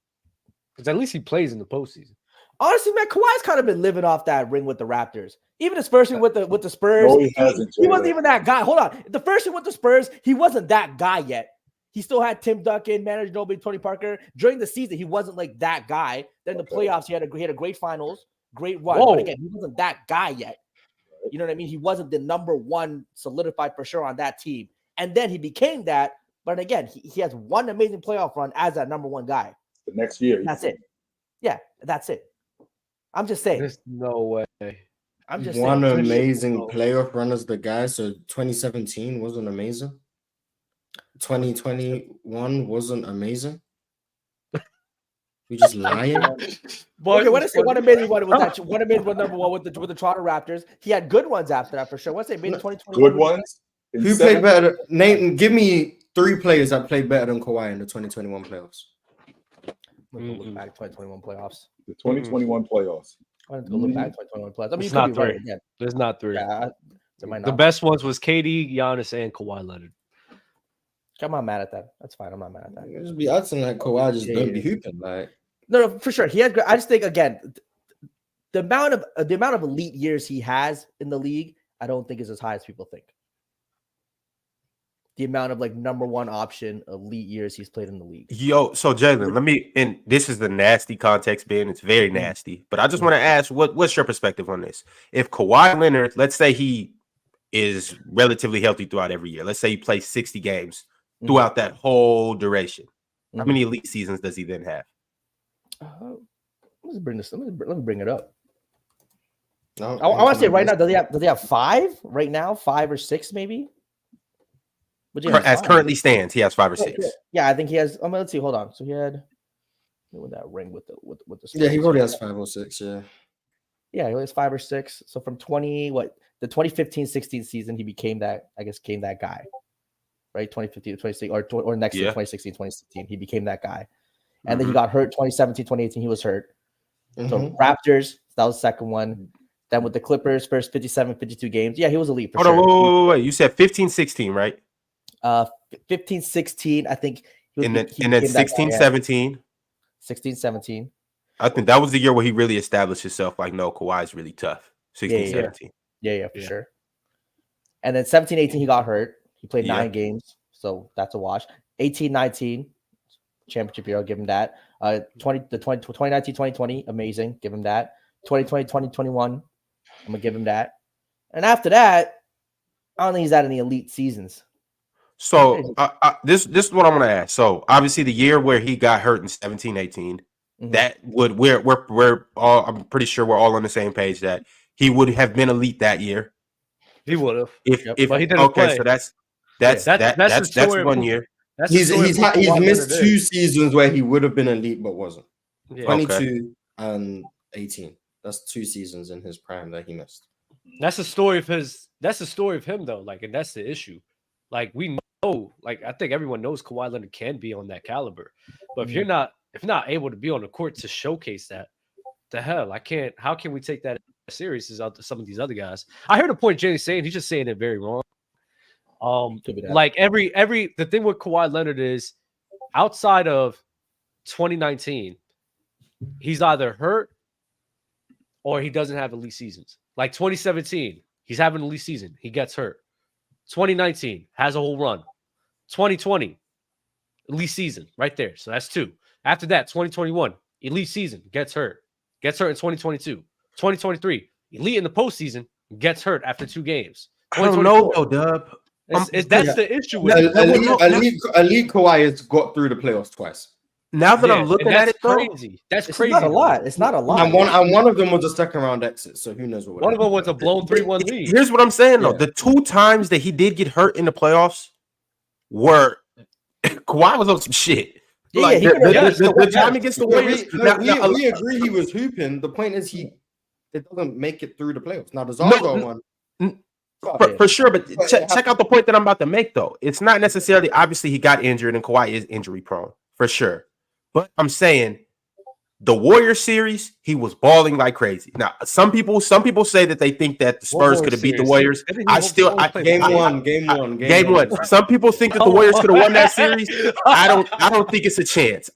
because at least he plays in the postseason. Honestly, man, Kawhi's kind of been living off that ring with the Raptors. Even his first thing with the Spurs, no, he wasn't even that guy. Hold on, the first thing with the Spurs, he wasn't that guy yet. He still had Tim Duncan, Manu Ginobili, Tony Parker. During the season, he wasn't like that guy. Then the playoffs, he had a great finals, great run. But again, he wasn't that guy yet. You know what I mean? He wasn't the number one solidified for sure on that team. And then he became that. But again, he has one amazing playoff run as that number one guy. The next year. That's it. Yeah, that's it. I'm just saying. There's no way. I'm just one saying. amazing playoff run as the guy. So 2017 wasn't amazing. 2021 wasn't amazing. We just lying. Okay, when I say one amazing one, it was that one amazing one number one with the Toronto Raptors. He had good ones after that for sure. What's it made in 2021? Good ones. Who played better? Nathan, give me 3 players that played better than Kawhi in the 2021 playoffs. Look back 2021 playoffs. The 2021 playoffs. I have to go look back 2021 playoffs. I mean, It's not 3. Right again. There's not 3. Yeah, the best ones was KD, Giannis, and Kawhi Leonard. I'm not mad at that. That's fine. I'm not mad at that. Just be acting like Kawhi just don't be hooping. Like no, for sure. He had. I just think again, the amount of elite years he has in the league, I don't think is as high as people think. The amount of like number one option elite years he's played in the league. Yo, so Jalen, and this is the nasty context, Ben. It's very nasty, but I just want to ask, what's your perspective on this? If Kawhi Leonard, let's say he is relatively healthy throughout every year. Let's say he plays 60 games throughout that whole duration. How many elite seasons does he then have? Let me bring it up. no, I want to say right now, does he have 5 right now? 5 or 6 maybe? As currently stands, he has 5 or 6. Yeah, I think he has. Let's see. Hold on. So he had with that ring with the Spurs. Yeah, he probably has 5 or 6. Yeah, he has 5 or 6. So from the 2015-16 season, he became that. I guess became that guy, right? 2015 to 2016, or next year 2016-2017, he became that guy, and then he got hurt. 2017-2018, he was hurt. So Raptors, that was the second one. Then with the Clippers, first 57, 52 games. Yeah, he was elite for sure. Hold on, wait. You said 15-16, right? 15-16, I think. And then 16-17. 16-17. I think that was the year where he really established himself. Like, no, Kawhi is really tough. 16-17. Yeah, for sure. And then 17-18, he got hurt. He played 9 games, so that's a wash. 18-19, championship year, I'll give him that. 2019-2020, amazing, give him that. 2020-2021, I'm gonna give him that. And after that, I don't think he's had any elite seasons. So this is what I'm gonna ask. So obviously the year where he got hurt in 17-18, that would we're all, I'm pretty sure we're all on the same page that he would have been elite that year. He would have. If but he didn't play. So that's 1 year. That's the He's story of what he's Kawhi missed Leonard 2 is. seasons where he would have been elite but wasn't. Yeah. 22 and 18. That's 2 seasons in his prime that he missed. That's the story of his. That's the story of him, though. Like, and that's the issue. Like, we know, like, I think everyone knows Kawhi Leonard can be on that caliber, but if you're not able to be on the court to showcase that, the hell, I can't. How can we take that serious as out to some of these other guys? I heard a point Jenny's saying. He's just saying it very wrong. Like the thing with Kawhi Leonard is outside of 2019, he's either hurt or he doesn't have elite seasons. Like 2017, he's having an elite season. He gets hurt. 2019 has a whole run. 2020, elite season right there. So that's 2. After that, 2021, elite season, gets hurt. Gets hurt in 2022. 2023, elite in the postseason, gets hurt after 2 games. I don't know though, Dub. That's the issue with Elite Kawhi has got through the playoffs twice. Now that I'm looking at it, crazy. That's It's crazy. not a lot. It's not a lot. And one of them was a second round exit, so who knows what. One of them was a blown 3-1 lead. Here's what I'm saying though: Yeah. the 2 times that he did get hurt in the playoffs were Kawhi was on some shit. Yeah, Like he could've- the time against the Warriors. We agree he was hooping. The point is it doesn't make it through the playoffs. Now the Zaza one. For sure, but check out the point that I'm about to make though. It's not necessarily obviously he got injured and Kawhi is injury prone for sure. But I'm saying the Warriors series, he was balling like crazy. Now, some people say that they think that the Spurs could have beat the Warriors. Game one. Some people think that the Warriors could have won that series. I don't think it's a chance.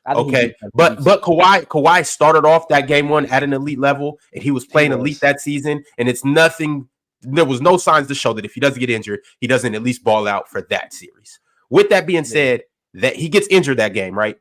Okay, but Kawhi started off that game 1 at an elite level, and he was playing elite that season. And it's nothing. There was no signs to show that if he doesn't get injured, he doesn't at least ball out for that series. With that being said, that he gets injured that game, right?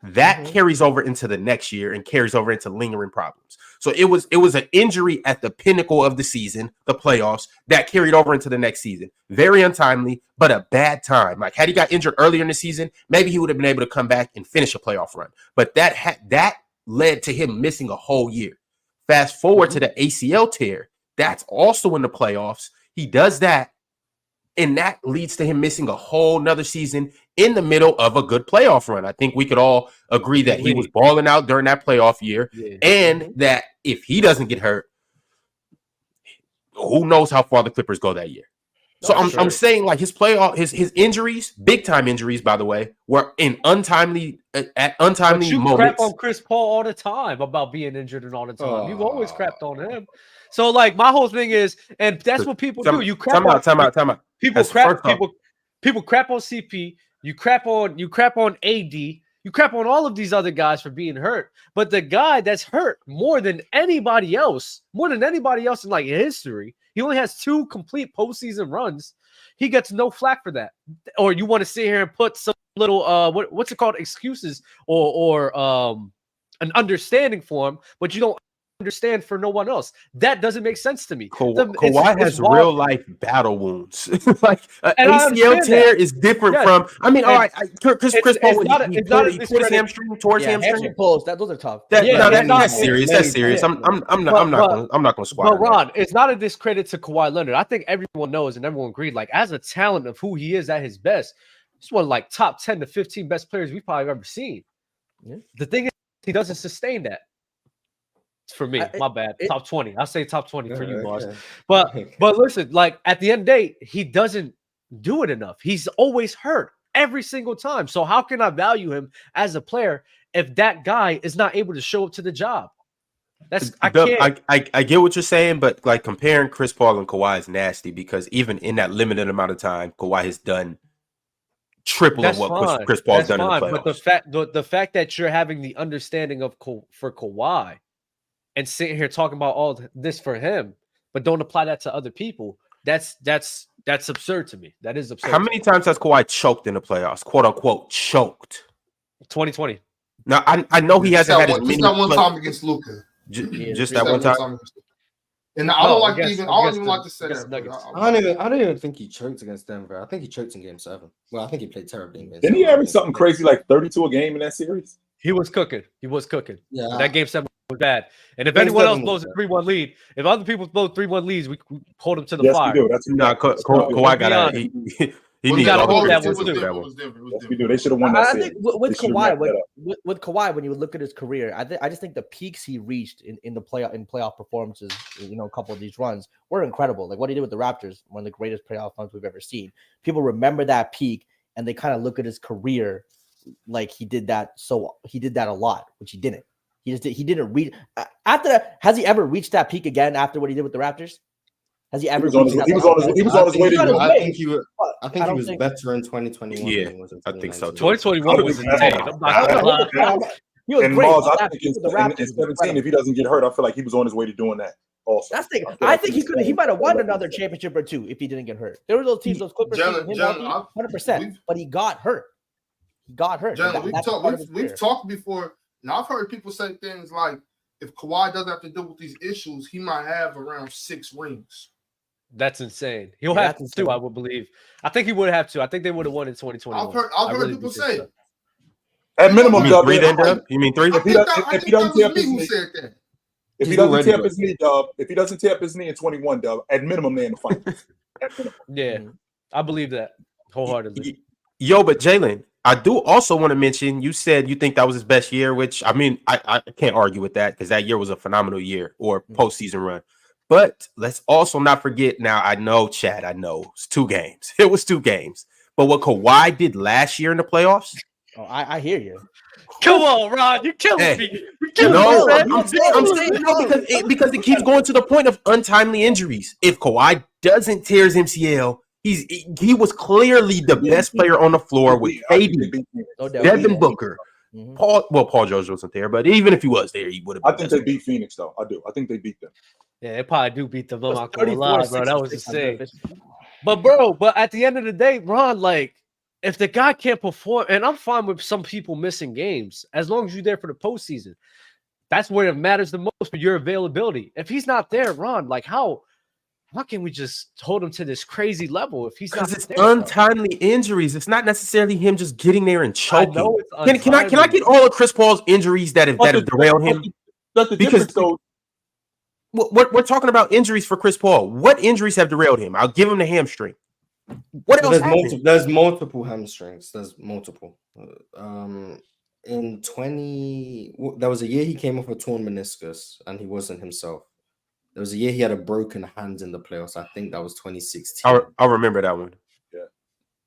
That carries over into the next year and carries over into lingering problems. So it was an injury at the pinnacle of the season, the playoffs, that carried over into the next season. Very untimely, but a bad time. Like had he got injured earlier in the season, maybe he would have been able to come back and finish a playoff run. But that led to him missing a whole year. Fast forward to the ACL tear. That's also in the playoffs. He does that. And that leads to him missing a whole nother season in the middle of a good playoff run. I think we could all agree that he was balling out during that playoff year, and that if he doesn't get hurt, who knows how far the Clippers go that year. So I'm saying like his injuries, big time injuries, by the way, were in untimely But you moments. crap on Chris Paul all the time about being injured and all the time. You've always crapped on him. So like my whole thing is, and that's what people do. You crap time out. People crap on CP. You crap on AD. You crap on all of these other guys for being hurt. But the guy that's hurt more than anybody else in like history, he only has 2 complete postseason runs. He gets no flack for that. Or you want to sit here and put some little what's it called, excuses or an understanding for him, but you don't understand for no one else. That doesn't make sense to me. Kawhi has real life battle wounds. Like ACL tear is different from. I mean, all right, Chris Paul tore his hamstring, towards hamstring. Pulls, those are tough. That's serious. That's serious. I'm not going to squat. But Ron, it's not a discredit to Kawhi Leonard. I think everyone knows and everyone agreed. Like as a talent of who he is at his best, he's one of like top 10 to 15 best players we've probably ever seen. Yeah. The thing is, he doesn't sustain that. For me, my bad. Top 20. I'll say top 20 for you, Mars. But listen, like at the end of the day, he doesn't do it enough. He's always hurt every single time. So how can I value him as a player if that guy is not able to show up to the job? I get what you're saying, but like comparing Chris Paul and Kawhi is nasty because even in that limited amount of time, Kawhi has done triple of what Chris Paul's done in the playoffs. But the fact that you're having the understanding of for Kawhi and sitting here talking about all this for him, but don't apply that to other people, that's absurd to me. That is absurd. How many times has Kawhi choked in the playoffs? "Quote unquote" choked. 2020. Now I know he hasn't had as many. Just that one time against Luka. Just that one time. And I don't even like to say that. I don't even think he choked against Denver. I think he choked in Game 7. Well, I think he played terribly in Game 7. Didn't he average something crazy like 32 a game in that series? He was cooking. Yeah, that Game 7 was bad. And if anyone else blows a 3-1 lead, if other people blow 3-1 leads, we hold them to the fire. We do. That's Kawhi got He Well, needs gotta all hold the that credit one for too. that It one. was Denver. Yes, we do. They should have won that I series. think with They should've Kawhi, wrapped that with Kawhi, when you look at his career, I just think the peaks he reached in playoff performances, a couple of these runs were incredible. Like what he did with the Raptors, one of the greatest playoff runs we've ever seen. People remember that peak, and they kind of look at his career like he did that. So he did that a lot, which he didn't. He didn't reach after that. Has he ever reached that peak again after what he did with the Raptors? Has he ever? He was on his way to. I think he was. I think I he don't was think- better in 2021 Yeah, than he was in I think so, 2019. 2021 was insane. I'm not gonna lie. He was And great. Mars, but I that think peak in with the Raptors was 17, incredible. if he doesn't get hurt, I feel like he was on his way to doing that. Also, That's the thing. feel I like think he was he might have won playing- another championship or two if he didn't get hurt. There were those teams, those Clippers, Jalen, teams, Jalen, 100%. But he got hurt. He got hurt. Jalen, That's part of his we've career. talked before. Now I've heard people say things like, if Kawhi doesn't have to deal with these issues, he might have around 6 rings. That's insane. He'll Yeah, have that's to, insane. I would believe. I think he would have to. I think they would have won in 2021. I've heard I really people do think say so. it. At minimum, You mean Dub, 3 then, if Dub? You mean 3? I he think does- that, if I he think doesn't that tear was up me his who knee- said that. If he He's doesn't already tear up good. his knee, Dub, if he doesn't tear up his knee in 21, Dub, at minimum, they're in the finals. At minimum. Yeah, I believe that wholeheartedly. Yo, but Jalen, I do also want to mention, you said you think that was his best year, which I mean, I can't argue with that because that year was a phenomenal year or postseason run. But let's also not forget now, I know, Chad, I know it's 2 games. It was 2 games. But what Kawhi did last year in the playoffs, Oh, I hear you. Come on, Ron, you're killing Hey, me. You're killing no, me, I'm man. saying no because it keeps going to the point of untimely injuries. If Kawhi doesn't tear his MCL, he was clearly the best player on the floor with KD, No doubt. Devin Booker, Mhm. Paul George wasn't there, but even if he was there, he would have. I think they beat Phoenix, though. I do. I think they beat them. Yeah, they probably do beat them. I'm not gonna 34, lie, bro. That was 66 insane. efficiency. But at the end of the day, Ron, like, if the guy can't perform, and I'm fine with some people missing games, as long as you're there for the postseason. That's where it matters the most for your availability. If he's not there, Ron, like how can we just hold him to this crazy level if he's not Because it's there? bro? untimely injuries. It's not necessarily him just getting there and I choking. know it's Can I untimely. get all of Chris Paul's injuries that have derailed him? That's the Because- difference, though. We're talking about injuries for Chris Paul. What injuries have derailed him? I'll give him the hamstring. What else happened? There's multiple hamstrings. There's multiple. In there was a year he came off a torn meniscus and he wasn't himself. There was a year he had a broken hand in the playoffs. I think that was 2016. I'll remember that one.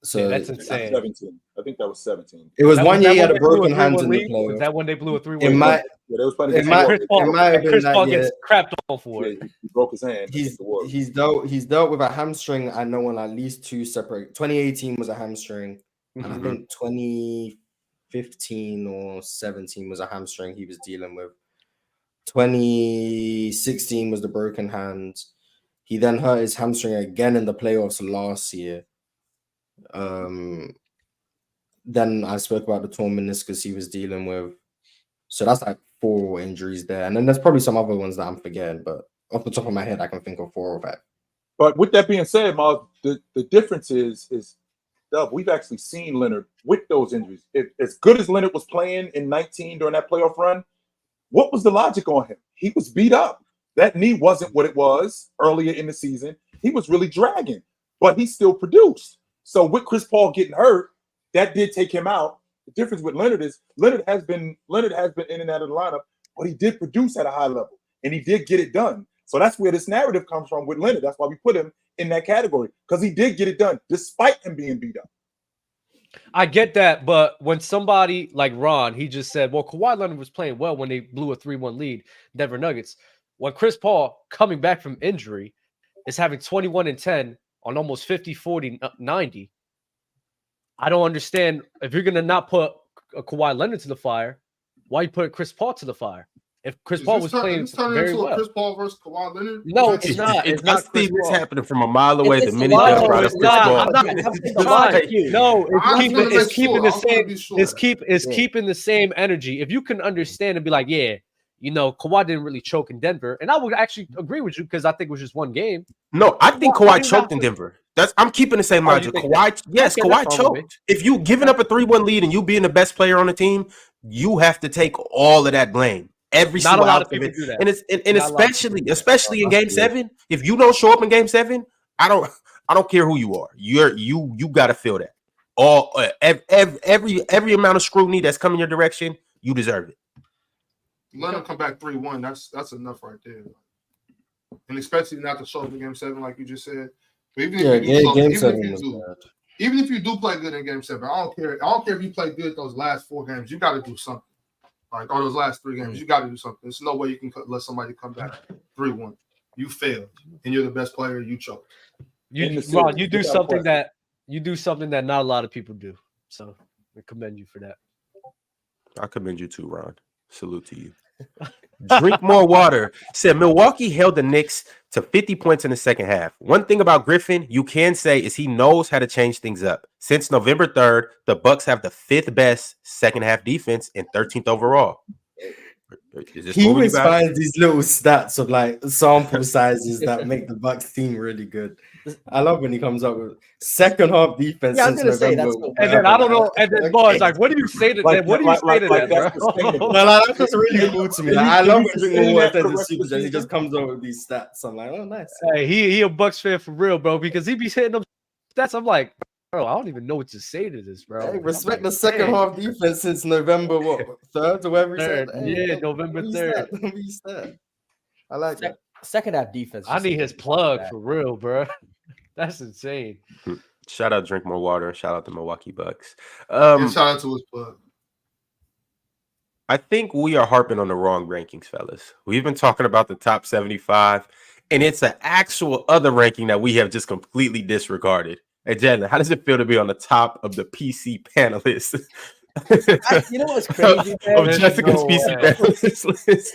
So Yeah, that's That's insane. 17. I think that was 17. it was one year he that had a when they blew broken hand 3-1 in the lead? Was playoffs. that when they blew a 3-1? It might Yeah, they was playing It against might- the Chris Paul, it might have been Chris that Paul year. gets crapped on for Warriors. it. He broke his hand. He's against the Warriors. he's dealt with a hamstring. I know on at least 2 separate. 2018 was a hamstring, and I think 2015 or 17 was a hamstring he was dealing with. 2016 was the broken hand. He then hurt his hamstring again in the playoffs last year. Then I spoke about the torn meniscus he was dealing with. So that's like 4 injuries there. And then there's probably some other ones that I'm forgetting, but off the top of my head, I can think of 4 or 5. But with that being said, Miles, the difference is Dub, we've actually seen Leonard with those injuries. As good as Leonard was playing in 19 during that playoff run, what was the logic on him? He was beat up. That knee wasn't what it was earlier in the season. He was really dragging, but he still produced. So with Chris Paul getting hurt, that did take him out. The difference with Leonard is Leonard has been in and out of the lineup, but he did produce at a high level and he did get it done. So that's where this narrative comes from with Leonard. That's why we put him in that category, because he did get it done despite him being beat up. I get that, but when somebody like Ron, he just said, well, Kawhi Leonard was playing well when they blew a 3-1 lead, Denver Nuggets. When Chris Paul, coming back from injury, is having 21 and 10 on almost 50, 40, 90, I don't understand. If you're going to not put a Kawhi Leonard to the fire, why you put Chris Paul to the fire? If Chris Paul was playing very into a well. Chris Paul versus Kawhi Leonard? No, it's not. It's I not see Chris this Paul. happening from a mile away. It's The the minute logic. you brought up it's Chris not. Paul. I'm not. The Fine. logic here. No, I it's just wanna make keeping sure. the I wanna same. be sure. It's keeping the same energy. If you can understand and be like, yeah, you know, Kawhi didn't really choke in Denver, and I would actually agree with you because I think it was just one game. No, I think Why Kawhi you choked not in put- Denver. I'm keeping the same Oh, you logic. think Kawhi, yes, Okay, Kawhi that's fine with me. choked. If you giving up a 3-1 lead and you being the best player on the team, you have to take all of that blame. Every Not a single lot of outcome. people do that. And it's and Not a lot of people especially do that. especially in Game 7. If you don't show up in Game 7, I don't I don't care who you are. You got to feel that. All every amount of scrutiny that's coming your direction, you deserve it. Let them come back 3-1. That's enough right there. And especially not to show up in Game 7, like you just said. But even if you do play good in Game 7, I don't care. I don't care if you play good those last 4 games. You got to do something. Like, or those last 3 games, you got to do something. There's no way you can let somebody come back 3-1. You failed, and you're the best player. You choked. You do something that not a lot of people do. So I commend you for that. I commend you too, Ron. Salute to you. Drink more water. Said Milwaukee held the Knicks to 50 points in the second half. One thing about Griffin you can say is he knows how to change things up. Since November 3rd, the Bucks have the 5th best second half defense and 13th overall. He always finds these little stats of like sample sizes that make the Bucks team really good. I love when he comes up with second half defense. Yeah, I was gonna say that's cool. And then I don't know. And then Bars like, what do you say to that? What do you say to that, bro? That's just really cool to me. Like, I love when he just comes up with these stats. I'm like, oh, nice. Hey, he a Bucks fan for real, bro. Because he be hitting them stats. I'm like, bro, I don't even know what to say to this, bro. Hey, respect the second half defense since November 3rd or whatever he said. Yeah, November 3rd. I like that. Second half defense. I need his plug for real, bro. That's insane. Shout out Drink More Water. Shout out the Milwaukee Bucks. And shout out to his plug. I think we are harping on the wrong rankings, fellas. We've been talking about the top 75, and it's an actual other ranking that we have just completely disregarded. Hey, Jalen, how does it feel to be on the top of the PC panelists? You know what's crazy? Of Jessica's PC panelists list. Is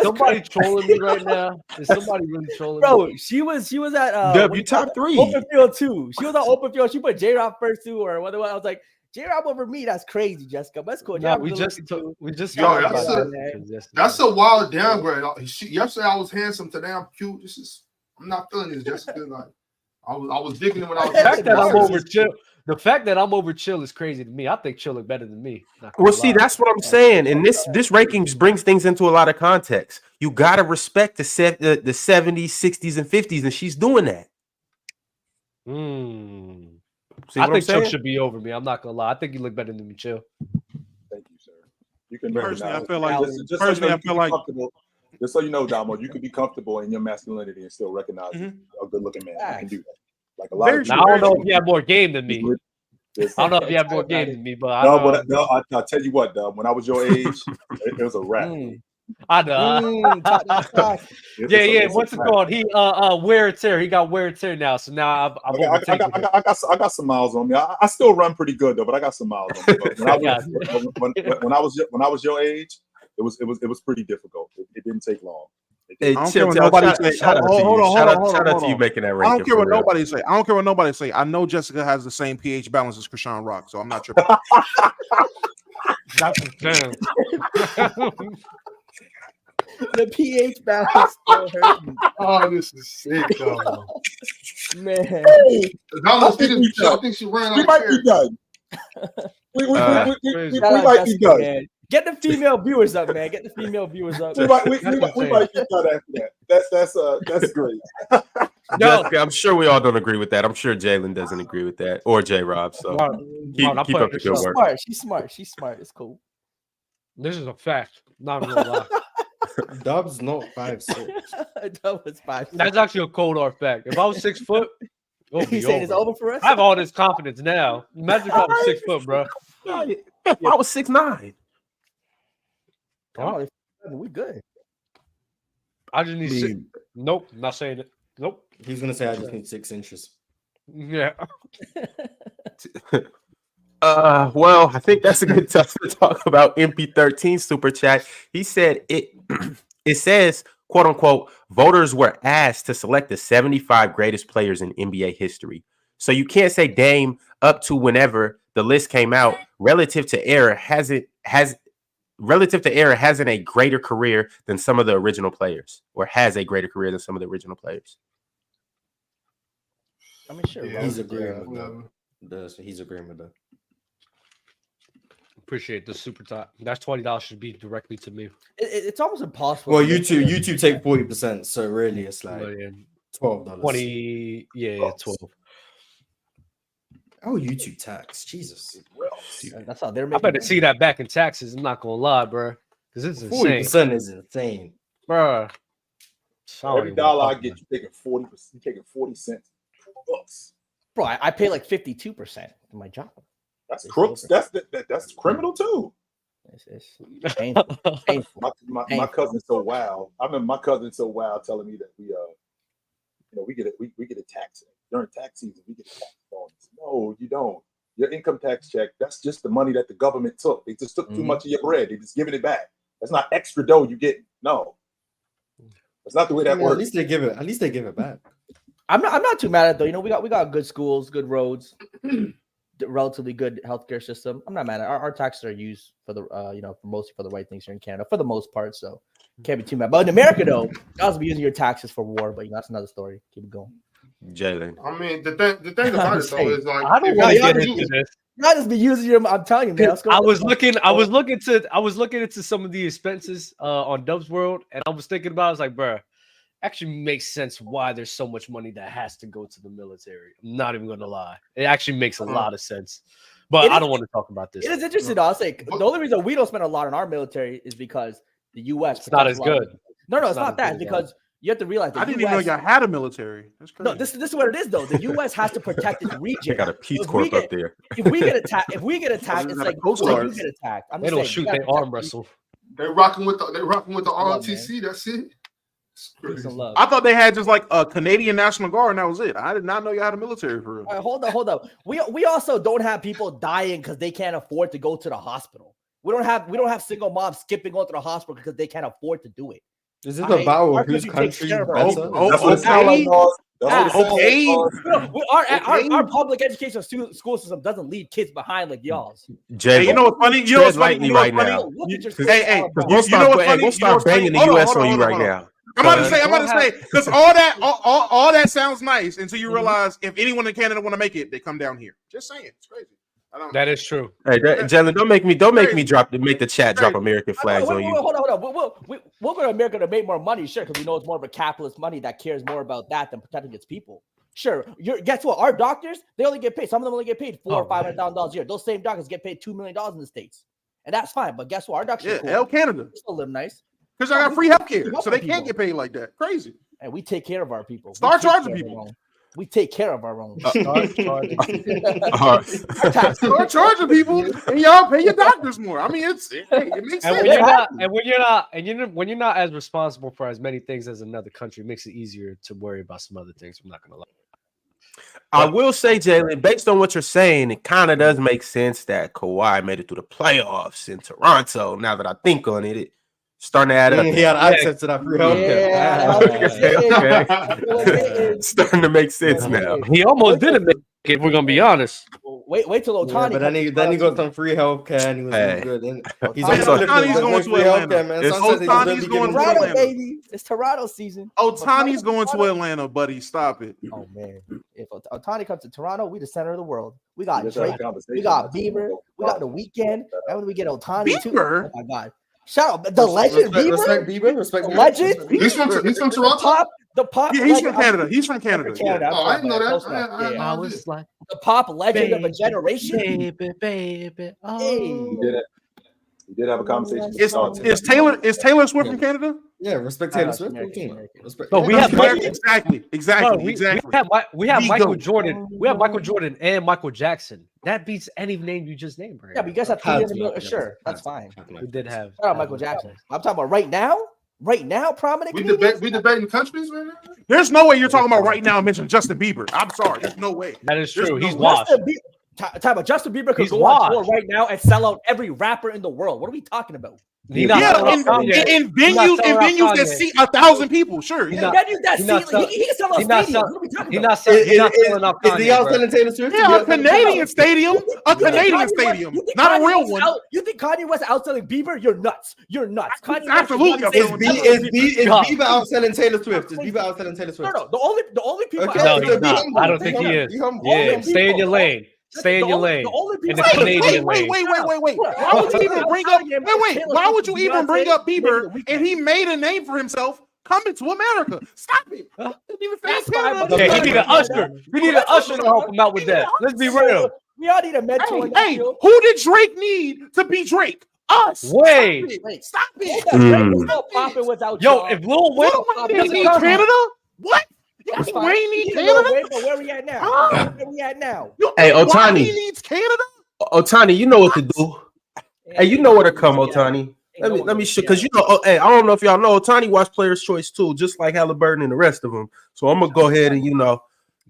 somebody trolling me right now? Is somebody really trolling me? Bro, she was at W top 3. Open field 2. She was on open field. She put J-Rob first too, or whatever. I was like, J-Rob over me. That's crazy, Jessica. But that's cool. No, we just that's a wild downgrade. Yesterday I was handsome. Today I'm cute. I'm not feeling this, Jessica. Like I was digging it when I was. The fact that I'm over Chill is crazy to me. I think Chill look better than me. Well, see, that's what I'm saying. And this ranking just brings things into a lot of context. You got to respect the 70s, 60s, and 50s, and she's doing that. I think Chill should be over me. I'm not going to lie. I think you look better than me, Chill. Thank you, sir. You can personally, I feel like just so you know, Damo, you can be comfortable in your masculinity and still recognize a good-looking man. You can do that. Like a lot of I don't know if you have more game than me. I don't know if you have more game than me, but I'll tell you what, when I was your age, it was a wrap. I know. Yeah. What's it called? He wear and tear. He got wear and tear now. So now I got some miles on me. I still run pretty good though, but I got some miles on me. When I was your age, it was pretty difficult. It didn't take long. Hey, I don't care what nobody say. Shout out to you making that ranking. I don't care what nobody say. I don't care what nobody say. I know Jessica has the same pH balance as Krishan Rock, so I'm not tripping. That's damn. The pH balance still hurt me. Oh, this is sick, though. Man. I think she ran. We might be done. We might be done. Man. Get the female viewers up, man. Get the female viewers up. We might be done after that. That's great. No, I'm sure we all don't agree with that. I'm sure Jalen doesn't agree with that, or J Rob. So keep up the good work. She's smart. It's cool. This is a fact. Not gonna lie. Dub's not 5'6". Dub was 5'6". That's actually a cold hard fact. If I was 6 foot, he said it's over for us. I have all this confidence now. Imagine if I was 6 foot, bro. If I was 6'9". Oh, we good. I just need 6. Nope, not saying it. Nope. He's gonna say I just need 6 inches. Yeah. Well, I think that's a good time to talk about MP13 super chat. He said it says, quote unquote, voters were asked to select the 75 greatest players in NBA history. So you can't say Dame up to whenever the list came out relative to era hasn't a greater career than some of the original players, or has a greater career than some of the original players. I mean, sure. He's agreeing with that. He's agreeing with that. Appreciate the super top. That's $20 should be directly to me. It's almost impossible. Well, YouTube take 40%, so really it's like $12. 20, yeah, 12. Oh, YouTube tax. Jesus. That's how they're I making. better money. see that back in taxes. I'm not gonna lie, bro, because it's insane, 40% is insane. bro. Every dollar I get, you taking 40%. You taking 40 cents. Books. Bro, I pay like 52% for my job. That's crooks. That's criminal too. It's painful. Painful. My cousin's so wild. I remember my cousin's so wild telling me that we get a tax during tax season. We get a tax bonus. No, you don't. Your income tax check, that's just the money that the government took. They just took too much of your bread. They just giving it back. That's not extra dough you get. No. That's not the way that works. At least they give it back. I'm not too mad at it though. You know, we got good schools, good roads, relatively good healthcare system. I'm not mad at it. Our taxes are used for the mostly for the right things here in Canada for the most part. So can't be too mad. But in America though, you guys be using your taxes for war, but that's another story. Keep it going. Jalen. I mean, the thing about it though is like, I don't want to get into this. You guys just be using your. I'm telling you, man. I was looking into some of the expenses on Dub's World, and I was thinking about. I was like, bro, actually makes sense why there's so much money that has to go to the military. I'm not even gonna lie. It actually makes a lot of sense. But I don't want to talk about this. It is interesting though. I'll say the only reason we don't spend a lot on our military is because the U.S. It's not as good. No, it's not that. It's because you have to realize I didn't even know y'all had a military. That's crazy. No, this is what it is though. The U.S. has to protect its region. They got a Peace Corps up there. If we get attacked, it's like you get attacked. They don't shoot. They arm wrestle. They're rocking with the ROTC. That's it. I thought they had just like a Canadian National Guard and that was it. I did not know you had a military for real. Right, hold up. We also don't have people dying because they can't afford to go to the hospital. We don't have single moms skipping going to the hospital because they can't afford to do it. Is it about whose country is better? Our public education school system doesn't leave kids behind like y'all's. Hey, you know what's funny? You know what's funny right now. Hey, we'll start banging the U.S. on you right now. I'm about to say, because all that sounds nice until you realize if anyone in Canada want to make it, they come down here. Just saying, it's crazy. That is true. Hey, Jalen, don't make me make the chat drop American flags on you. Hold on. We'll go to America to make more money, sure, because we know it's more of a capitalist money that cares more about that than protecting its people. Sure. Guess what? Our doctors, they only get paid. Some of them only get paid $400,000 or $500,000 a year. Those same doctors get paid $2 million in the States, and that's fine. But guess what? Our doctors, hell, Canada, they still live nice because I got free healthcare, so they can't get paid like that. Crazy. And we take care of our people. Start charging people. We take care of our own. Start charging people, and y'all pay your doctors more. I mean, it makes sense. When you're not as responsible for as many things as another country, it makes it easier to worry about some other things. I'm not gonna lie. I will say, Jalen, based on what you're saying, it kind of does make sense that Kawhi made it through the playoffs in Toronto. Now that I think on it, starting to add up. He had access to that free Okay. Starting to make sense now. He almost didn't make it, if we're gonna be honest. Wait till Ohtani. But then he got some free healthcare and he was good. Ohtani's going to Atlanta. Ohtani's going to Atlanta, baby. It's Toronto season. Ohtani's going to Atlanta, buddy. Stop it. Oh man, if Ohtani comes to Toronto, we the center of the world. We got Drake. We got Bieber. We got the Weekend. And when we get Ohtani too, oh my god. Shout out the legend Bieber. Respect Bieber. Respect the legend. He's from Toronto. The pop. Yeah, he's from Canada. He's from Canada. Oh, I didn't know that. I was like the pop legend of a generation. Baby. Oh. Hey. He did have a conversation. Is Taylor Swift from Canada? Yeah, respect Taylor Swift. No, we have exactly. We have Michael Jordan. We have Michael Jordan and Michael Jackson. That beats any name you just named, right? Yeah, but you guys have 3 in the middle. Sure, that's fine. We did have. Shout out Michael Jackson. I'm talking about right now. Right now, prominent. We debating countries right now. There's no way you're talking about right now and mention Justin Bieber. I'm sorry. There's no way. That is true. He's washed. Talk about Justin Bieber could go on tour right now and sell out every rapper in the world. What are we talking about? In venues that seat 1,000 people, sure. In venues that seat, he can sell out stadiums. What are we talking about? Is he outselling Taylor Swift? Yeah, a Canadian stadium. A Canadian stadium. Not a real one. You think Kanye West outselling Bieber? You're nuts. Absolutely. Is Bieber outselling Taylor Swift? Is Bieber outselling Taylor Swift? No. The only people. No, he's not. I don't think he is. Yeah, stay in your lane. Stay in your lane. In the Canadian lane. Wait. Why would you even bring up? Why would you even bring up Bieber? And he made a name for himself coming to America. Stop it. even say That's Canada. fine, but Yeah, he you need gotta an get usher. that. He need an usher to help him out with that. Let's be real. We all need a mentor. in that Hey, field. who did Drake need to be Drake? Us. Wait. Stop it. Hold on, Drake was still popping without Yo, y'all. if Lil Wayne, Lil Wayne didn't need That's Canada. What? You That's think fine. Wayne need He's a little Canada? way, but where we at now? Huh? Where we at now? You Hey, think Ohtani. Wayne needs Canada? Otani, you know what to do. Hey, you know where to come, Otani. Let me show, because you know. Hey, I don't know if y'all know Otani watched Players' Choice too, just like Halliburton and the rest of them. So I'm gonna go ahead and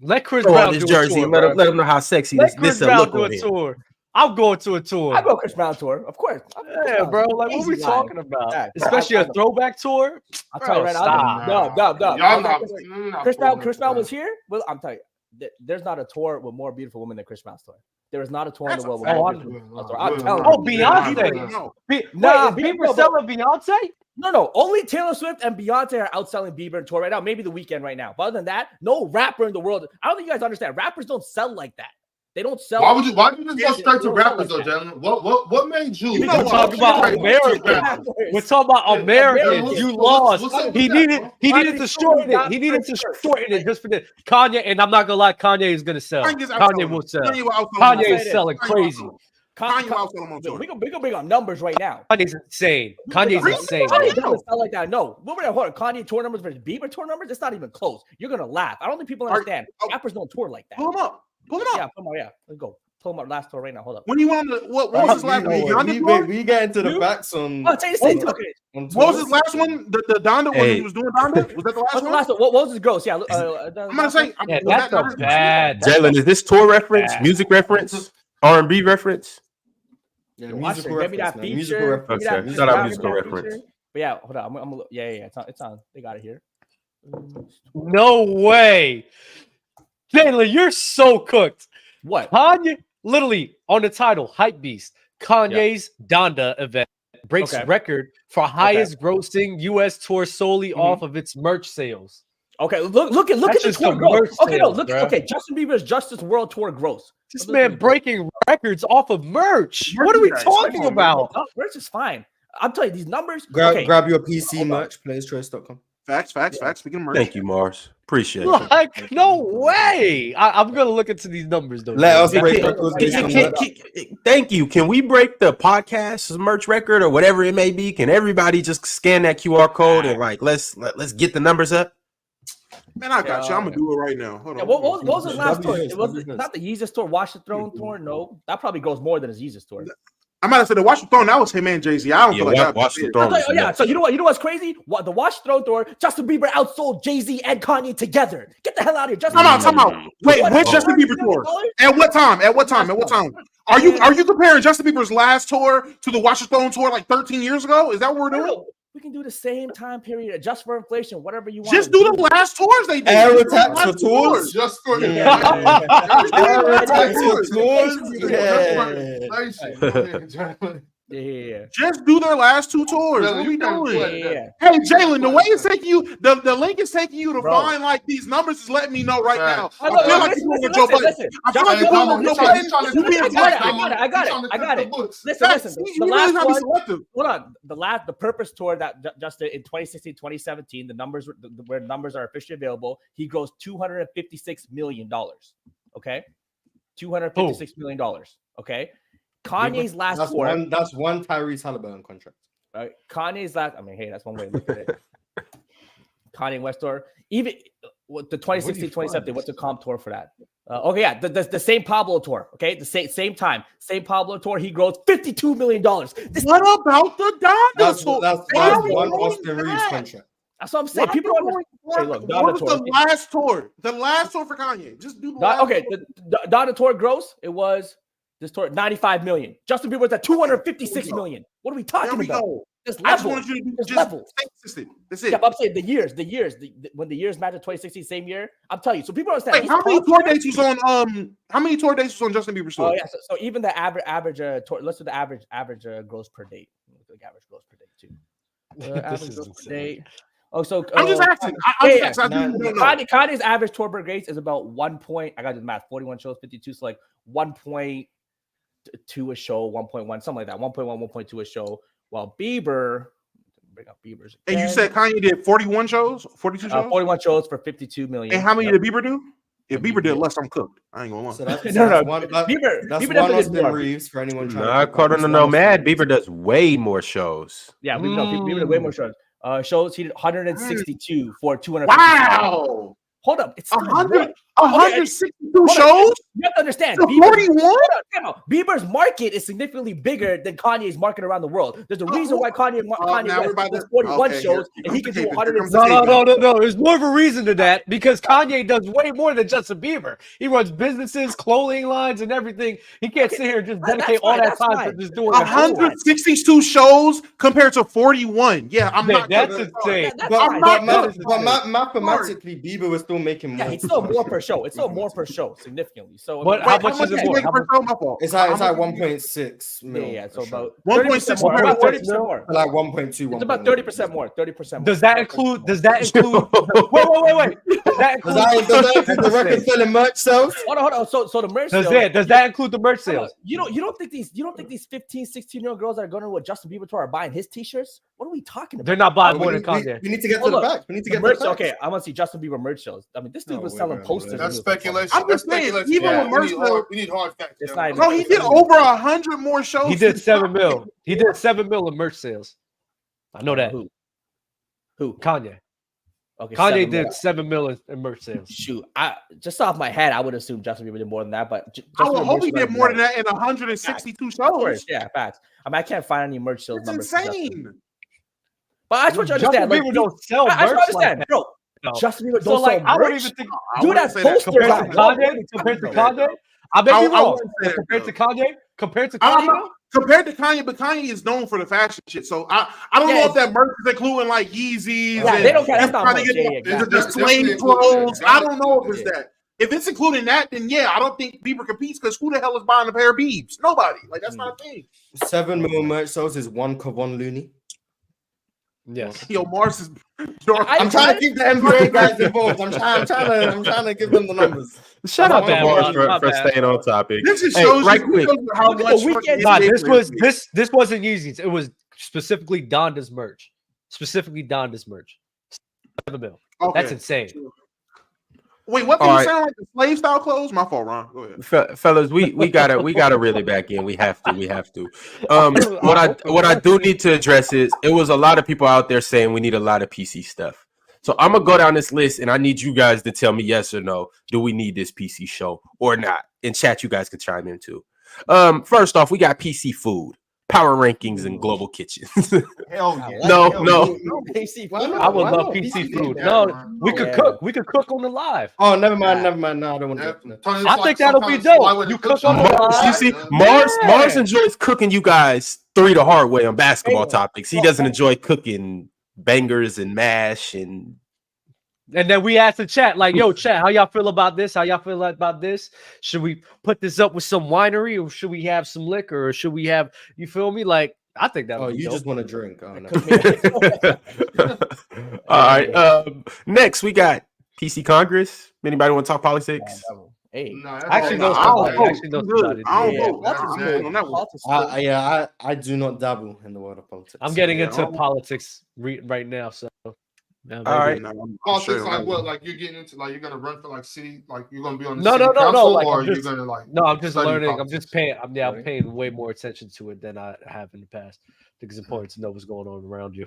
let Chris throw on Brown this do a jersey tour, and bro. let him know how sexy Let this Chris this Brown look do a on him. tour. I'm going to a tour. I go Chris Brown tour, of course. Yeah, bro. Like, what are we talking about? Yeah, Especially a throwback tour. I'll tell you right now. Stop. No. Y'all not Chris Brown was here. Well, I'm telling you, there's not a tour with more beautiful women than Chris Brown's tour. There is not a tour in the world with more beautiful women. I'm telling you. Oh, Beyonce. Nah, Wait, is Bieber selling Beyonce? No. Only Taylor Swift and Beyonce are outselling Bieber in tour right now. Maybe The Weeknd right now. But other than that, no rapper in the world. I don't think you guys understand. Rappers don't sell like that. They don't sell. Why would you just go straight to don't rappers sell though, like that. Jalen? What made you? We're talking about Americans. We're talking about Americans. You lost. He needed to shorten it. He needed to shorten it just for this. Kanye, and I'm not gonna lie, Kanye is gonna sell. Kanye will sell. Kanye is selling crazy. Kanye outselling on tour. We can bring up numbers right now. Kanye's insane. Kanye's insane. Kanye doesn't sell like that. No, hold on. Kanye tour numbers versus Bieber tour numbers. It's not even close. You're gonna laugh. I don't think people understand. Rappers don't tour like that. Pull him up. Yeah, pull him up. Yeah, let's go. Pull him up last tour right now. Hold up. When you won what was his last one? We get into the facts on. Oh, take the What was his last one? The Donda one he was doing Donda? Was that the last one? What was his gross? Yeah, I'm gonna say that's a bad. Jalen, is this tour reference, music reference, R&B reference? Yeah, musical reference. Musical reference. Okay, shout out musical reference. But yeah, hold on. I'm yeah. It's on. They got it here. No way, Jalen, you're so cooked. What? Kanye, literally on the title, Hype Beast. Kanye's Donda event breaks record for highest grossing U.S. tour solely off of its merch sales. Okay, look at the tour gross. Okay, no, look. Okay, Justin Bieber's Justice World Tour gross. This man breaking records off of merch. What are we talking about? Merch is fine. I'm telling you, these numbers. Grab your PC merch, playerschoice.com. Facts. Speaking of merch. Thank you, Mars. Appreciate it. Like, no way. I'm gonna look into these numbers though. Let us break Thank you. Can we break the podcast merch record or whatever it may be? Can everybody just scan that QR code and like let's get the numbers up? Man, I got you. I'm gonna do it right now. Hold on. What was his last tour? It was not the Yeezus tour, Watch the Throne tour. No, that probably goes more than his Yeezus tour. I might have said the Watch the Throne. That was him and Jay-Z. I don't feel like that. Watch the Throne. So you know what's crazy? The Watch the Throne tour, Justin Bieber outsold Jay-Z and Kanye together. Get the hell out of here. Time out. Wait, which Justin Bieber tour? At what time? Are you comparing Justin Bieber's last tour to the Watch the Throne tour like 13 years ago? Is that what we're doing? We can do the same time period, adjust for inflation, whatever you want. Just do the last tours they did. Air attacks for tours. Just for Yeah. Just do their last two tours. What are we doing? Yeah. Hey, Jalen, the way it's taking you, the link is taking you to find like these numbers is letting me know right now. I feel like you're doing Joe Budden. I feel like you're doing Joe Budden. You being I got it. Listen. The last one. Hold on. The purpose tour that just in 2016, 2017, the numbers where numbers are officially available, he grossed $256 million. Okay, $256 million. Okay. Kanye's last tour. That's one Tyrese Halliburton contract. Right. Kanye's last. I mean, hey, that's one way to look at it. Kanye West tour. Even the 2016, 2017. What's the comp tour for that? The same Pablo tour. Okay, the same time. Same Pablo tour. He grows $52 million. What about the Donda tour? That's one Austin Reeves contract. That's what I'm saying. People don't understand. Look, what was the last tour? The last tour for Kanye. Just do the last tour. The Donda tour gross. It was. This tour, 95 million. Justin Bieber was at 256 million. What are we talking about? This level. I just wanted you to do just stay consistent. That's it. Yeah, but I'm saying the years, when the years match at 2016, same year. I'm telling you. So people understand. Wait, how many tour dates was on Justin Bieber's tour? Oh yeah. So even the average tour. Let's do the average gross per date. Like average gross per date too. Average gross per date. Oh, so I'm just asking. Kanye's average tour per date is about 1 point. I got to do the math. 41 shows, 52. So like 1.2 a show, 1.1, something like that. 1.1, 1.2 a show. While Bieber bring up Bieber's. And you said Kanye did 41 shows, 42 shows, 41 shows for 52 million. And how many did Bieber do? If Bieber did less, I'm cooked. I ain't gonna lie. So that's, No. one, Bieber that's definitely one did Austin more. Reeves for anyone trying Nah, to according to Nomad, Bieber does way more shows. Yeah, Bieber did way more shows. Shows he did 162 for 200. Wow. Hold up, it's 162 shows. You have to understand. 41. Bieber's market is significantly bigger than Kanye's market around the world. There's a reason why Kanye West does 41 shows and he can do 100. No. There's more of a reason to that because Kanye does way more than Justin Bieber. He runs businesses, clothing lines, and everything. He can't sit here and just dedicate all that time to just doing 162 shows compared to 41. Yeah, I'm not. That's insane. But mathematically, Bieber was still making more. Yeah, it's still more per show. It's still more per show, significantly. So, how much is it more? It's like 1.6 million. Yeah, so about 1.6 more. more. About 30% more. Like 1.2. It's about 30% more. 30% more. Does that include? Wait. Does that include Does that include the record selling merch sales? Hold on. So the merch Does sales. does that include the merch sales? You don't think these 15, 16-year-old girls that are going to a Justin Bieber tour are buying his t-shirts? What are we talking about? They're not buying more than Kanye. We need to get to the back. We need to get to the back. Okay, I want to see Justin Bieber merch sales. I mean, this dude was selling posters. That's speculation. I'm just saying, even with merch sales, we need hard facts. It's not even- bro, he did over 100 more shows. He did 7 mil. He did 7 mil in merch sales. I know that. Who? Kanye. Okay, Kanye did 7 mil in merch sales. Shoot, I just off my head, I would assume Justin Bieber did more than that, but I would hope he did more than that in 162 shows. Yeah, facts. I mean, I can't find any merch sales That's numbers. insane. But I just want you to understand, Justin Bieber don't sell merch. I just understand, like bro. No. Justin Bieber So don't like, sell I don't merch. even think Dude, that poster compared to Kanye. I bet you wrong. Compared to Kanye, Compared to Kanye, but Kanye is known for the fashion shit. So I don't know if that merch is including like Yeezys. Yeah, and they don't care. That's not merch. the slave clothes. I don't know if it's that. If it's including that, then yeah, I don't think Bieber competes because who the hell is buying a pair of Biebs? Nobody. Like that's not a thing. 7 mil merch sales is 1 Kavon Looney. yes. Yo, Mars is. I'm trying to keep the NBA guys involved. I'm trying to give them the numbers. Shut up, bad, Mars, Ron. for staying on topic. This just Hey, shows right you quick. how much. Nah, this wasn't Yeezys. It was specifically Donda's merch. 7 mil. Okay. That's insane. Wait, what did All you right. sound like? The slave style clothes? My fault, Ron. Go ahead. Fellas, we gotta reel it back in. We have to. What I do need to address is it was a lot of people out there saying we need a lot of PC stuff. So I'm gonna go down this list and I need you guys to tell me yes or no. Do we need this PC show or not? In chat, you guys can chime in too. First off, we got PC food, power rankings, and global kitchens. Hell yeah. No. I would love PC food. No, we could cook. We could cook on the live. Oh, never mind. No, I don't want to. I think that'll be dope. You cook on the live. You see, Mars enjoys cooking you guys the hard way on basketball topics. He doesn't enjoy cooking bangers and mash and then we asked the chat, like, yo, chat, how y'all feel about this? How y'all feel about this? Should we put this up with some winery or should we have some liquor or should we have, you feel me? Like, I think that would be dope. Just want to drink. Oh, no. All right. Next, we got PC Congress. Anybody want to talk politics? Hey, Actually, no. I do not dabble in the world of politics. I'm getting into politics right now, so. All right. Politics, like what? Like you're getting into, like you're gonna run for like city, like you're gonna be on the No. city council, Like, or you're gonna like. No, I'm just learning. politics? I'm just paying. I'm paying way more attention to it than I have in the past. I think it's important to know what's going on around you.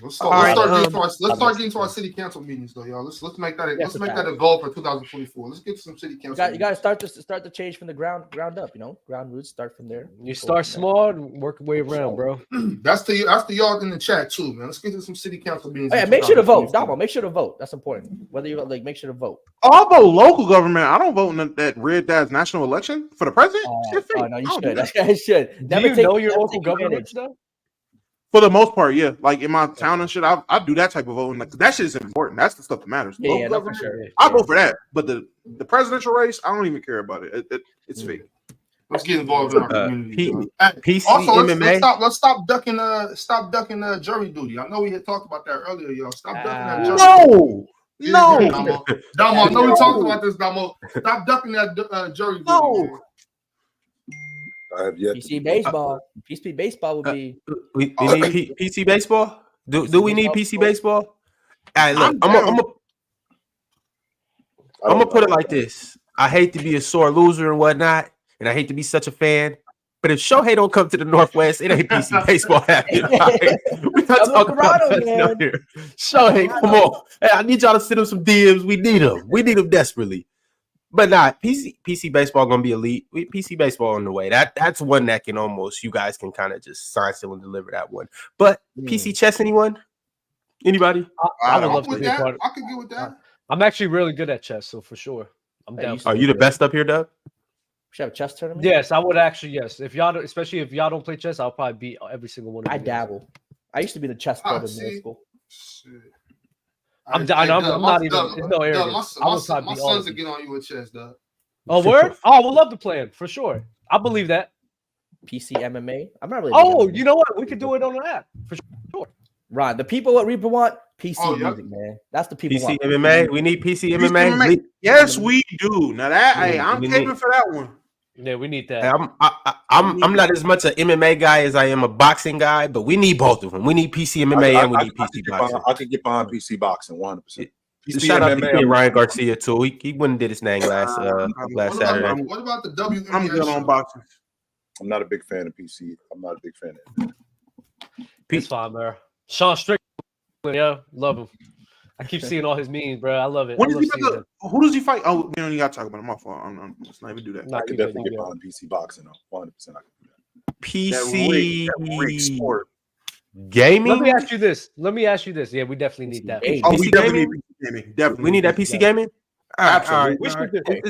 Let's start getting to our city council meetings, though, y'all. Let's make that a goal for 2024. Let's get some city council. You got to start the change from the ground up. You know, ground roots start from there. You start small and work your way around, bro. That's the y'all in the chat too, man. Let's get to some city council meetings. Oh, yeah, make sure to vote, Damo. Make sure to vote. That's important. Whether you like, make sure to vote. I'll vote local government. I don't vote in that red dad's national election for the president. No, you should. You should. Do you know your local government stuff? For the most part, yeah. Like in my town and shit, I do that type of voting. Like that shit is important. That's the stuff that matters. Yeah, no, for sure. I vote for that. But the presidential race, I don't even care about it. It's fake. Let's get involved in our community. PC Also, MMA. let's stop ducking jury duty. I know we had talked about that earlier, y'all. Stop ducking that jury. No. Damo, I know we talked about this, Damo. Stop ducking that jury duty. No. I have yet PC baseball. PC baseball would be. We need PC baseball. Do we need PC baseball? All right, look, I'm gonna put it like this. I hate to be a sore loser and whatnot, and I hate to be such a fan. But if Shohei don't come to the Northwest, it ain't PC baseball happening. Right? We're not talking about that here. Shohei, come on. Hey, I need y'all to send him some DMs. We need him. We need him desperately. But not PC baseball gonna be elite. PC baseball on the way. That's one that can almost you guys can kind of just sign, seal, and deliver that one. But PC chess, anyone? Anybody? I would love to be a that. part. I could get with that. I'm actually really good at chess, so for sure, I'm down. Are you the best up here, Doug? Should have a chess tournament? Yes, I would actually. Yes, if y'all, especially if y'all don't play chess, I'll probably beat every single one of you. I dabble. I used to be the chess player in middle school. Shit. I'm not even. There's no arrogance. My sons will get on you with chess, Doug. Oh, word? Oh, we'll love to play it for sure. I believe that. PC MMA. I'm not really. Oh, you know what? We could do it on the app for sure. Ron, the people what Reaper want PC yep. music, man. That's the people PC want. MMA. We need PC MMA. Yes, we do. Now that I'm caping for that one. Yeah, we need that. I'm not as much an MMA guy as I am a boxing guy, but we need both of them. We need PC MMA and we need PC boxing. I could get behind PC boxing 100%. Shout out to Ryan Garcia too. He went and did his thing last Saturday. What about the WNBA? I'm good on boxing. I'm not a big fan of PC. I'm not a big fan of it. It's fine, bro. Sean Strickland, yeah, love him. I keep seeing all his memes, bro. I love it. Who does he fight? Oh, we don't even got to talk about him. My fault. Let's not even do that. I could definitely get behind PC boxing though. 100% I could do that. PC that rig sport. Gaming. Let me ask you this. Yeah, we definitely need that. Oh, PC we definitely gaming? need PC gaming. Definitely. We need that PC gaming. Absolutely.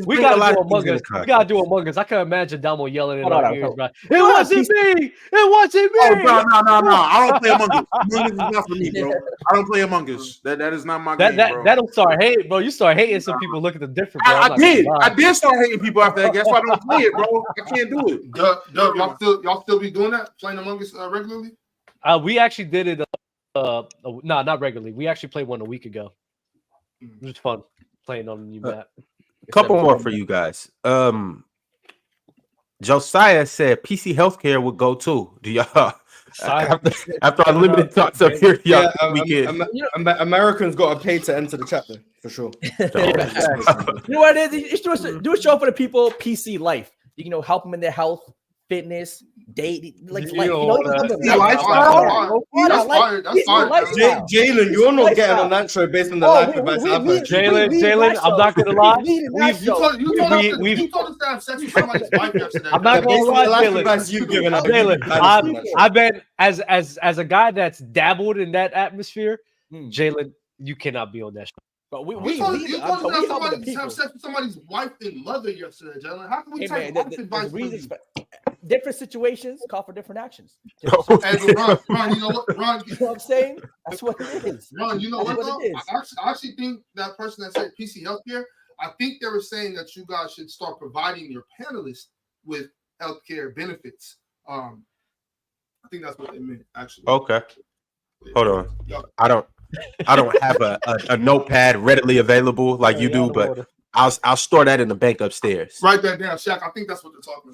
We gotta do Among Us. We gotta do Among Us. I can imagine Damo yelling in our ears, bro. It wasn't me. It wasn't me. Oh, no. I don't play Among Us. Among Us is not for me, bro. I don't play Among Us. That is not my game, bro. That'll start hating, bro. You start hating some people look at the different, bro. I did start hating people after that. That's why I don't play it, bro. I can't do it. Doug, y'all still be doing that? Playing Among Us regularly? We actually did it. Not regularly. We actually played one a week ago. It was fun playing on the new map. Couple more for you guys. Josiah said PC healthcare would go too. Do y'all after unlimited thoughts up here? Y'all Americans got to pay to enter the chapter for sure. You know what it is? Do a show for the people. PC life. You can help them in their health, fitness, dating, That's fire. Jalen, you're not getting on that show based on the life advice I've heard. Jalen, I'm not gonna lie. You told us to have sex with somebody's wife yesterday. I'm not gonna lie, Jalen. I've been as a guy that's dabbled in that atmosphere. Jalen, you cannot be on that show. But you told us to have sex with somebody's wife and mother yesterday, Jalen. How can we take life advice from you? Different situations call for different actions. Hey, Ron, you know what? Ron, you know what I'm saying? That's what it is. Ron, you know what though? I actually think that person that said PC healthcare, I think they were saying that you guys should start providing your panelists with healthcare benefits. I think that's what they meant, actually. Okay. Hold on. I don't have a notepad readily available like you do, but I'll store that in the bank upstairs. Write that down, Shaq. I think that's what they're talking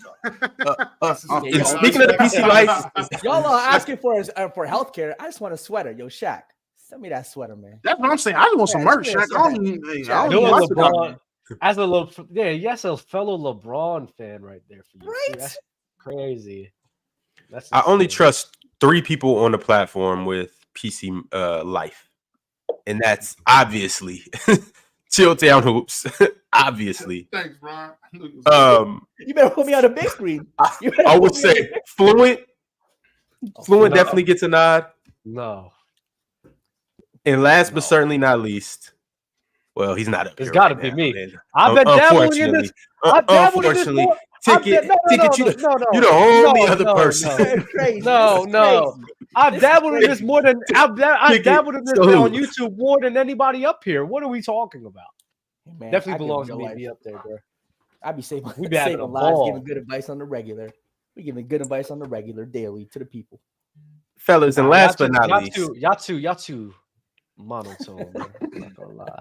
about. Speaking of the PC life, y'all are asking for healthcare. I just want a sweater. Yo, Shaq, send me that sweater, man. That's what I'm saying. I just want some merch, Shaq. As a fellow LeBron fan right there for you. Right? That's crazy. I only trust 3 people on the platform with PC life, and that's obviously Chill Town Hoops. Obviously. Thanks, Brian. You better put me on the big screen. I would say Fluent. Fluent definitely gets a nod. No. And last but certainly not least, well, he's not up here. It's got to be me. I've been dabbling in this. Unfortunately, Ticket, you're the only other person. No. I've dabbled in this more than I've dabbled in this on YouTube more than anybody up here. What are we talking about? Man, definitely belongs to me. Be up there, bro. I'd be saving lives, giving good advice on the regular. We giving good advice on the regular, daily to the people, fellas. And last but not least, y'all too monotone. Man. I'm not gonna lie.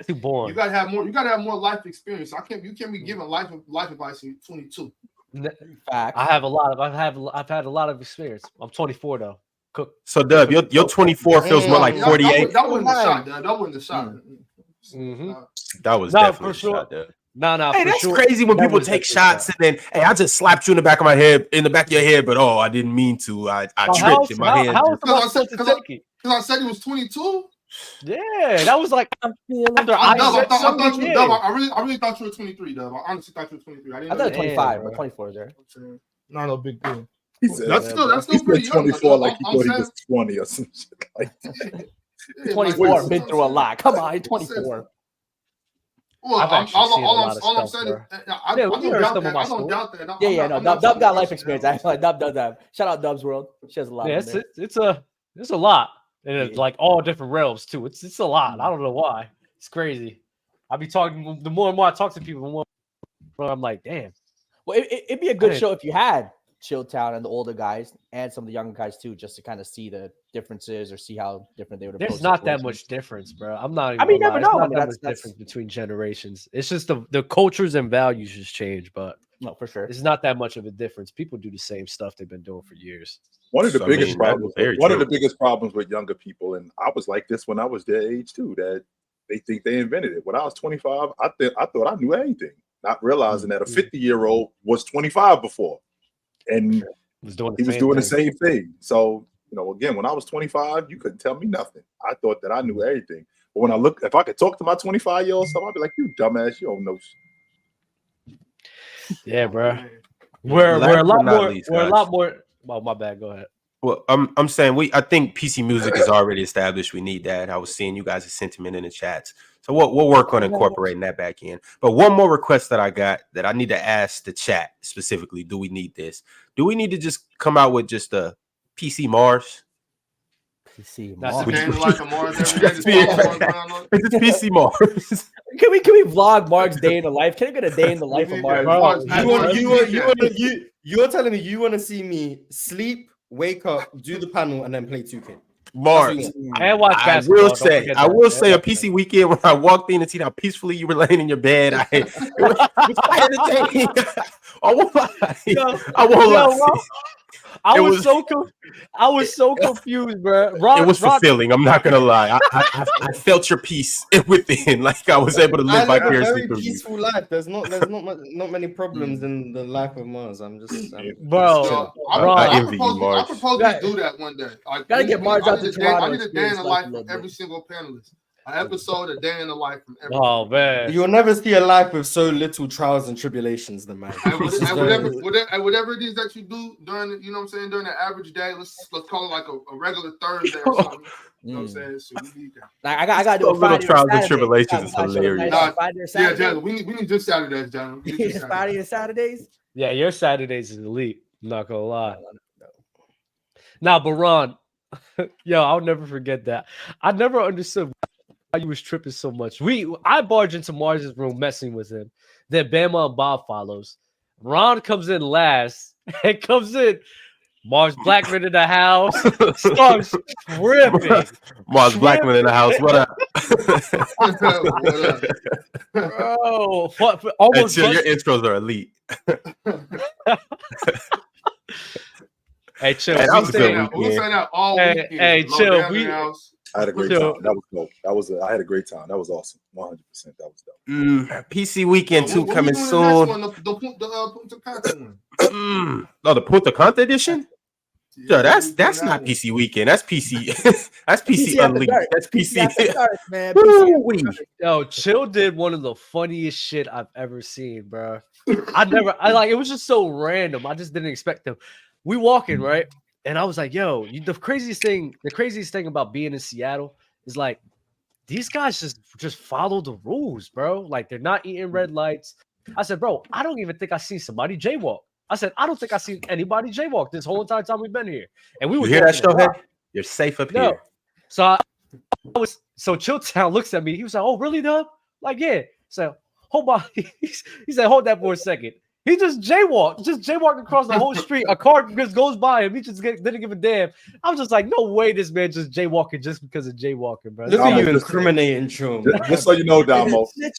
Too boring. You gotta have more. You gotta have more life experience. You can't be giving life advice in 22. Fact. I've had a lot of experience. I'm 24 though. Cook. So Dub, your 24 feels more like 48. That wasn't the shot, Dub. That wasn't the shot. Mm-hmm. That was No, definitely for a sure. shot, Dub. No, Hey, for that's sure. crazy when That people was take definitely a shots and then, hey, I just slapped you in the back of my head, in the back of your head, but I didn't mean to. I tripped in my hand. How was I supposed to take it? Because I said he was 22. Yeah, that was like after I really thought you were 23, Dub. I honestly thought you were 23. I thought 25, but 24 is there. Not no big deal. He said, That's still he pretty said young. 24 like he thought he was 20 or some shit like that. 24, been through a lot. Come on, 24. Well, I've actually seen a lot of all I'm stuff, saying bro. is, I don't doubt that. Yeah, no, Dub got life experience. I feel like Dub does that. Shout out Dub's World. She has a lot. Yeah, in there. it's a lot, and it's like all different realms too. It's a lot. I don't know why. It's crazy. I be talking. The more and more I talk to people, the more I'm like, damn. Well, it'd be a good show if you had Chilltown and the older guys and some of the younger guys too, just to kind of see the differences or see how different they would approach. There's not that much difference, bro. I'm not even. I mean, gonna never lie. know. There's not I mean, that much difference between generations. It's just the cultures and values just change, but no, for sure, it's not that much of a difference. People do the same stuff they've been doing for years. One of the biggest biggest problems with younger people, and I was like this when I was their age too, that they think they invented it. When I was 25, I thought I knew everything, not realizing that a 50-year-old was 25 before, and he was doing the same thing. So, again, when I was 25, you couldn't tell me nothing. I thought that I knew everything. But when if I could talk to my 25-year-old self, I'd be like, you dumbass, you don't know shit. Yeah, bro. We're a lot more. Oh, my bad. Go ahead. Well, I'm saying I think PC music is already established. We need that. I was seeing you guys' sentiment in the chats. So we'll work on incorporating that back in. But one more request that I got that I need to ask the chat specifically: do we need this? Do we need to just come out with just a PC Mars? PC Mars. It's PC Mars. Can we vlog Mark's day in the life? Can I get a day in the life of Mark? You're telling me you want to see me sleep, wake up, do the panel, and then play 2K? Mark, and watch I basketball. will say a PC weekend when I walked in and see how peacefully you were laying in your bed. It was quite entertaining. I won't lie. I was so confused, bro. It was fulfilling. I'm not gonna lie. I felt your peace within, like I was able to live vicariously through you. Peaceful life. There's not many problems in the life of Mars. I envy you, Mars. I propose we do that one day. Gotta get Mars out to Toronto. I need a day in the life from every single panelist. An episode, a day in the life from every. Oh man, you'll never see a life with so little trials and tribulations than mine. Whatever it is that you do during, during the average day, let's call it like a regular Thursday or something. You know what I'm saying? So we need that. I gotta do a little trials and tribulations is hilarious. Yeah, we need just Saturdays, John. Friday and Saturdays. Yeah, your Saturdays is elite. I'm not gonna lie. Now, Baron, I'll never forget that. I never understood why you was tripping so much. I barge into Mars's room messing with him. Then Bama and Bob follows. Ron comes in last and comes in. Mars Blackman in the house. Starts tripping. Mars Blackman in the house. What up? Bro, almost your intros are elite. Hey, chill. Hey, we'll say that all weekend. Hey, chill. I had a great time. That was dope. I had a great time. That was awesome. 100%. That was dope. PC weekend 2 coming soon. The Punta Cana one. The Punta Cana edition? Yeah, that's not PC weekend. That's PC. That's PC Unleashed. That's PC. Yo, Chill did one of the funniest shit I've ever seen, bro. It was just so random. I just didn't expect him. We walking, right? And I was like, yo, the craziest thing about being in Seattle is like these guys just follow the rules, bro. Like they're not eating red lights. I said, bro, I don't even think I seen somebody jaywalk. I said, I don't think I seen anybody jaywalk this whole entire time we've been here. And we were hear that, Showhead? You're safe up here. So Chilltown looks at me. He was like, oh, really, Dub? Like, yeah. So hold on. He said, hold that for a second. He just jaywalked across the whole street. A car just goes by him. He just didn't give a damn. I was just like, no way this man just jaywalking just because of jaywalking, bro. Look at you incriminating Sean. Just so you know, Damo. You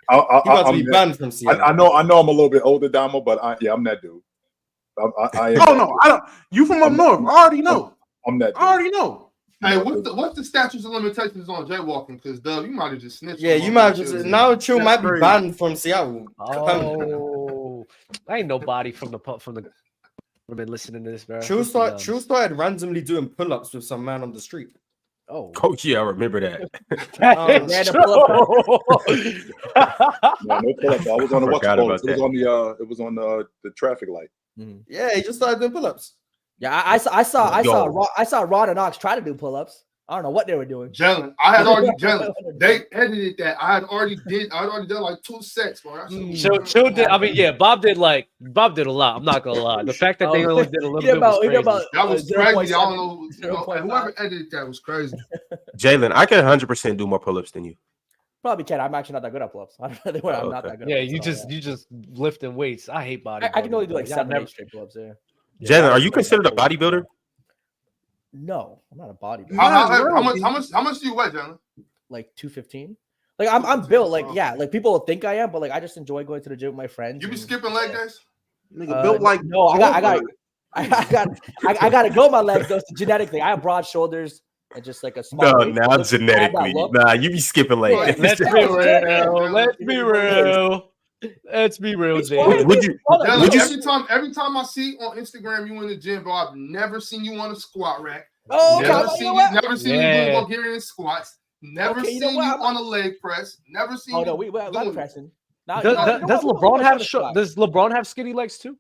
about to be banned from Seattle. I know I'm a little bit older, Damo, but I'm that dude. I am. I don't. You from up north? I already know. I'm that. I already know. Hey, what's the statutes of limitations on jaywalking? Because Dub, you might have just snitched. Yeah, you might have just now. Chill might be crazy. banned from Seattle. Oh, I ain't nobody from the been listening to this, bro. True started randomly doing pull-ups with some man on the street. Oh, Coach, yeah, I remember that. That's No pull-ups. I was on the Forgot about it was on the traffic light. Yeah, he just started doing pull-ups. Yeah, I saw Rod and Ox try to do pull-ups. I don't know what they were doing. Jalen, I had already Jalen. They edited that. I had already done like 2 sets, bro. Chill did. I mean, yeah, Bob did a lot. I'm not gonna lie. The fact that they only did a little bit was crazy. That was crazy. I don't know. Whoever edited that was crazy. Jalen, I can 100% do more pull-ups than you. Probably can. I'm actually not that good at pull-ups. I'm not that good. Yeah, you just lifting weights. I hate body. I can only do like 7-8 straight pull-ups there. Jalen, are you considered a bodybuilder? No, I'm not a bodybuilder. How much do you weigh, Jalen? Like 215. Like I'm built like like people will think I am, but like I just enjoy going to the gym with my friends. You be skipping leg days? Nigga built like no. I got to go my legs though. It's a genetic thing. I have broad shoulders and just like a small. No, now genetically. Nah, you be skipping leg days. Let's be real. Let's be real, Jay. Every time I see on Instagram you in the gym, bro, I've never seen you on a squat rack. Oh, never seen you doing Bulgarian squats. Never seen you on a leg press. Never seen. Oh no, we're leg pressing. Does LeBron have Does LeBron have skinny legs too?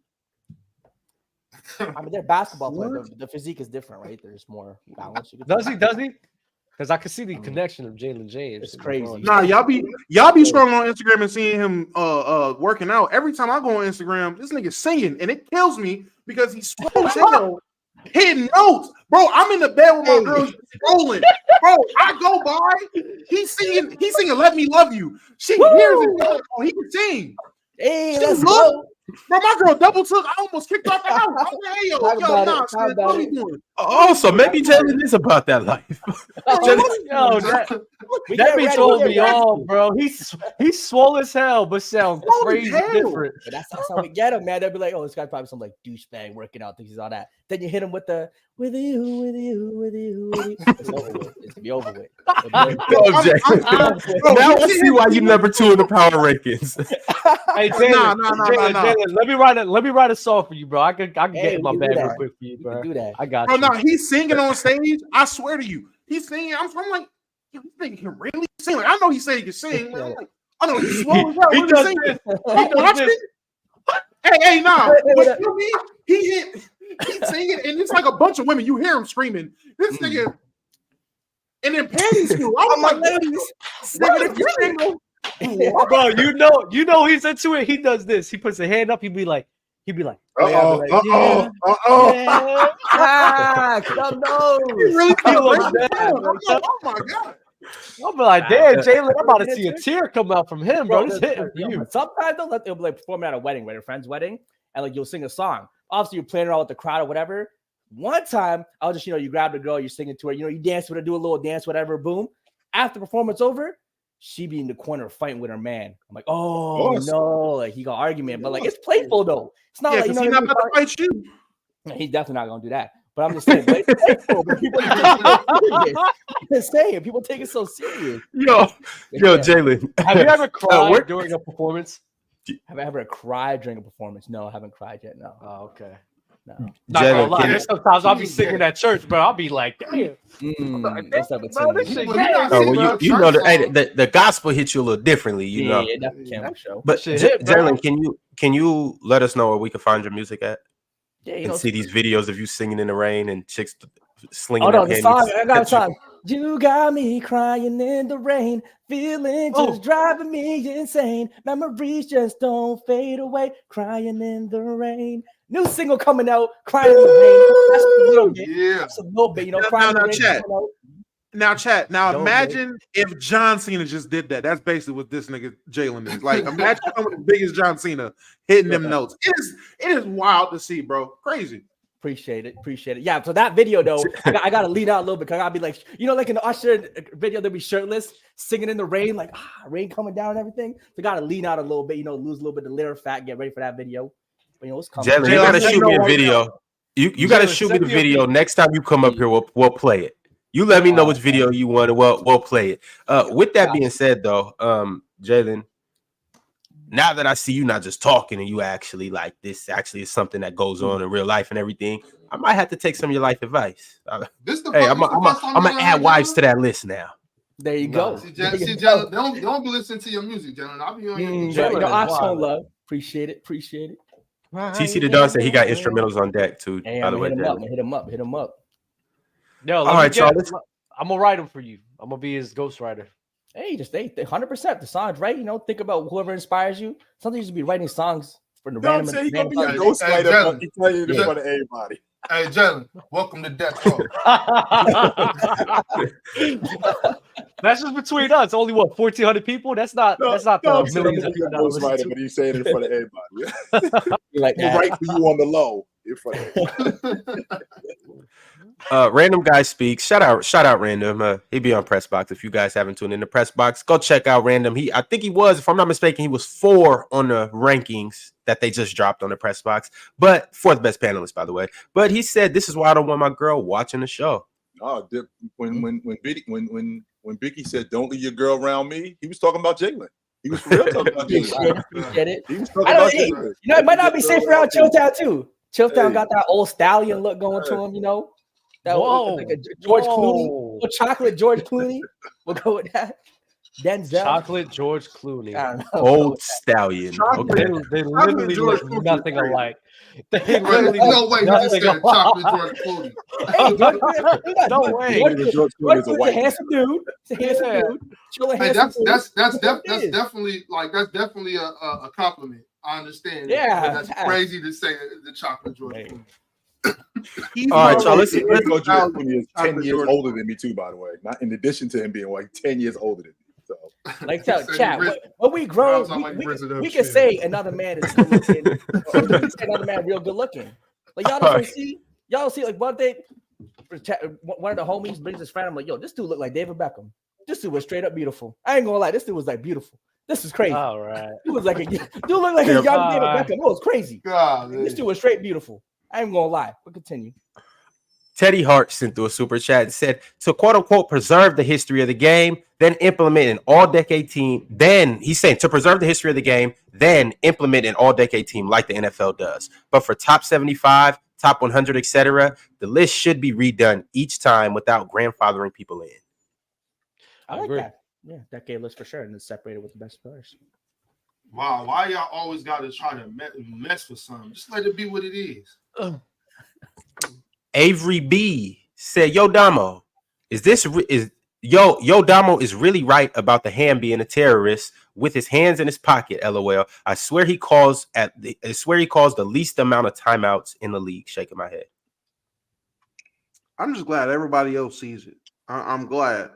I mean, they're basketball players. The physique is different, right? There's more balance. Does he? Because I can see the connection of Jalen James. It's crazy. Nah, y'all be scrolling on Instagram and seeing him working out. Every time I go on Instagram, this nigga's singing, and it kills me because he's hitting notes. Bro, I'm in the bed with my girl scrolling. Bro, I go by, he's singing Let Me Love You. She hears it. Oh, he can sing. Hey, let's go. Bro, my girl double took. I almost kicked her out the house. I was like, hey, yo, what are you doing? Oh, so maybe Jalen is about that life. That be throwing me off, bro. He's swole as hell, but sound crazy different. But that's how we get him, man. They'll be like, oh, this guy's probably some like douchebag working out, thinks he's all that. Then you hit him with the with you. It's over with. It's gonna be over with. Now I see why you number 2 in the power rankings. Hey, Jalen, let me write a song for you, bro. I can get in my bag real quick for you, bro. Do that. I got you. you. No, he's singing on stage. I swear to you, he's singing. I'm like, this nigga can really sing. Like, I know he said he can sing. Man. I'm like, I know he's swole as hell. He does this. I'm watching. Hey, nah. What you mean? He's singing, and it's like a bunch of women. You hear him screaming. This nigga, and then panties too. I'm like, bro, you know he's into it. He does this. He puts a hand up. He'd be like, come on. He really feels bad. Oh my god. I'm like, damn, Jalen, I'm about to see a tear come out from him, bro. This hitting for you. Sometimes they'll be like performing at a wedding, right? A friend's wedding, and like you'll sing a song. Obviously, you're playing around with the crowd or whatever. One time, I was just, you grab the girl, you're singing to her, you dance with her, do a little dance, whatever, boom. After performance over, she be in the corner fighting with her man. I'm like, oh no, like he got argument, but like it's playful though. It's not like he's not about to fight you. He's definitely not gonna do that. But I'm just saying, but it's playful. But people take it so serious. Yo, Jalen, have you ever cried during a performance? Have I ever cried during a performance? No, I haven't cried yet. No. Oh, okay. No. Not gonna lie. There's sometimes I'll be singing at church, bro. I'll be like, damn. The gospel hits you a little differently, you know. Yeah, definitely can show. But Jalen, can you let us know where we can find your music at? Yeah, and see these videos of you singing in the rain and chicks slinging. Oh no, the song. I got a song. You got me crying in the rain, feeling just driving me insane. Memories just don't fade away, crying in the rain. New single coming out, crying in the rain. That's a little bit. Yeah, that's a little bit. Crying in the rain. Chat. Now imagine if John Cena just did that. That's basically what this nigga Jalen is. Like, imagine some of the biggest John Cena hitting them notes. It is wild to see, bro. Crazy. Appreciate it. Yeah. So that video though, I gotta lean out a little bit because I gotta be like, like in the Usher video, they'll be shirtless, singing in the rain, like rain coming down and everything. So gotta lean out a little bit, lose a little bit of litter fat, get ready for that video. But it's coming. Jalen, you gotta shoot me a video. You got to shoot me the video next time you come up here. We'll play it. You let me know which video you want, and we'll play it. With that being said, though, Jalen, now that I see you not just talking and you actually like this actually is something that goes on in real life and everything, I might have to take some of your life advice. I'm gonna add wives to that list now. There you go. See, Jalen, don't be listening to your music, Jalen. I'll be on your Oxford love. Appreciate it. TC the Don said he got instrumentals on deck too. Hey, by the way, hit him up. Yo, all right, Charles. I'm gonna write him for you. I'm gonna be his ghostwriter. Hey, just 100%. The songs, right? Think about whoever inspires you. Sometimes you should be writing songs for the random. Say he's gonna be a ghostwriter. He tell you in front of everybody. Hey, Jalen, welcome to Death Row. That's just between us. Only 1,400 people. That's not millions of ghostwriter, but he's saying it in front of everybody. Like we'll write for you on the low in front of everybody. Random Guy Speaks. Shout out Random. He'd be on Press Box. If you guys haven't tuned in to Press Box, go check out Random. I think he was, if I'm not mistaken, he was 4 on the rankings that they just dropped on the Press Box. But 4th best panelist, by the way. But he said, "This is why I don't want my girl watching the show." Oh, when Biggie said, "Don't leave your girl around me," he was talking about Jalen. He was for real talking about Jalen. Get it? He was talking about Jalen. It might not be safe around Chilltown too. Chilltown got that old stallion look going to him. That like a George Clooney, chocolate George Clooney. We'll go with that. Denzel. Chocolate George Clooney. Old stallion. Okay. They literally look nothing alike. They literally no way you just said chocolate George Clooney. No way. George Clooney is a white handsome dude. It's a handsome dude. Hey, that's definitely a compliment. I understand. Yeah, but that's crazy to say the chocolate George Clooney. All right, y'all. Listen. George Clooney is 10 years older than me too, by the way. Not in addition to him being like 10 years older than me. So, like, chat. When we grow, we can say another man is good looking. We can say another man real good looking. Like y'all don't see like one day. One of the homies brings his friend. I'm like, yo, this dude look like David Beckham. This dude was straight up beautiful. I ain't gonna lie, this dude was like beautiful. This is crazy. All right. Dude looked like a young David Beckham. It was crazy. God, this dude was straight beautiful. I ain't gonna lie, but continue. Teddy Hart sent through a super chat and said, to quote unquote preserve the history of the game, then implement an all-decade team. Then he's saying to preserve the history of the game, then implement an all-decade team like the NFL does. But for top 75, top 100, etc., the list should be redone each time without grandfathering people in. I like that. Yeah, decade list for sure, and it's separated with the best players. Wow, why y'all always got to try to mess with something? Just let it be what it is. Avery B said, "Yo, Damo, Damo is really right about the Ham being a terrorist with his hands in his pocket. LOL. I swear he calls the least amount of timeouts in the league." Shaking my head. I'm just glad everybody else sees it. I'm glad.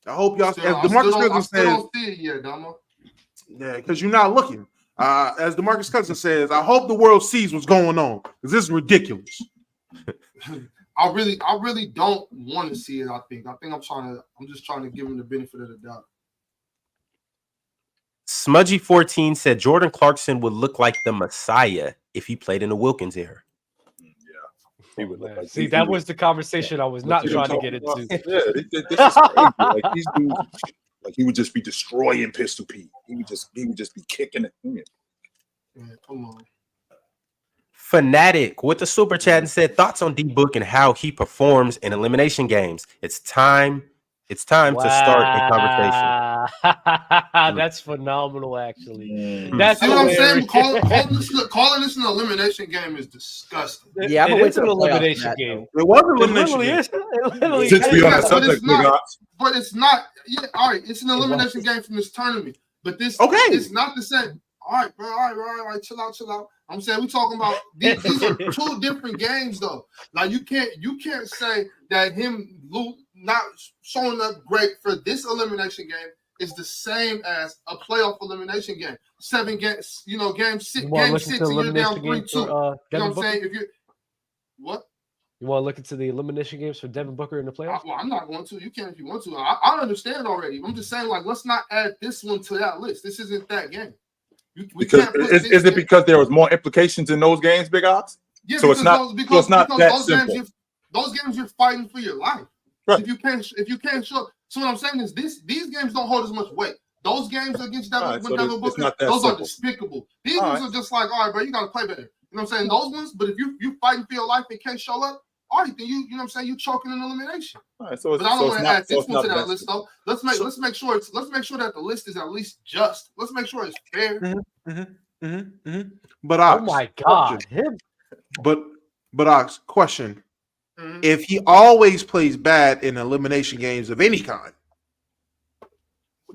I hope y'all. As DeMarcus Cousins says, don't see it yet, Damo. Yeah, because you're not looking. As DeMarcus Cousins says, I hope the world sees what's going on because this is ridiculous. I really don't want to see it. I think I'm just trying to give him the benefit of the doubt. Smudgy14 said Jordan Clarkson would look like the Messiah if he played in the Wilkins era. He would look like See, that was the conversation I was not trying to get into. Yeah, this is crazy. Like these dudes, like he would just be destroying Pistol Pete. He would just be kicking it. Yeah, come on. Fanatic with the super chat and said thoughts on D-Book and how he performs in elimination games. It's time to start a conversation. That's phenomenal, actually. That's what I'm saying. Calling this an elimination game is disgusting. Yeah, I'm it's an elimination game. It was an elimination game. Since we on that subject, but it's not. Yeah, all right. It's an elimination game from this tournament, but this it's not the same. All right, bro. All right. Chill out. I'm saying we're talking about these are 2 different games, though. Like you can't say that him not showing up great for this elimination game is the same as a playoff elimination game. 7 games, game 6, and you're down 3-2. You know what I'm saying? If you what? You want to look into the elimination games for Devin Booker in the playoffs? Well, I'm not going to. You can if you want to. I understand already. I'm just saying, like, let's not add this one to that list. This isn't that game. Because is it because there was more implications in those games, Big Ox? Yeah, so it's not that simple. Those games you're fighting for your life. Right. If you can't show, so what I'm saying is these games don't hold as much weight. Those games against that Booker, those are despicable. These ones are just like, all right, bro, you gotta play better. You know what I'm saying? Those ones, but if you fighting for your life and can't show up, all right, then you know what I'm saying, you choking in elimination. All right, but I don't want to add this one to that list though. Let's make sure that the list is at least just. Let's make sure it's fair. But oh my God, him. But Ox, question. If he always plays bad in elimination games of any kind,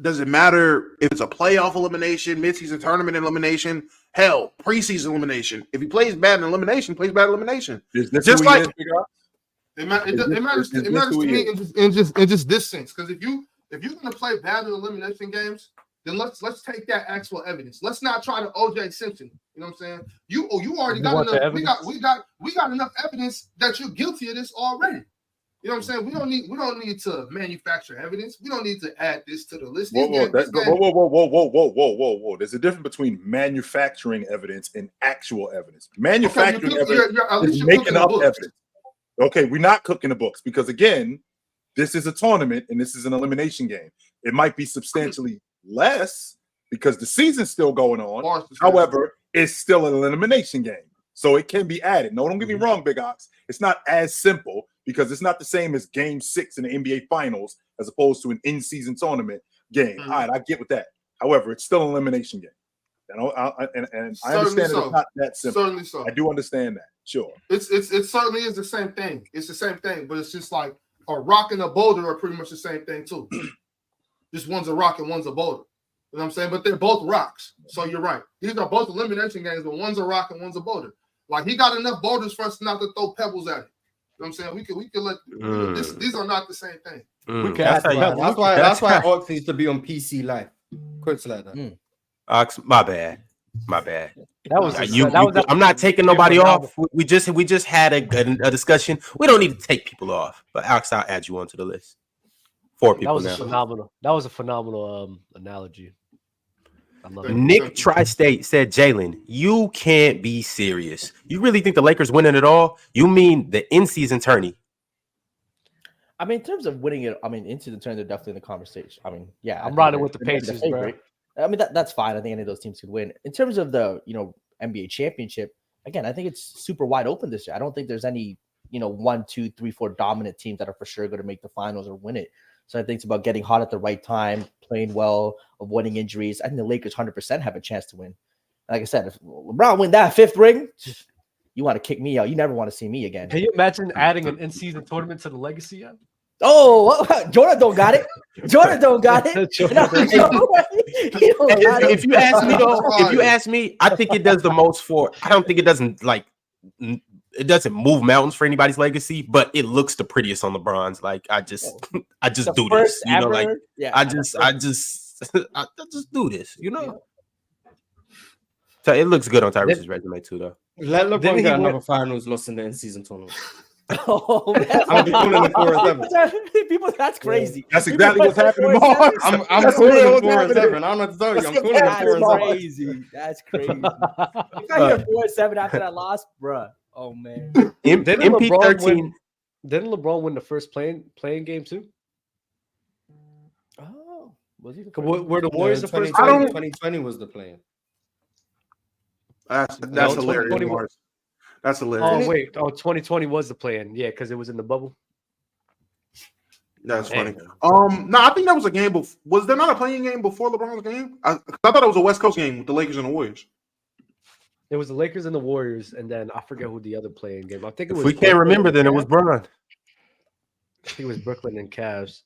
does it matter if it's a playoff elimination, midseason tournament elimination, hell, preseason elimination? If he plays bad in elimination, plays bad in elimination. Just like it matters to me in just this sense. Because if you're gonna play bad in elimination games, then let's take that actual evidence. Let's not try to OJ Simpson. You know what I'm saying? You already got enough. We got enough evidence that you're guilty of this already. You know what I'm saying? We don't need to manufacture evidence. We don't need to add this to the list. Whoa. There's a difference between manufacturing evidence and actual evidence. Manufacturing evidence is making up evidence. Okay, we're not cooking the books because again, this is a tournament and this is an elimination game. It might be substantially less because the season's still going on. However, it's still an elimination game. So it can be added. No, don't get me wrong, Big Ox. It's not as simple because it's not the same as game 6 in the NBA Finals as opposed to an in-season tournament game. All right, I get with that. However, it's still an elimination game. And I understand it's not that simple. Certainly so. I do understand that. Sure. It certainly is the same thing. It's the same thing, but it's just like a rock and a boulder are pretty much the same thing too. Just one's a rock and one's a boulder. You know what I'm saying? But they're both rocks. So you're right. These are both elimination games, but one's a rock and one's a boulder. Like he got enough boulders for us not to throw pebbles at it. You know what I'm saying? We could let these are not the same thing. That's why Ox needs to be on PC Live. Quits like that. Ox, my bad. That was I'm not taking nobody off. We just had a discussion. We don't need to take people off. But Ox, I'll add you onto the list. 4 people. That was a phenomenal analogy. Nick Tri-State said, Jalen, you can't be serious. You really think the Lakers winning it all? You mean the in-season tourney? I mean, in terms of winning it, I mean, in-season tourney, they're definitely in the conversation. I mean, yeah. I'm riding with the Pacers, bro. I mean, that's fine. I think any of those teams could win. In terms of the, NBA championship, again, I think it's super wide open this year. I don't think there's any, 1, 2, 3, 4 dominant teams that are for sure going to make the finals or win it. So I think it's about getting hot at the right time, playing well, avoiding injuries. I think the Lakers 100% have a chance to win. Like I said, if LeBron win that 5th ring, you want to kick me out. You never want to see me again. Can you imagine adding an in-season tournament to the legacy yet? Oh, Jordan don't got it. Jordan don't got it. If you ask me, I think it does the most for. I don't think it doesn't it doesn't move mountains for anybody's legacy, but it looks the prettiest on LeBron's. Like I just do this, I just do this, So it looks good on Tyrese's resume too, though. Let LeBron get another finals loss in the in-season tournament. Oh, I'm calling it 4-7. People, that's crazy. That's exactly what's happening tomorrow. I'm calling it 4-7. I don't know what to tell you. I'm calling it 4-7. Crazy. That's crazy. If I hear 4-7 after that loss, bruh. Oh man. Didn't LeBron win the first playing game too? Oh, was he? Were the Warriors the first? 2020 was the play. That's hilarious. That's hilarious. Oh wait, 2020 was the play-in. Yeah, because it was in the bubble. That's funny. No, I think that was a game. Was there not a playing game before LeBron's game? I thought it was a West Coast game with the Lakers and the Warriors. It was the Lakers and the Warriors, and then I forget who the other playing game. I think it was. If we can't remember, then it was Bron. I think it was Brooklyn and Cavs.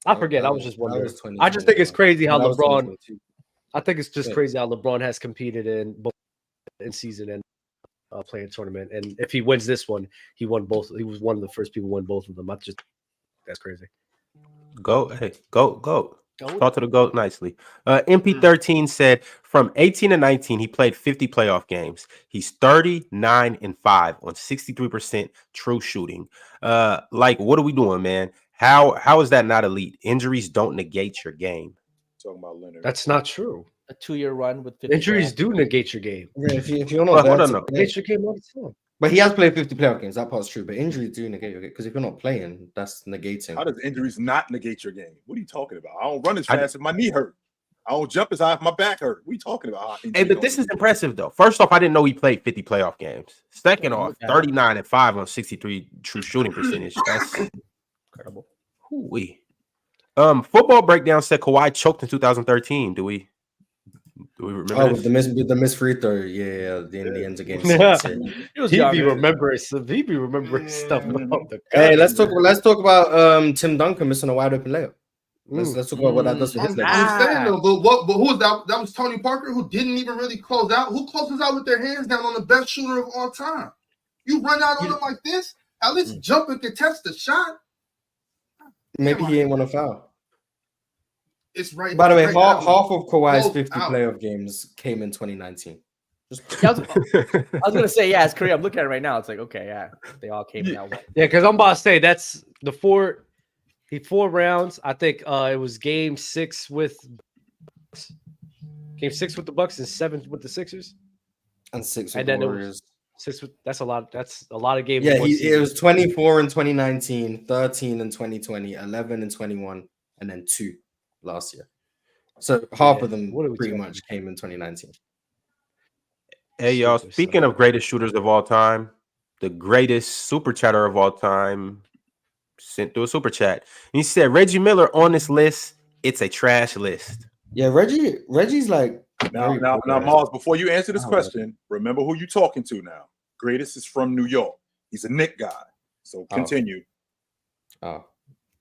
I forget. I was just wondering. I just think it's crazy how LeBron. I think it's just crazy how LeBron has competed in both in season and playing tournament, and if he wins this one, he won both. He was one of the first people to win both of them. That's crazy. Go. Talk to the GOAT nicely. MP13 said from 18 to 19, he played 50 playoff games. He's 39-5 on 63% true shooting. What are we doing, man? How is that not elite? Injuries don't negate your game. Talking about Leonard. That's not true. a 2-year run with 50 Injuries playoff. do negate your game. Yeah, if you're not Well, there hold on, to no. play- Negate your game all the time. but he has played 50 playoff games. That part's true. But injuries do negate your game because if you're not playing, that's negating. How does injuries not negate your game? What are you talking about? I don't run as I- fast if my knee hurt. I don't jump as high if my back hurt. What are you talking about? Hey, but this is impressive though. First off, I didn't know he played 50 playoff games. Second off, 39-5 on 63 true shooting percentage. That's Incredible. we. Football breakdown said Kawhi choked in 2013. Do we remember Oh, this? with the missed free throw, yeah, in the end of game Yeah. 6. Yeah. He was He young. be remembering stuff about the Hey, let's talk about Tim Duncan missing a wide open layup. Let's talk about what that does for his I'm legacy. saying though, but who was that? That was Tony Parker, who didn't even really close out. Who closes out with their hands down on the best shooter of all time? You run out on him like this, at least jump and contest the shot. Maybe he ain't want to foul. It's right. By the way, right half now. of Kawhi's Close 50 out. playoff games came in 2019. Yeah, I was gonna say, yeah, it's Korea. I'm looking at it right now. It's like, okay, yeah, they all came in that way. Yeah, because I'm about to say that's the 4 rounds. I think it was game 6 with the Bucks and 7 with the Sixers. And 6 with And the then it Warriors. was 6 with that's a lot of games. Yeah, in one it season. was 24 in 2019, 13 in 2020, 11 in 21, and then 2 last year. So half Yeah, of them what are we pretty talking much came in 2019. Hey y'all, Super speaking son. of greatest shooters of all time, the greatest super chatter of all time sent through a super chat. And he said Reggie Miller on this list, it's a trash list. Yeah, Reggie's like Now, very polarized. Mars, before you answer this Oh, question, remember who you're talking to now. Greatest is from New York. He's a Knick guy. So continue. Oh,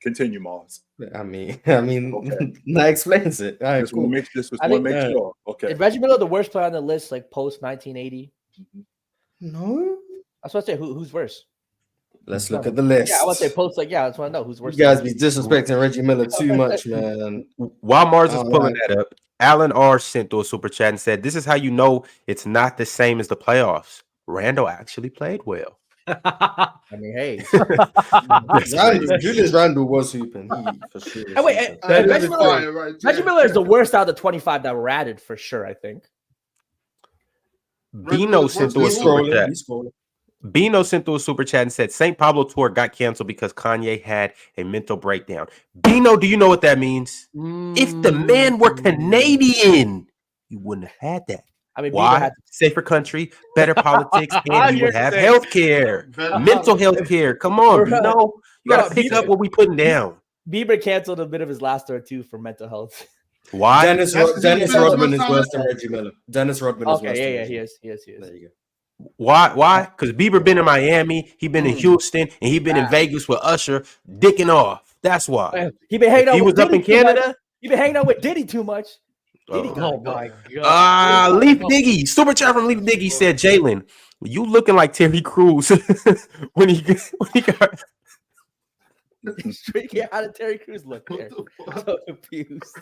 Continue, Mars. I mean, Okay. that explains it. All right, Just cool. want to I think- make sure. Okay. Is Reggie Miller the worst player on the list, like post 1980? No, That's what I say. Who's worse? let's look at the list. Yeah, I want to say post. Like, yeah, that's what I know. Who's worse? You guys be disrespecting Reggie Miller too much, man. While Mars is All pulling right. that up, Alan R sent through a super chat and said, this is how you know it's not the same as the playoffs. Randall actually played well. I mean, hey. Julius Randle was hooping for sure. Oh, wait, That Reggie is Miller- fire right there. Reggie Miller is the worst out of the 25 that were added for sure. I think. Bino sent through a He's super chat. scrolling. Bino sent through a super chat and said St. Pablo tour got canceled because Kanye had a mental breakdown. Bino, do you know what that means? If the man were Canadian, you wouldn't have had that. I mean, Bieber Why? had Safer country, better politics, and you would have You're health care, mental health care. Come on, Bro. Bino. You got to Bro, pick Bieber- up what we putting down. Bieber canceled a bit of his last tour too for mental health. Why? Dennis That's- Dennis that's Rodman what is I'm worse saying. than Reggie Miller. Dennis Rodman is worse. Okay, than yeah, Reggie he Miller. is. There you go. Why? Because Bieber been in Miami, he been in Houston, and he been in Vegas with Usher, dicking off. That's why. He been hanging If out. he with was up Diddy in too much. Canada. He been hanging out with Diddy too much. Diddy Oh. gotta Oh go. my god. Leaf Diggy, super chat from Leaf Diggy said, Jalen, you looking like Terry Crews when he got. Straight out of Terry Crews look there. So confused.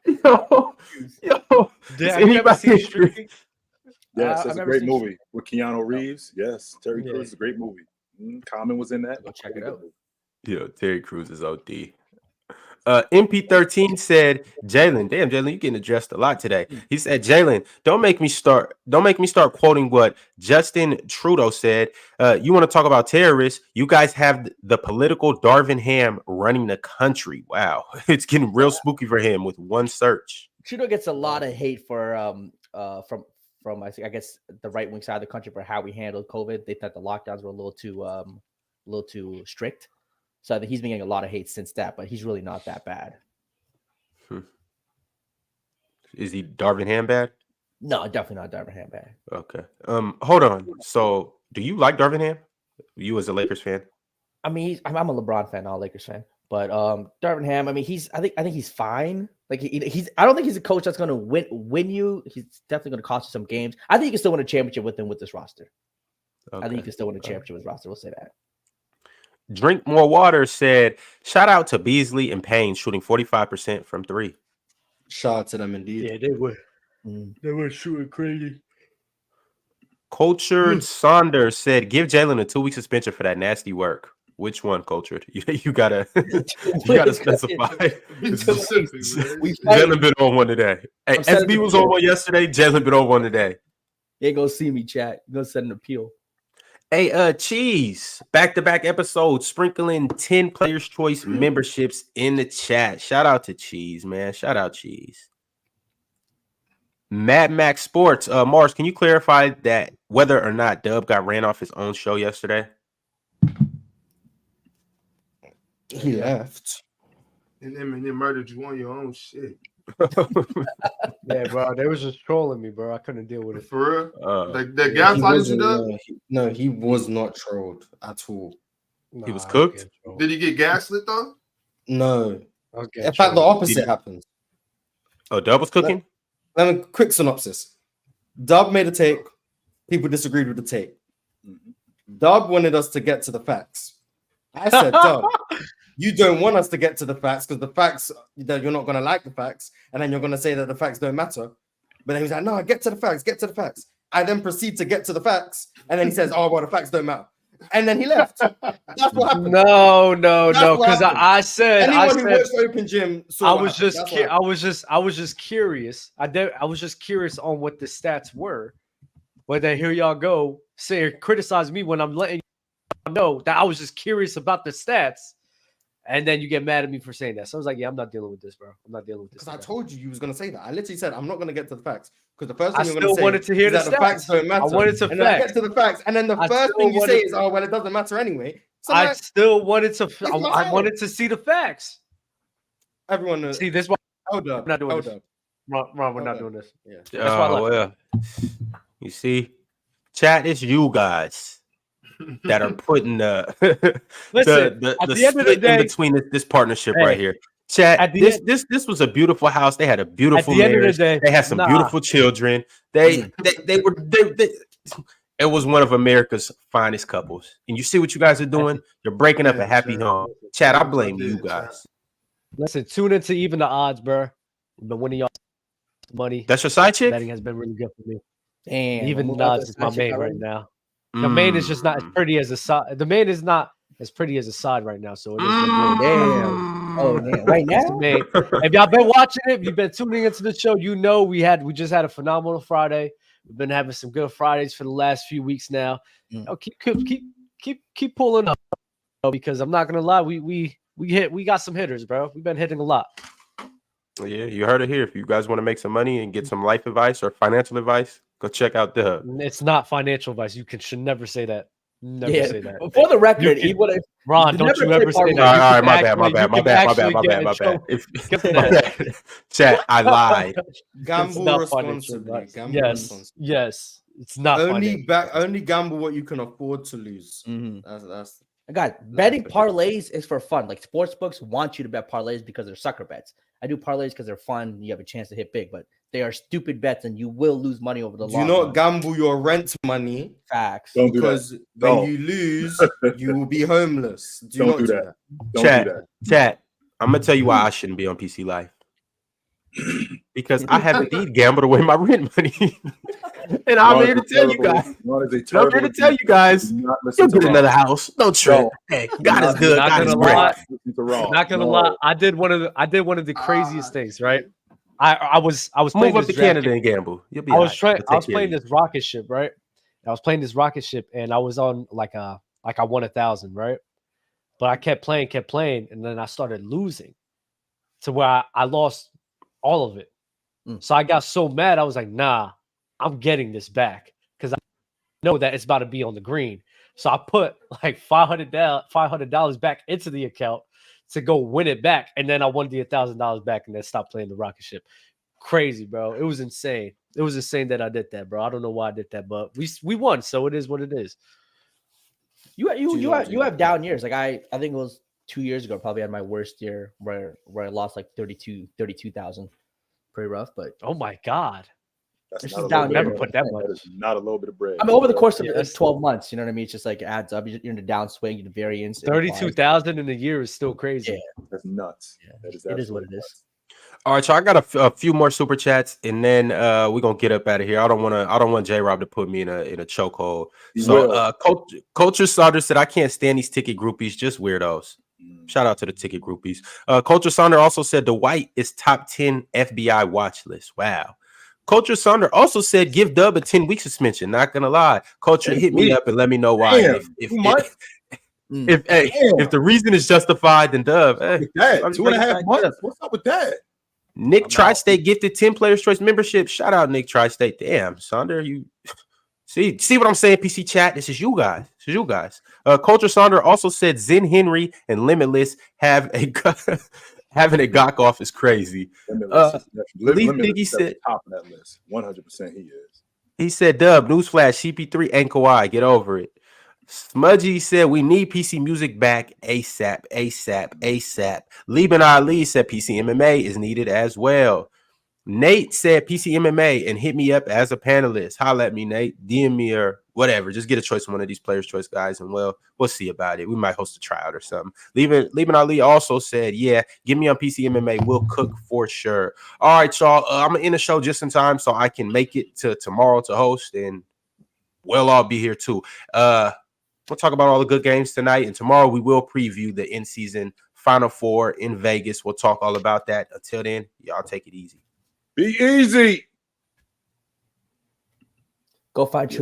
Yo, Did Has anybody agree? Yes, I've it's a never great seen- movie with Keanu Reeves. Yes, Terry Yeah. Crews is a great movie. Common was in that. Go check it out. Yo, Terry Crews is OD. MP13 said, Jalen, damn, Jalen, you getting addressed a lot today. He said, Jalen, don't make me start quoting what Justin Trudeau said. You want to talk about terrorists? You guys have the political Darvin Ham running the country. Wow, it's getting real spooky for him with one search. Trudeau gets a lot of hate for from I guess the right wing side of the country for how we handled COVID. They thought the lockdowns were a little too strict. So I think he's been getting a lot of hate since that, but he's really not that bad. Is he Darvin Ham bad? No, definitely not Darvin Ham bad. Okay. Hold on. So, do you like Darvin Ham? You as a Lakers fan? I mean, I'm a LeBron fan, not a Lakers fan. But Darvin Ham, I mean, I think he's fine. Like I don't think he's a coach that's going to win you. He's definitely going to cost you some games. I think you can still win a championship with him with this roster. I think you can still win a championship with this roster. We'll say that. Drink More Water said, shout out to Beasley and Payne shooting 45% from 3. Shout out to them indeed. Yeah, they were. They were shooting crazy. Cultured Saunders said, give Jalen a 2-week suspension for that nasty work. Which one, Cultured? You gotta specify. It's specific, man. We fight. Jalen been on one today. Hey, I'm setting SB the was appeal. on one yesterday. Jalen been on one today. You ain't gonna see me, chat. You gonna send an appeal. Hey, Cheese, back-to-back episodes, sprinkling 10 Players Choice memberships in the chat. Shout out to Cheese, man. Shout out Cheese. Mad Max Sports. Mars, can you clarify that whether or not Dub got ran off his own show yesterday? He left. And then murdered you on your own shit. Yeah, bro. They was just trolling me, bro. I couldn't deal with it. For real? The He gaslighting you wasn't, done? no, he was not trolled at all. He was I cooked? get trolled. Did he get gaslit though? No. I was In getting fact, the trolled. opposite happened. Oh, Dub was cooking? Let me quick synopsis. Dub made a take. People disagreed with the take. Dub wanted us to get to the facts. I said, Dub, you don't want us to get to the facts because the facts, that you're not going to like the facts, and then you're going to say that the facts don't matter. But then he was like, no, get to the facts, get to the facts. I then proceed to get to the facts, and then he says, oh, well, the facts don't matter. And then he left. That's what happened. No, That's what because happened. I said Anyone who watched Open Gym saw I what was happened. just That's what I was just curious. I was just curious on what the stats were. But then here y'all go criticize me when I'm letting you know that I was just curious about the stats. And then you get mad at me for saying that. So I was like, yeah, I'm not dealing with this, bro. I'm not dealing with this. Because I told you was going to say that. I literally said, I'm not going to get to the facts. Because the first I thing you're going still to say wanted to hear is the that the facts stats. don't matter. I wanted to and then I facts. get to the facts. And then the I first still thing you wanted say to- is, oh, well, it doesn't matter anyway. So I like, still wanted to. my I fault. wanted to see the facts. everyone knows. See this one. Hold up. We're not doing Hold this. up. Ron, we're not Okay. doing this. Yeah. That's why I left. Well, you see, chat is you guys that are putting the Listen, the at the end of the split day- in between this partnership Hey, right here. Chat, at the this was a beautiful house. They had a beautiful At the end of the marriage. day, They had some nah. beautiful children. They were it was one of America's finest couples. And you see what you guys are doing? You're breaking up a happy home. Chat, I blame you guys. Listen, tune into even the odds, bro. We've been winning y'all money. That's your side chick? Betting has been really good for me. Damn. Even the I'm about odds to is my snatch it main out. right now. The main is just not as Mm. pretty as the side. The main is not as pretty as the side right now. So it is what it is. Damn. Oh, damn. Right That's the now? main. If y'all been watching it, if you've been tuning into the show, you know we just had a phenomenal Friday. We've been having some good Fridays for the last few weeks now. Mm. Oh, keep pulling up, because I'm not gonna lie, we got some hitters, bro. We've been hitting a lot. Yeah, you heard it here. If you guys want to make some money and get some life advice or financial advice, go check out the. It's not financial advice. You should never say that. Never Yeah. say that. For the record, You he would have. Ron, You don't never you play ever say parlay. that. All You right, can my bad. actually get in trouble. Get to that. Chat, I lied. It's Gamble not financial responsibly. advice. Gamble Yes, responsibly. yes. It's not Only financial. only gamble what you can afford to lose. Mhm. That's Guys, betting but- parlays is for fun. Like sports books want you to bet parlays because they're sucker bets. I do parlays because they're fun. You have a chance to hit big, but they are stupid bets, and you will lose money over the do long not run. gamble your rent money Facts. Don't do that. because when Don't. you lose, you will be homeless. Do Don't not do do that. that. Don't Chat, do that. chat. I'm gonna tell you why I shouldn't be on PC Life. Because I have indeed gambled away my rent money, and I'm Ron here to is a tell you terrible- guys. Ron is a I'm terrible here to tell you example. guys. Do not listen You'll to get Ron. another house. Don't trip. Hey, God is good. Not God is gonna great. lie. Listen to Ron. Not gonna No. lie, I did one of the craziest things, right? I was playing Move up this to draft Canada game. and gamble. You'll be. I was all trying. right. I was playing this rocket ship, right? I was playing this rocket ship, and I was on I won 1,000, right? But I kept playing, and then I started losing, to where I lost all of it. Mm. So I got so mad, I was like, "Nah, I'm getting this back," because I know that it's about to be on the green. So I put like $500 back into the account to go win it back, and then I won the $1,000 back, and then stopped playing the rocket ship. Crazy, bro. It was insane. It was insane that I did that, bro. I don't know why I did that, but we won, so it is what it is. You have down years. Like I think it was 2 years ago. Probably had my worst year where I lost like 32,000. Pretty rough, but Oh my god. That's This not is a down little Never bit. put that much. That is not a little bit of bread. I mean over the course of Yes. 12 months, you know what I mean? It's just like it adds up. You're in the downswing, you're the variance. it applies. 32,000 in a year is still crazy. Yeah. That's nuts. Yeah. That is It is what it absolutely is. All right, so I got a few more super chats, and then we're gonna get up out of here. I don't want J Rob to put me in a chokehold. So Culture Saunders said I can't stand these ticket groupies, just weirdos. Shout out to the ticket groupies. Culture Saunders also said Dwight is top 10 FBI watch list. Wow. Culture Saunders also said give Dub a 10-week suspension. Not gonna lie. Culture, hit me up and let me know why. Damn, If the reason is justified, then Dub. Hey, that 2.5 months. What's up with that? Nick Tri-State gifted 10 Players Choice membership. Shout out Nick Tri-State. Damn, Saunders, you see what I'm saying? PC chat. This is you guys. Culture Saunders also said Zen Henry and Limitless having a Gok off is crazy. Limitless said top of that list. 100% he is. He said, Dub, newsflash, CP3 ain't Kawhi. Get over it. Smudgy said we need PC music back ASAP. Lieben Ali said PC MMA is needed as well. Nate said PC MMA and hit me up as a panelist. Holla at me, Nate. DM me or whatever. Just get a choice from one of these Players' Choice guys, and we'll see about it. We might host a tryout or something. Lieben Ali also said, yeah, get me on PC MMA. We'll cook for sure. All right, y'all. I'm going to end the show just in time so I can make it to tomorrow to host, and we'll all be here too. We'll talk about all the good games tonight, and tomorrow we will preview the in-season Final Four in Vegas. We'll talk all about that. Until then, y'all take it easy. Be easy. Go find you.